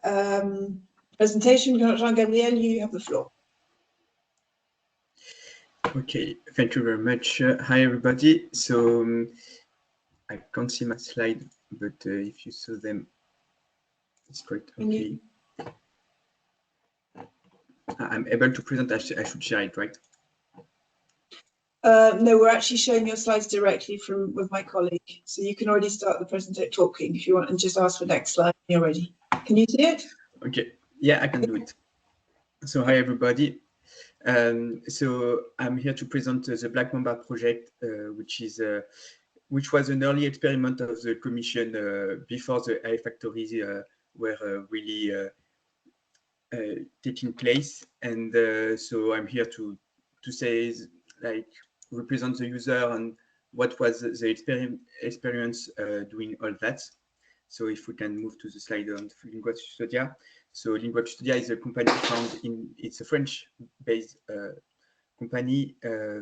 presentation. Jean-Gabriel, you have the floor. Okay, thank you very much. Hi, everybody. So I can't see my slide, but if you saw them, it's quite okay. I'm able to present. I should share it, right? No, we're actually showing your slides directly with my colleague. So you can already start the presentation talking if you want, and just ask for next slide when you're ready. Can you see it? Okay, yeah, I can do it. So hi, everybody. So I'm here to present the Black Mamba project, which was an early experiment of the Commission before the AI factories were really taking place. And so I'm here to say, like, represent the user and what was the experience doing all that. So if we can move to the slide on Lingua Custodia. So Lingua Custodia is a company it's a French-based company,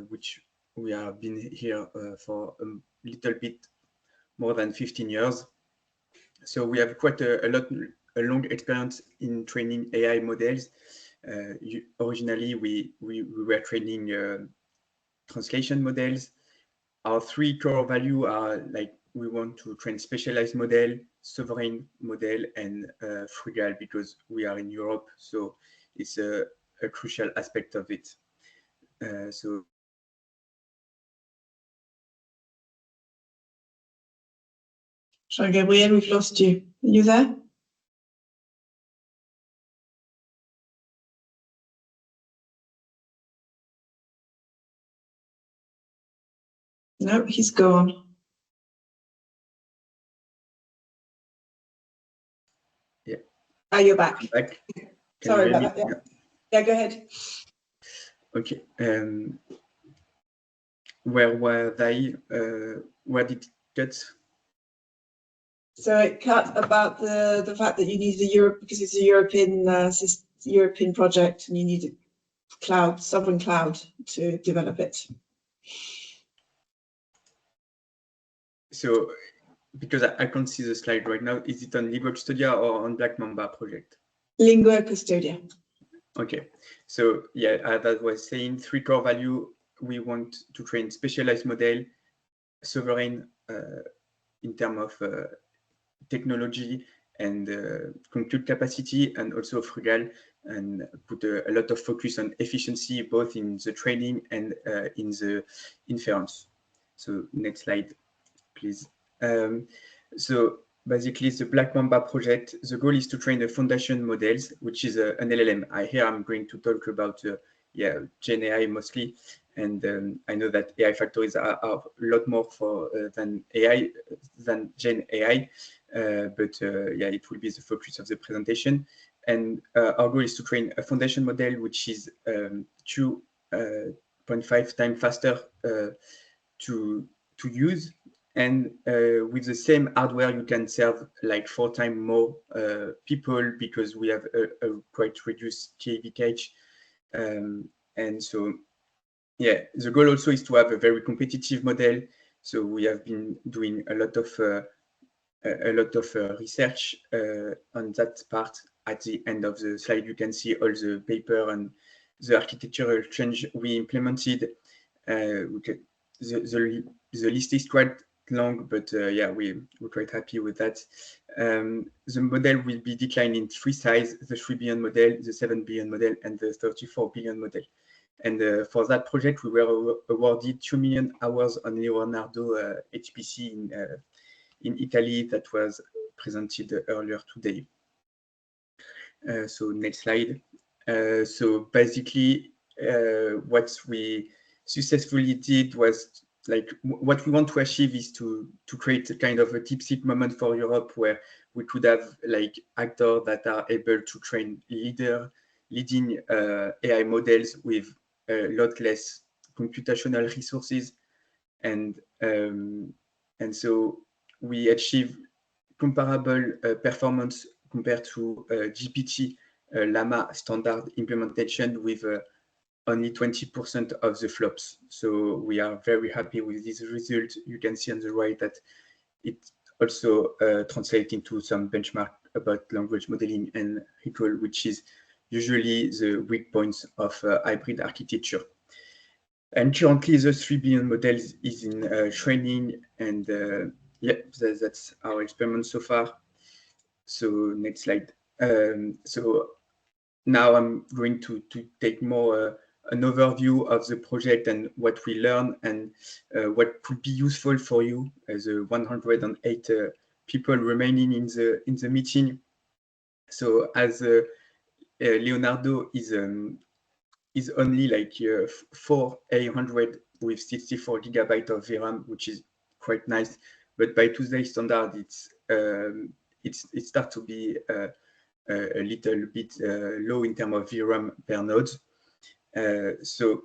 which we have been here for a little bit more than 15 years. So we have quite a long experience in training AI models. Originally, we were training translation models. Our three core values are like we want to train specialized model, sovereign model, and frugal, because we are in Europe. So it's a crucial aspect of it. So Jean-Gabriel, we've lost you. Are you there? No, he's gone. Yeah. You're back. I'm back. Sorry about that. Yeah, go ahead. Okay. Where were they? Where did it cut? So it cut about the fact that you needed because it's a European project, and you needed sovereign cloud to develop it. So, because I can't see the slide right now, is it on Lingua Custodia or on Black Mamba project? Lingua Custodia. Okay, so yeah, as I was saying, three core value. We want to train specialized model, sovereign in terms of technology and compute capacity, and also frugal, and put a lot of focus on efficiency, both in the training and in the inference. So next slide, please. So basically, the Black Mamba project, the goal is to train the foundation models, which is an LLM. Here I'm going to talk about Gen AI mostly, and I know that AI factories are a lot more than Gen AI, but it will be the focus of the presentation. And our goal is to train a foundation model, which is 2 0.5 times faster to use. And with the same hardware, you can serve like 4 times more people because we have a quite reduced KV cage. And so, yeah, the goal also is to have a very competitive model. So we have been doing a lot of research on that part. At the end of the slide, you can see all the paper and the architectural change we implemented. The list is quite long, but yeah, we're quite happy with that. The model will be declined in 3 sizes: the 3 billion model, the 7 billion model, and the 34 billion model. And for that project, we were awarded 2 million hours on Leonardo HPC in Italy that was presented earlier today. So next slide. So basically, what we successfully did was, like, what we want to achieve is to create a kind of a DeepSeek moment for Europe, where we could have like actors that are able to train leading AI models with a lot less computational resources, and so we achieve comparable performance compared to GPT Llama standard implementation with only 20% of the flops. So we are very happy with this result. You can see on the right that it also translates into some benchmark about language modeling and recall, which is usually the weak points of hybrid architecture. And currently, the 3 billion models is in training, and yeah, that's our experiment so far. So next slide. So now I'm going to take more an overview of the project and what we learn and what could be useful for you as 108 people remaining in the meeting. So as Leonardo is only like 4A100 with 64 GB of VRAM, which is quite nice. But by today's standard, it starts to be a little bit low in terms of VRAM per node. So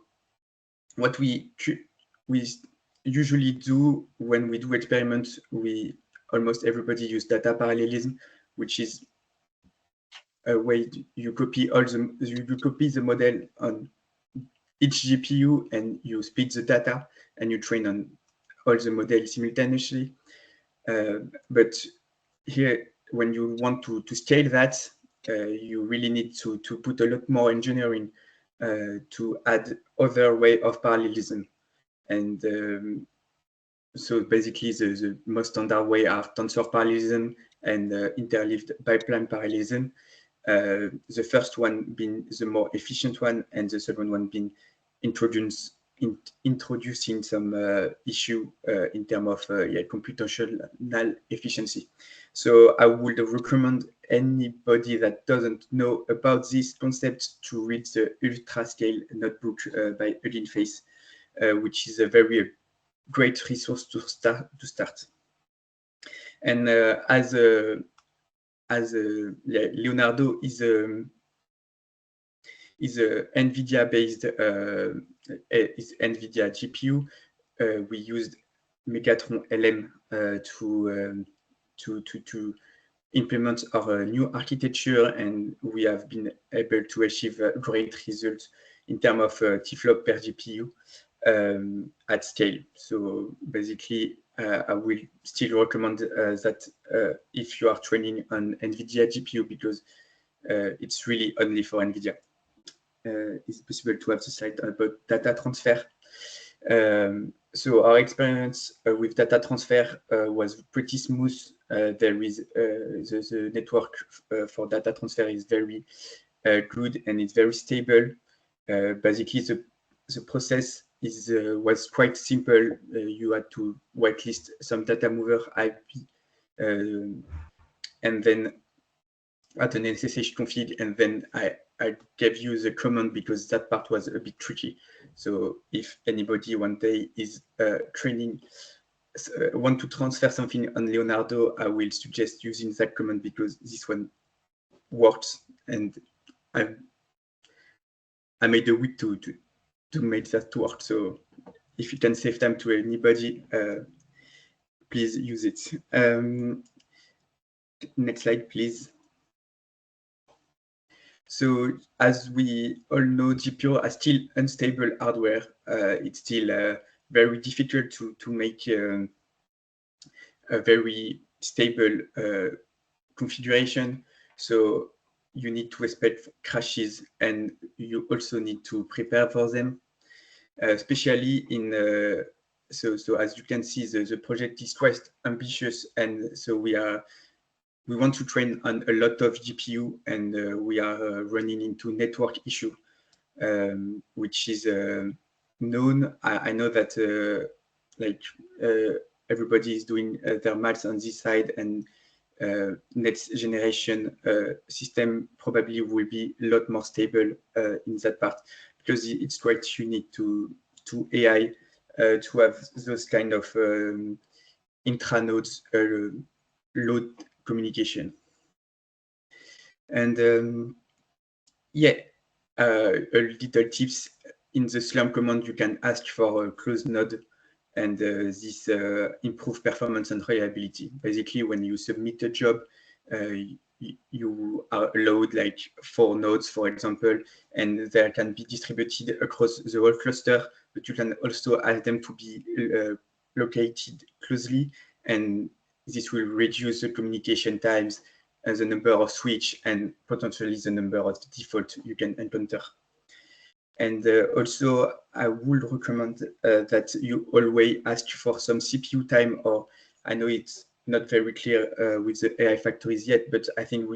what we usually do when we do experiments, almost everybody use data parallelism, which is a way you copy the model on each GPU and you split the data and you train on all the models simultaneously. But here, when you want to scale that, you really need to put a lot more engineering to add other way of parallelism. And so basically the most standard way are tensor parallelism and interleaved pipeline parallelism. The first one being the more efficient one, and the second one being introducing some issue in terms of computational efficiency. So I would recommend anybody that doesn't know about this concept to read the UltraScale notebook by Eugene Face, which is a very great resource to start. And as Leonardo is a NVIDIA-based NVIDIA GPU, we used Megatron LM to implement our new architecture, and we have been able to achieve great results in terms of TFLOP per GPU at scale. So basically, I will still recommend that if you are training on NVIDIA GPU, because it's really only for NVIDIA. It's possible to have the slide about data transfer. So our experience with data transfer was pretty smooth. There is the network for data transfer is very good, and it's very stable. Basically, the process was quite simple. You had to whitelist some data mover IP, and then add an SSH config, and then I gave you the command because that part was a bit tricky. So if anybody one day is want to transfer something on Leonardo, I will suggest using that command because this one works, and I made a week to make that work. So if you can save time to anybody, please use it. Next slide, please. So as we all know, GPU are still unstable hardware. It's still very difficult to make a very stable configuration. So you need to expect crashes, and you also need to prepare for them, especially in so as you can see, the project is quite ambitious, and so we want to train on a lot of GPU, and we are running into network issue, which is known. I know that everybody is doing their maths on this side, and next generation system probably will be a lot more stable in that part, because it's quite unique to AI to have those kind of intra-nodes load communication. And yeah, a little tips. In the Slurm command, you can ask for a closed node, and this improve performance and reliability. Basically, when you submit a job, you are allowed like 4 nodes, for example, and they can be distributed across the whole cluster, but you can also ask them to be located closely, and this will reduce the communication times and the number of switch, and potentially the number of default you can encounter. And also, I would recommend that you always ask for some CPU time, or I know it's not very clear with the AI factories yet, but I think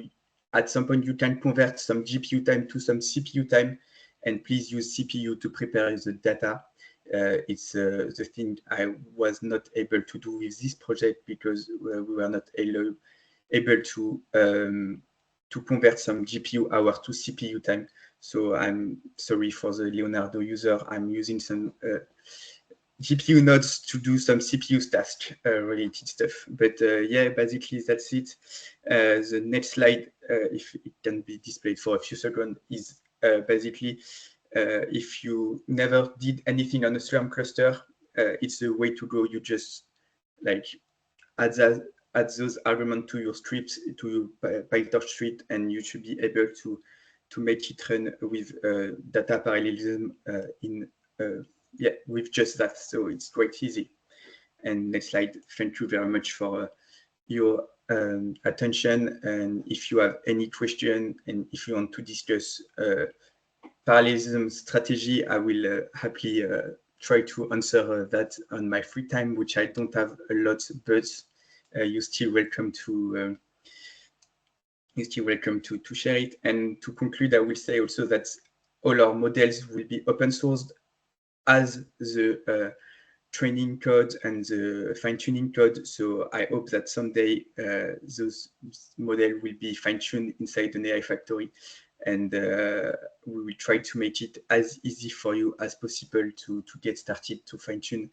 at some point you can convert some GPU time to some CPU time, and please use CPU to prepare the data. It's the thing I was not able to do with this project, because we were not able to convert some GPU hour to CPU time. So I'm sorry for the Leonardo user. I'm using some GPU nodes to do some CPU task related stuff. But yeah, basically that's it. The next slide, if it can be displayed for a few seconds, is basically if you never did anything on a Slurm cluster, it's the way to go. You just like add those arguments to your scripts, to your PyTorch script, and you should be able to make it run with data parallelism with just that. So it's quite easy. And next slide. Thank you very much for your attention. And if you have any question, and if you want to discuss parallelism strategy, I will happily try to answer that on my free time, which I don't have a lot, but you're still welcome to share it. And to conclude, I will say also that all our models will be open sourced, as the training code and the fine-tuning code. So I hope that someday those models will be fine-tuned inside an AI factory, and we will try to make it as easy for you as possible to get started to fine-tune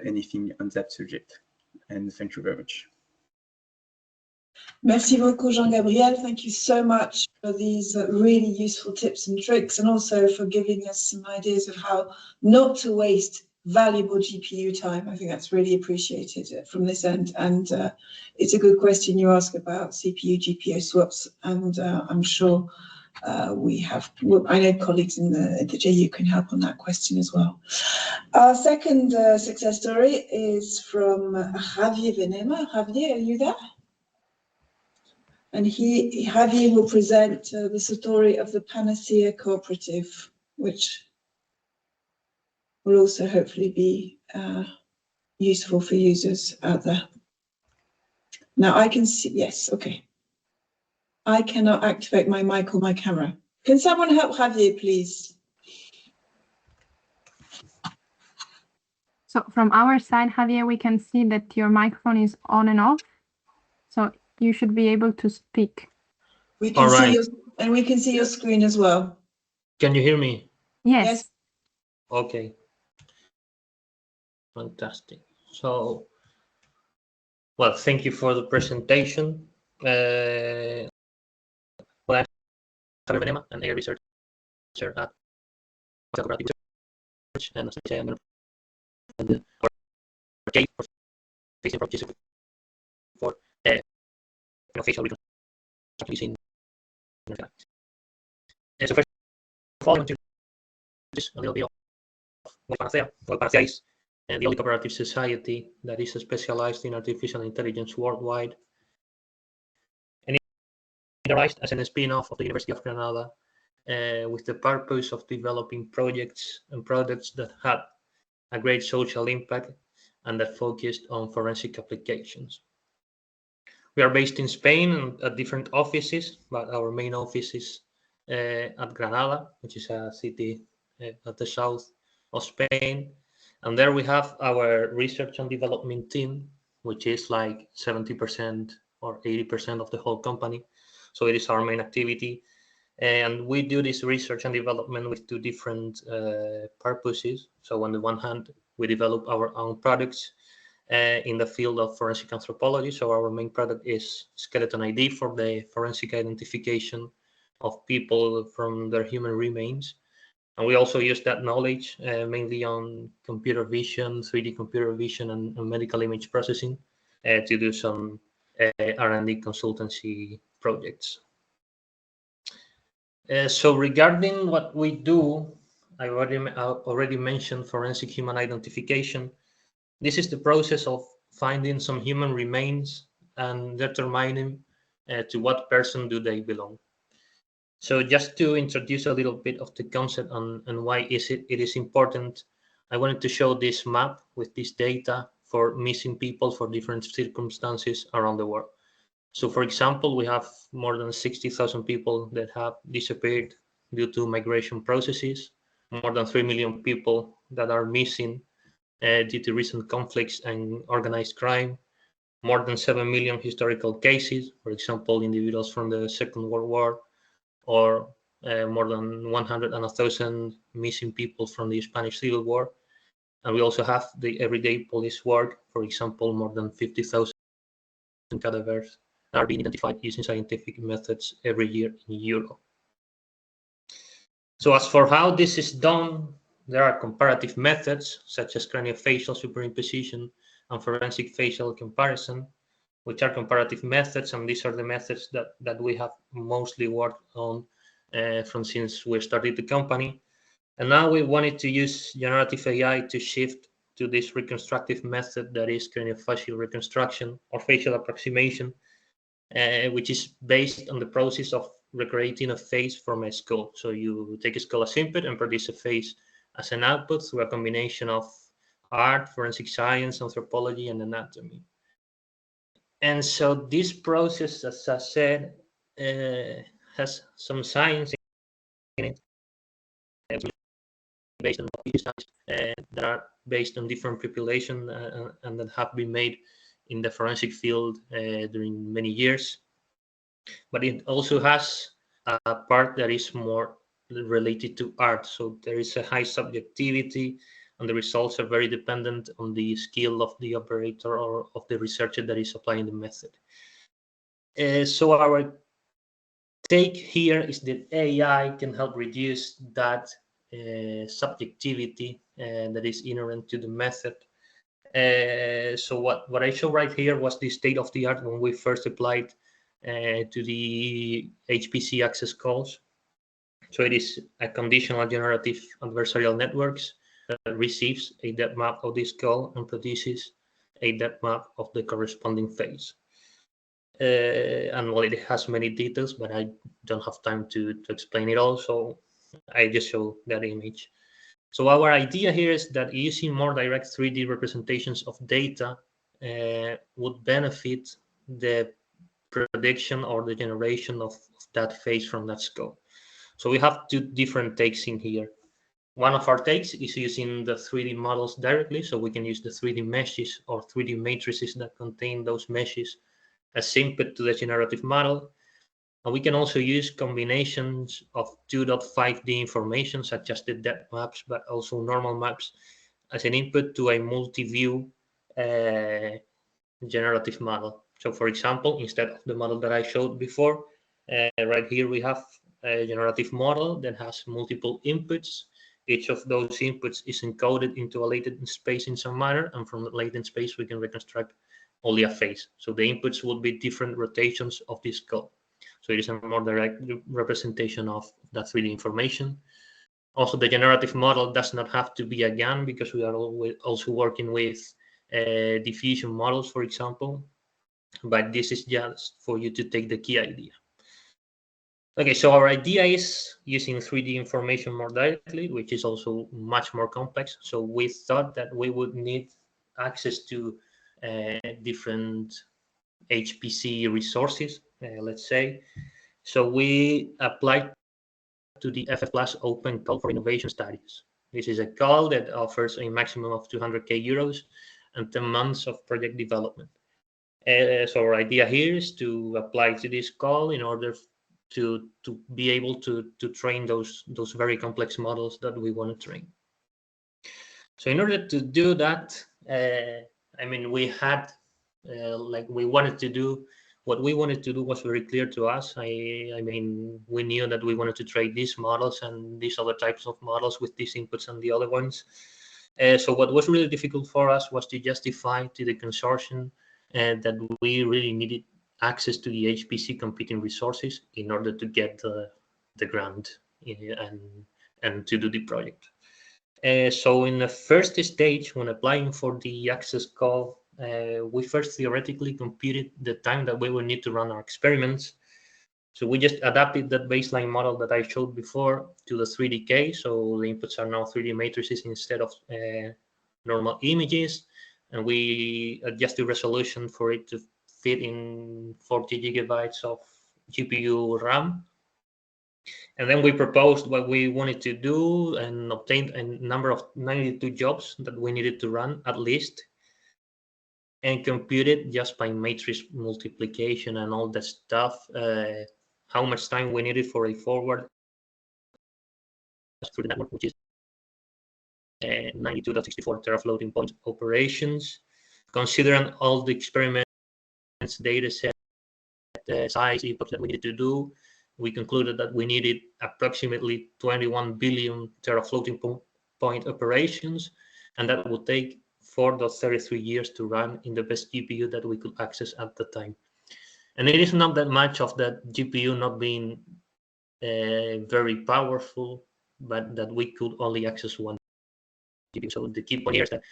anything on that subject. And thank you very much. Merci beaucoup, Jean-Gabriel. Thank you so much for these really useful tips and tricks, and also for giving us some ideas of how not to waste valuable GPU time. I think that's really appreciated from this end. And it's a good question you ask about CPU, GPU swaps. And I'm sure I know colleagues in the JU can help on that question as well. Our second success story is from Javier Venema. Javier, are you there? And Javier will present the story of the Panacea Cooperative, which will also hopefully be useful for users out there. Now I can see, yes, okay. I cannot activate my mic or my camera. Can someone help Javier, please? So from our side, Javier, we can see that your microphone is on and off. So you should be able to speak. We can see your, and we can see your screen as well. Can you hear me? Yes. Okay. Fantastic. So, well, thank you for the presentation. Well, I'm Javier Venema, an AI researcher at and as I say, I'm going to case for facing approaches for facial reconstruction using so first of all, I want to introduce a little bit of what Panacea. Well, Panacea is the only cooperative society that is specialized in artificial intelligence worldwide. And it arose as a spin-off of the University of Granada with the purpose of developing projects and products that had a great social impact and that focused on forensic applications. We are based in Spain at different offices, but our main office is at Granada, which is a city at the south of Spain. And there we have our research and development team, which is like 70% or 80% of the whole company. So it is our main activity. And we do this research and development with two different purposes. So on the one hand, we develop our own products in the field of forensic anthropology. So our main product is Skeleton ID for the forensic identification of people from their human remains. And we also use that knowledge mainly on computer vision, 3D computer vision, and medical image processing to do some R&D consultancy projects. So regarding what we do, I already mentioned forensic human identification. This is the process of finding some human remains and determining to what person do they belong. So just to introduce a little bit of the concept and why it is important, I wanted to show this map with this data for missing people for different circumstances around the world. So for example, we have more than 60,000 people that have disappeared due to migration processes, more than 3 million people that are missing due to recent conflicts and organized crime, more than 7 million historical cases, for example, individuals from the Second World War, or more than 100,000 missing people from the Spanish Civil War. And we also have the everyday police work, for example, more than 50,000 cadavers are being identified using scientific methods every year in Europe. So as for how this is done, there are comparative methods such as craniofacial superimposition and forensic facial comparison, which are comparative methods, and these are the methods that we have mostly worked on from since we started the company. And now we wanted to use generative AI to shift to this reconstructive method that is craniofacial reconstruction or facial approximation, which is based on the process of recreating a face from a skull. So you take a skull as input and produce a face as an output through a combination of art, forensic science, anthropology, and anatomy. And so this process, as I said, has some science in it, based on that are based on different populations and that have been made in the forensic field during many years. But it also has a part that is more related to art. So there is a high subjectivity, and the results are very dependent on the skill of the operator or of the researcher that is applying the method. So our take here is that AI can help reduce that subjectivity that is inherent to the method. So what I show right here was the state of the art when we first applied to the HPC access calls. So it is a conditional generative adversarial networks that receives a depth map of this call and produces a depth map of the corresponding face. And well, it has many details, but I don't have time to explain it all, so I just show that image. So our idea here is that using more direct 3D representations of data would benefit the prediction or the generation of that face from that skull. So we have two different takes in here. One of our takes is using the 3D models directly, so we can use the 3D meshes or 3D matrices that contain those meshes as input to the generative model. And we can also use combinations of 2.5D information, such as the depth maps, but also normal maps, as an input to a multi-view generative model. So for example, instead of the model that I showed before, right here we have a generative model that has multiple inputs Each of those inputs is encoded into a latent space in some manner, and from the latent space we can reconstruct only a face. So the inputs will be different rotations of this call. So it is a more direct representation of that 3D information. Also, the generative model does not have to be a GAN, because we are also working with diffusion models, for example. But this is just for you to take the key idea. Okay, so our idea is using 3D information more directly, which is also much more complex. So we thought that we would need access to different HPC resources, let's say. So we applied to the FF+ Open Call for Innovation Studies. This is a call that offers a maximum of 200k euros and 10 months of project development. So our idea here is to apply to this call in order to be able to train those very complex models that we want to train. So in order to do that, I mean, we had we wanted to do what we wanted to do was very clear to us. I mean, we knew that we wanted to train these models and these other types of models with these inputs and the other ones. So what was really difficult for us was to justify to the consortium that we really needed access to the HPC computing resources in order to get the grant and to do the project. So in the first stage, when applying for the access call, we first theoretically computed the time that we would need to run our experiments. So we just adapted that baseline model that I showed before to the 3D So the inputs are now 3D matrices instead of normal images. And we adjust the resolution for it to fit in 40 gigabytes of GPU RAM. And then we proposed what we wanted to do and obtained a number of 92 jobs that we needed to run at least, and computed just by matrix multiplication and all that stuff, how much time we needed for a forward through the network, which is 92.64 terafloating point operations. Considering all the experiments, data set, size, epochs that we needed to do, we concluded that we needed approximately 21 billion terafloating point operations, and that would take 4.33 years to run in the best GPU that we could access at the time. And it is not that much of that GPU not being very powerful, but that we could only access one GPU. So the key point here is that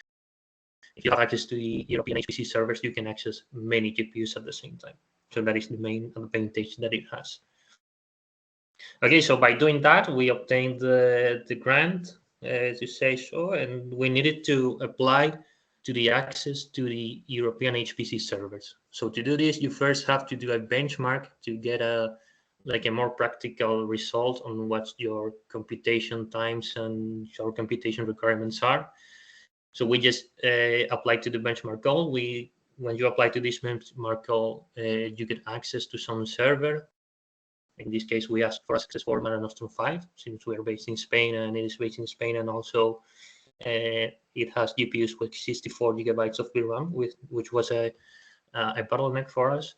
if you have access to the European HPC servers, you can access many GPUs at the same time. So that is the main advantage that it has. Okay, so by doing that, we obtained the grant to say so, and we needed to apply to the access to the European HPC servers. So to do this, you first have to do a benchmark to get a more practical result on what your computation times and your computation requirements are. So we just applied to the benchmark goal. When you apply to this benchmark goal, you get access to some server. In this case, we asked for access for Mare Nostrum 5, since we are based in Spain, and it is based in Spain, and also it has GPUs with 64 gigabytes of VRAM, which was a bottleneck for us.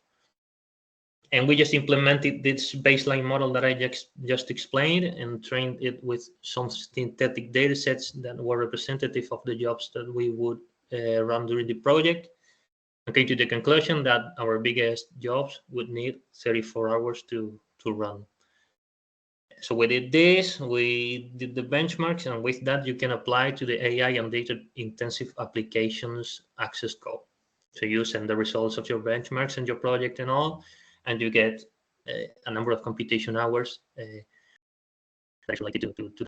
And we just implemented this baseline model that I just explained and trained it with some synthetic data sets that were representative of the jobs that we would run during the project. And came to the conclusion that our biggest jobs would need 34 hours to run. So we did this, we did the benchmarks, and with that you can apply to the AI and data intensive applications access call. So you send the results of your benchmarks and your project and all, and you get a number of computation hours that's related to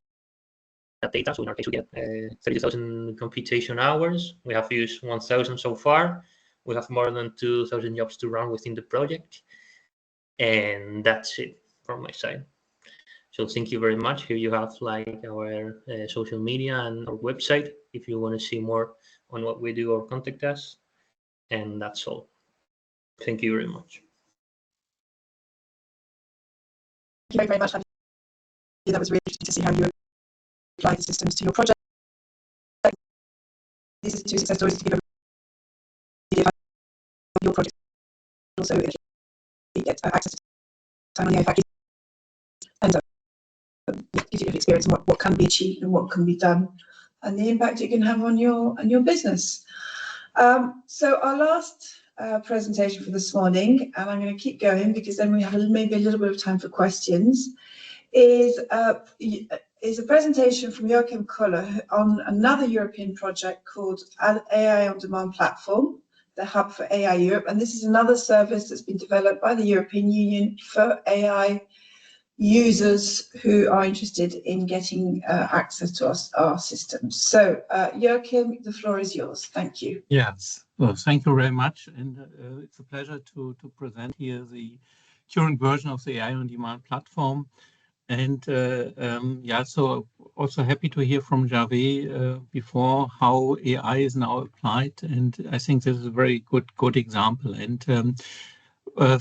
that data. So in our case, we get 30,000 computation hours. We have used 1,000 so far. We have more than 2,000 jobs to run within the project. And that's it from my side. So thank you very much. Here you have our social media and our website if you want to see more on what we do or contact us. And that's all. Thank you very much. Thank you very much. That was really interesting to see how you apply the systems to your project. These are two success stories to give your project. Also, if you get access to time on the AI factory, and gives community lived experience and what can be achieved and what can be done, and the impact it can have on your business. So our last presentation for this morning, and I'm going to keep going because then we have maybe a little bit of time for questions, is a presentation from Joachim Koller on another European project called AI on Demand Platform, the Hub for AI Europe. And this is another service that's been developed by the European Union for AI users who are interested in getting access to our systems. So Joachim, the floor is yours. Thank you. Yes, well, thank you very much. And it's a pleasure to present here the current version of the AI on Demand platform. And yeah, so also happy to hear from Javier before how AI is now applied. And I think this is a very good example. And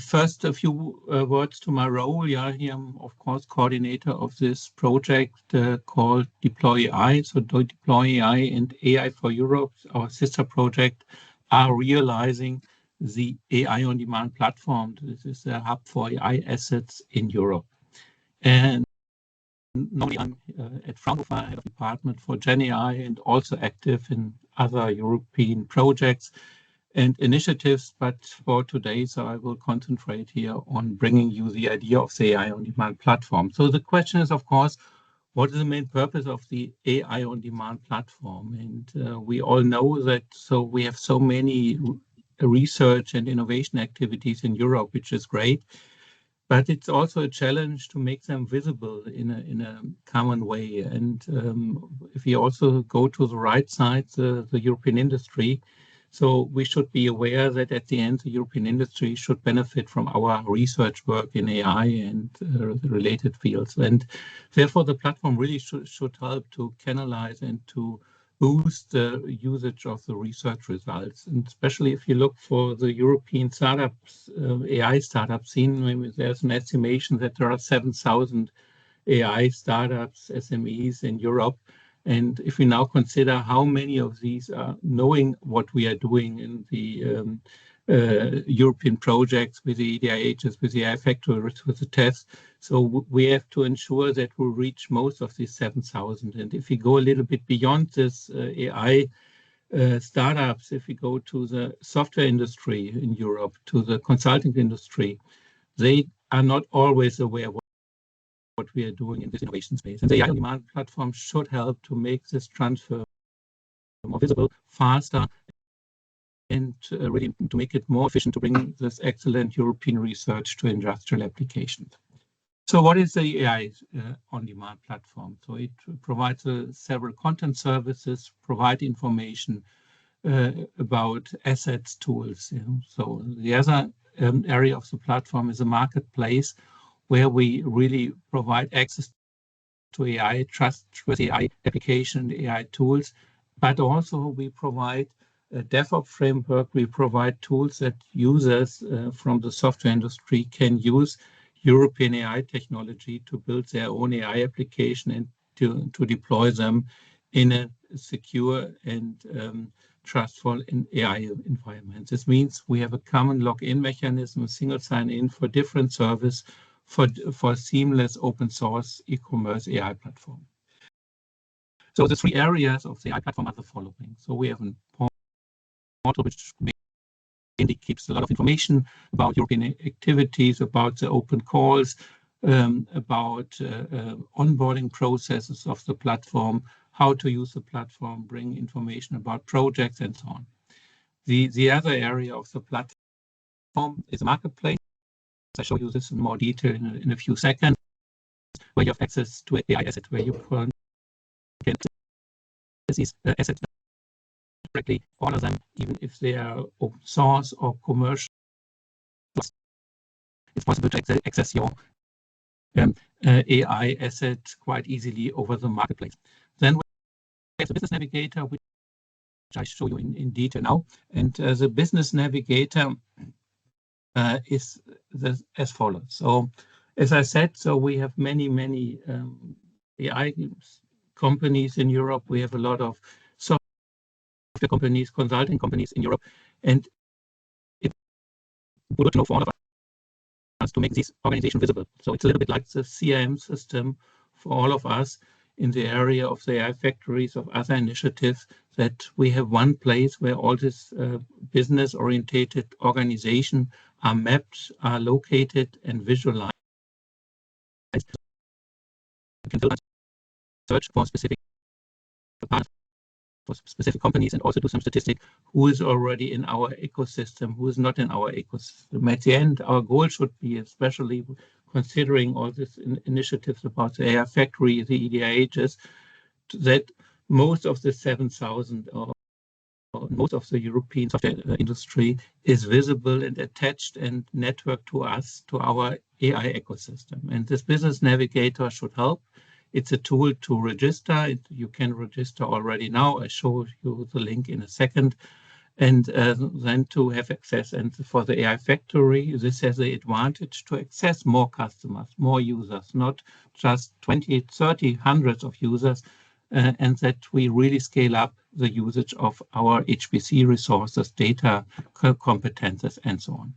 first, a few words to my role. Yeah, here I'm, of course, coordinator of this project called Deploy AI. So Deploy AI and AI for Europe, our sister project, are realizing the AI on Demand platform. This is a hub for AI assets in Europe. And normally I'm at Fraunhofer, head of department for GenAI, and also active in other European projects and initiatives. But for today, so I will concentrate here on bringing you the idea of the AI on Demand platform. So the question is, of course, what is the main purpose of the AI on Demand platform? And we all know that so we have so many research and innovation activities in Europe, which is great. But it's also a challenge to make them visible in a common way. And if you also go to the right side, the European industry, so we should be aware that at the end, the European industry should benefit from our research work in AI and the related fields. And therefore, the platform really should help to canalize and to boost the usage of the research results. And especially if you look for the European startups, AI startup scene, maybe there's an estimation that there are 7,000 AI startups, SMEs in Europe. And if we now consider how many of these are knowing what we are doing in the European projects with the EDIHs, with the AI factories, with the tests, so we have to ensure that we reach most of these 7,000. And if we go a little bit beyond this AI startups, if we go to the software industry in Europe, to the consulting industry, they are not always aware of what we are doing in this innovation space. And the AI on Demand platform should help to make this transfer more visible, faster, and really to make it more efficient to bring this excellent European research to industrial applications. So what is the AI on Demand platform? So it provides several content services, provide information about assets, tools. So the other area of the platform is a marketplace where we really provide access to AI, trustworthy AI application, AI tools, but also we provide a DevOps framework. We provide tools that users from the software industry can use European AI technology to build their own AI application and to deploy them in a secure and trustful AI environment. This means we have a common login mechanism, a single sign-in for different service for seamless open source e-commerce AI platform. So the three areas of the AI platform are the following. So we have a portal which mainly keeps a lot of information about European activities, about the open calls, about onboarding processes of the platform, how to use the platform, bring information about projects, and so on. The other area of the platform is a marketplace. I show you this in more detail in a few seconds, where you have access to AI assets, where you can get these assets directly, order them, even if they are open source or commercial. It's possible to access your AI asset quite easily over the marketplace. Then we have the Business Navigator, which I show you in detail now. And the Business Navigator is as follows. So as I said, so we have many AI companies in Europe. We have a lot of software companies, consulting companies in Europe, and it would know for all of us to make these organizations visible. So it's a little bit like the CRM system for all of us in the area of the AI factories, of other initiatives, that we have one place where all this business-orientated organization are mapped, are located, and visualized. You can search for specific parts, for specific companies, and also do some statistic who is already in our ecosystem, who is not in our ecosystem. At the end, our goal should be, especially considering all these initiatives about the AI factory, the EDIHs, that most of the 7,000 or most of the European software industry is visible and attached and networked to us, to our AI ecosystem. And this business navigator should help. It's a tool to register. You can register already now. I show you the link in a second. And then to have access. And for the AI factory, this has the advantage to access more customers, more users, not just 20, 30, hundreds of users, and that we really scale up the usage of our HPC resources, data, competences, and so on.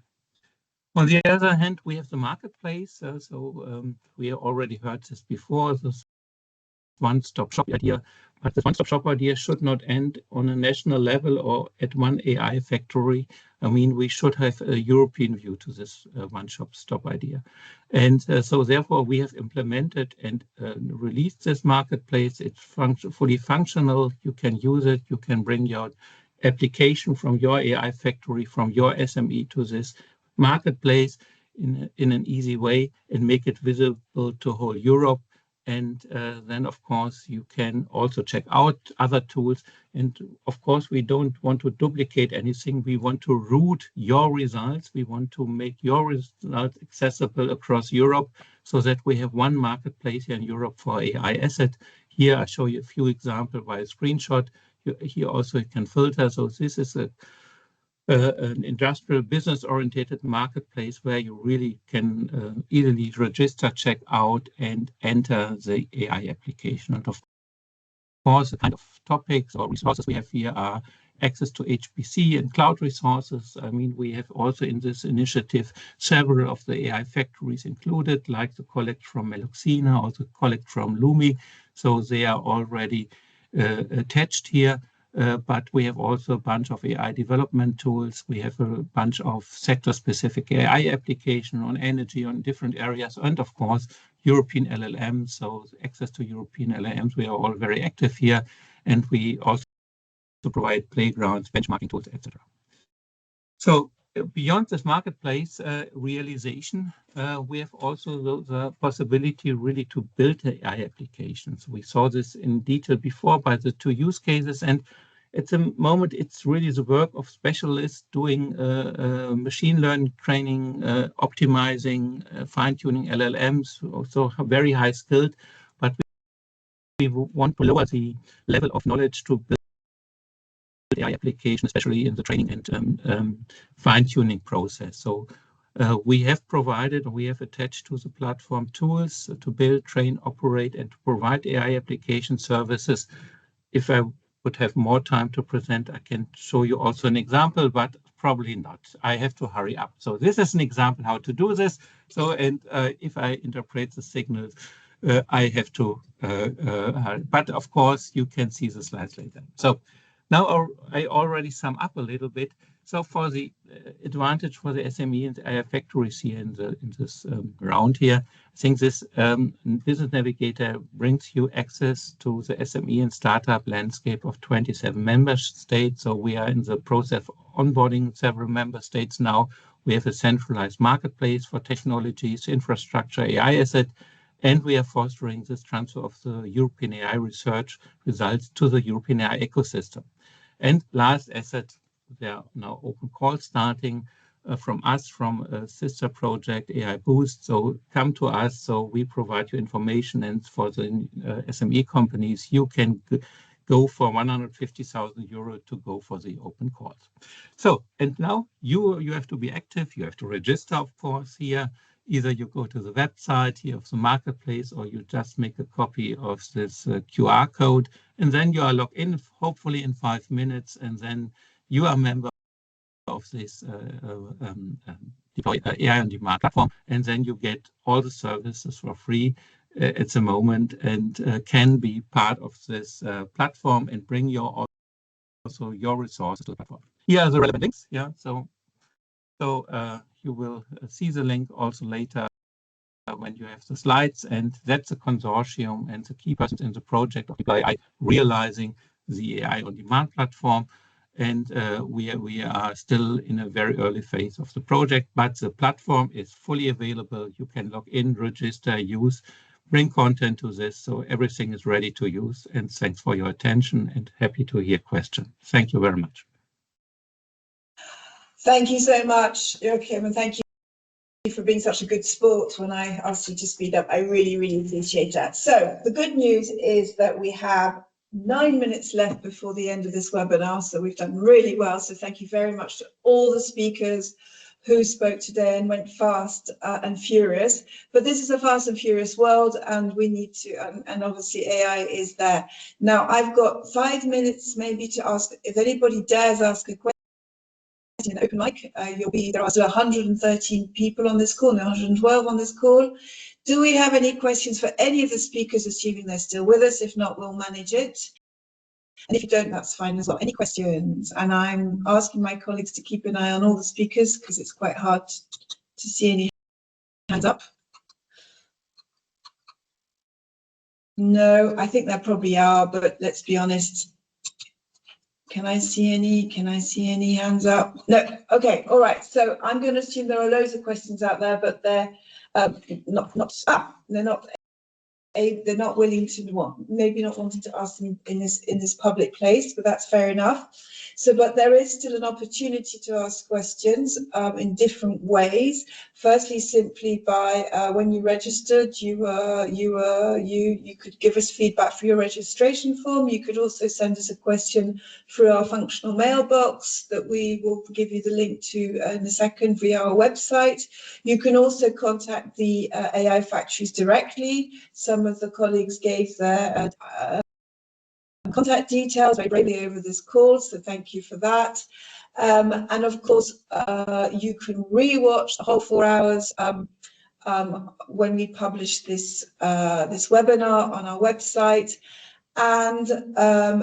On the other hand, we have the marketplace. We already heard this before, this one-stop shop idea. But this one-stop shop idea should not end on a national level or at one AI factory. I mean, we should have a European view to this one-stop idea. And so therefore, we have implemented and released this marketplace. It's fully functional. You can use it. You can bring your application from your AI factory, from your SME to this marketplace in an easy way and make it visible to whole Europe. And then, of course, you can also check out other tools. And of course, we don't want to duplicate anything. We want to route your results. We want to make your results accessible across Europe so that we have one marketplace here in Europe for AI asset. Here, I show you a few examples by a screenshot. Here also you can filter. So this is an industrial business-oriented marketplace where you really can easily register, check out, and enter the AI application. And of course, the kind of topics or resources we have here are access to HPC and cloud resources. I mean, we have also in this initiative several of the AI factories included, like the collect from Meluxina or the collect from Lumi. So they are already attached here. But we have also a bunch of AI development tools. We have a bunch of sector-specific AI application on energy, on different areas, and of course, European LLMs. So access to European LLMs, we are all very active here. And we also provide playgrounds, benchmarking tools, etc. So beyond this marketplace realization, we have also the possibility really to build AI applications. We saw this in detail before by the two use cases. And at the moment, it's really the work of specialists doing machine learning training, optimizing, fine-tuning LLMs, also very high skilled. But we want to lower the level of knowledge to build AI application, especially in the training and fine-tuning process. So we have provided, we have attached to the platform tools to build, train, operate, and to provide AI application services. If I would have more time to present, I can show you also an example, but probably not. I have to hurry up. So this is an example how to do this. So, and if I interpret the signals, I have to, but of course you can see the slides later. So now I already sum up a little bit. So for the advantage for the SME and AI factories here in this round here, I think this Business Navigator brings you access to the SME and startup landscape of 27 member states. So we are in the process of onboarding several member states now. We have a centralized marketplace for technologies, infrastructure, AI asset, and we are fostering this transfer of the European AI research results to the European AI ecosystem. And last asset, there are now open calls starting from us, from a sister project, AI Boost. So come to us. So we provide you information. And for the SME companies, you can go for 150,000 euro to go for the open calls. So, and now you have to be active. You have to register, of course, here. Either you go to the website here of the marketplace, or you just make a copy of this QR code, and then you are logged in, hopefully in 5 minutes, and then you are a member of this AI on demand platform, and then you get all the services for free at the moment, and can be part of this platform and bring your resources to the platform. Here are the relevant links. Yeah, so you will see the link also later when you have the slides, and that's a consortium and the key persons in the project of AI realizing the AI on demand platform. And we are still in a very early phase of the project, but the platform is fully available. You can log in, register, use, bring content to this, so everything is ready to use. And thanks for your attention, and happy to hear questions. Thank you very much. Thank you so much, Joachim, and thank you for being such a good sport when I asked you to speed up. I really, really appreciate that. So the good news is that we have 9 minutes left before the end of this webinar, so we've done really well. So thank you very much to all the speakers who spoke today and went fast and furious. But this is a fast and furious world, and we need to, and obviously AI is there. Now I've got 5 minutes maybe to ask, if anybody dares ask a question in open mic, there are still 113 people on this call, no, 112 on this call. Do we have any questions for any of the speakers, assuming they're still with us? If not, we'll manage it. And if you don't, that's fine as well. Any questions? And I'm asking my colleagues to keep an eye on all the speakers because it's quite hard to see any hands up. No, I think there probably are, but let's be honest. Can I see any? Can I see any hands up? No. Okay. All right. So I'm going to assume there are loads of questions out there, but they're they're not willing to, well, maybe not wanting to ask them in this public place, but that's fair enough. So, but there is still an opportunity to ask questions in different ways. Firstly, simply by when you registered, you could give us feedback for your registration form. You could also send us a question through our functional mailbox that we will give you the link to in a second via our website. You can also contact the AI factories directly. Some of the colleagues gave their contact details very bravely over this call, so thank you for that. And of course, you can re-watch the whole 4 hours when we publish this webinar on our website. And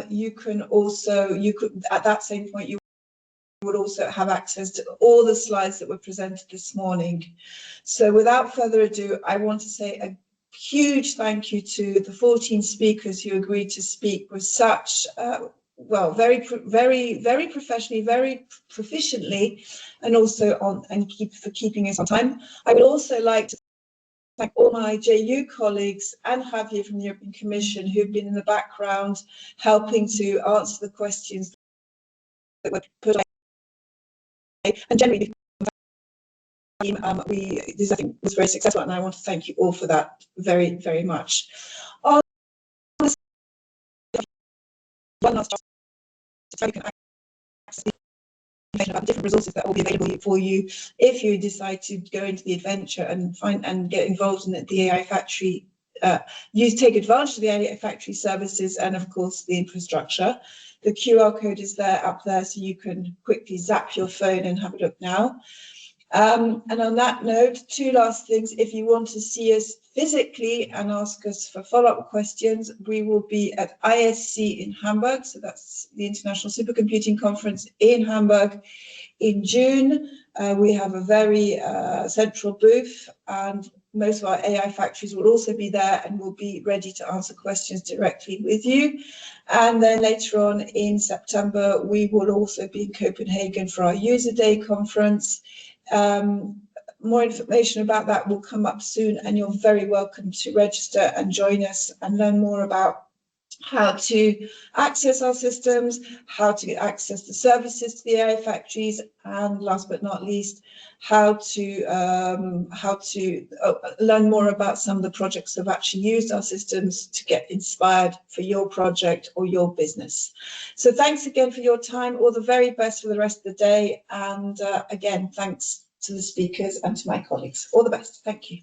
you can also, at that same point, you would also have access to all the slides that were presented this morning. So without further ado, I want to say a huge thank you to the 14 speakers who agreed to speak with such, well, very professionally, very proficiently, and also for keeping us on time. I would also like to thank all my JU colleagues and Javier from the European Commission who've been in the background helping to answer the questions that were put away. And generally, this I think was very successful, and I want to thank you all for that very, very much. One last so you can access information about the different resources that will be available for you if you decide to go into the adventure and get involved in the AI factory. Take advantage of the AI factory services and of course the infrastructure. The QR code is up there, so you can quickly zap your phone and have a look now. And on that note, 2 last things. If you want to see us physically and ask us for follow-up questions, we will be at ISC in Hamburg. So that's the International Supercomputing Conference in Hamburg in June. We have a very central booth, and most of our AI factories will also be there and will be ready to answer questions directly with you. And then later on in September, we will also be in Copenhagen for our User Day conference. More information about that will come up soon, and you're very welcome to register and join us and learn more about how to access our systems, how to access the services to the AI factories, and last but not least, how to learn more about some of the projects that have actually used our systems to get inspired for your project or your business. So thanks again for your time. All the very best for the rest of the day. And again, thanks to the speakers and to my colleagues. All the best. Thank you.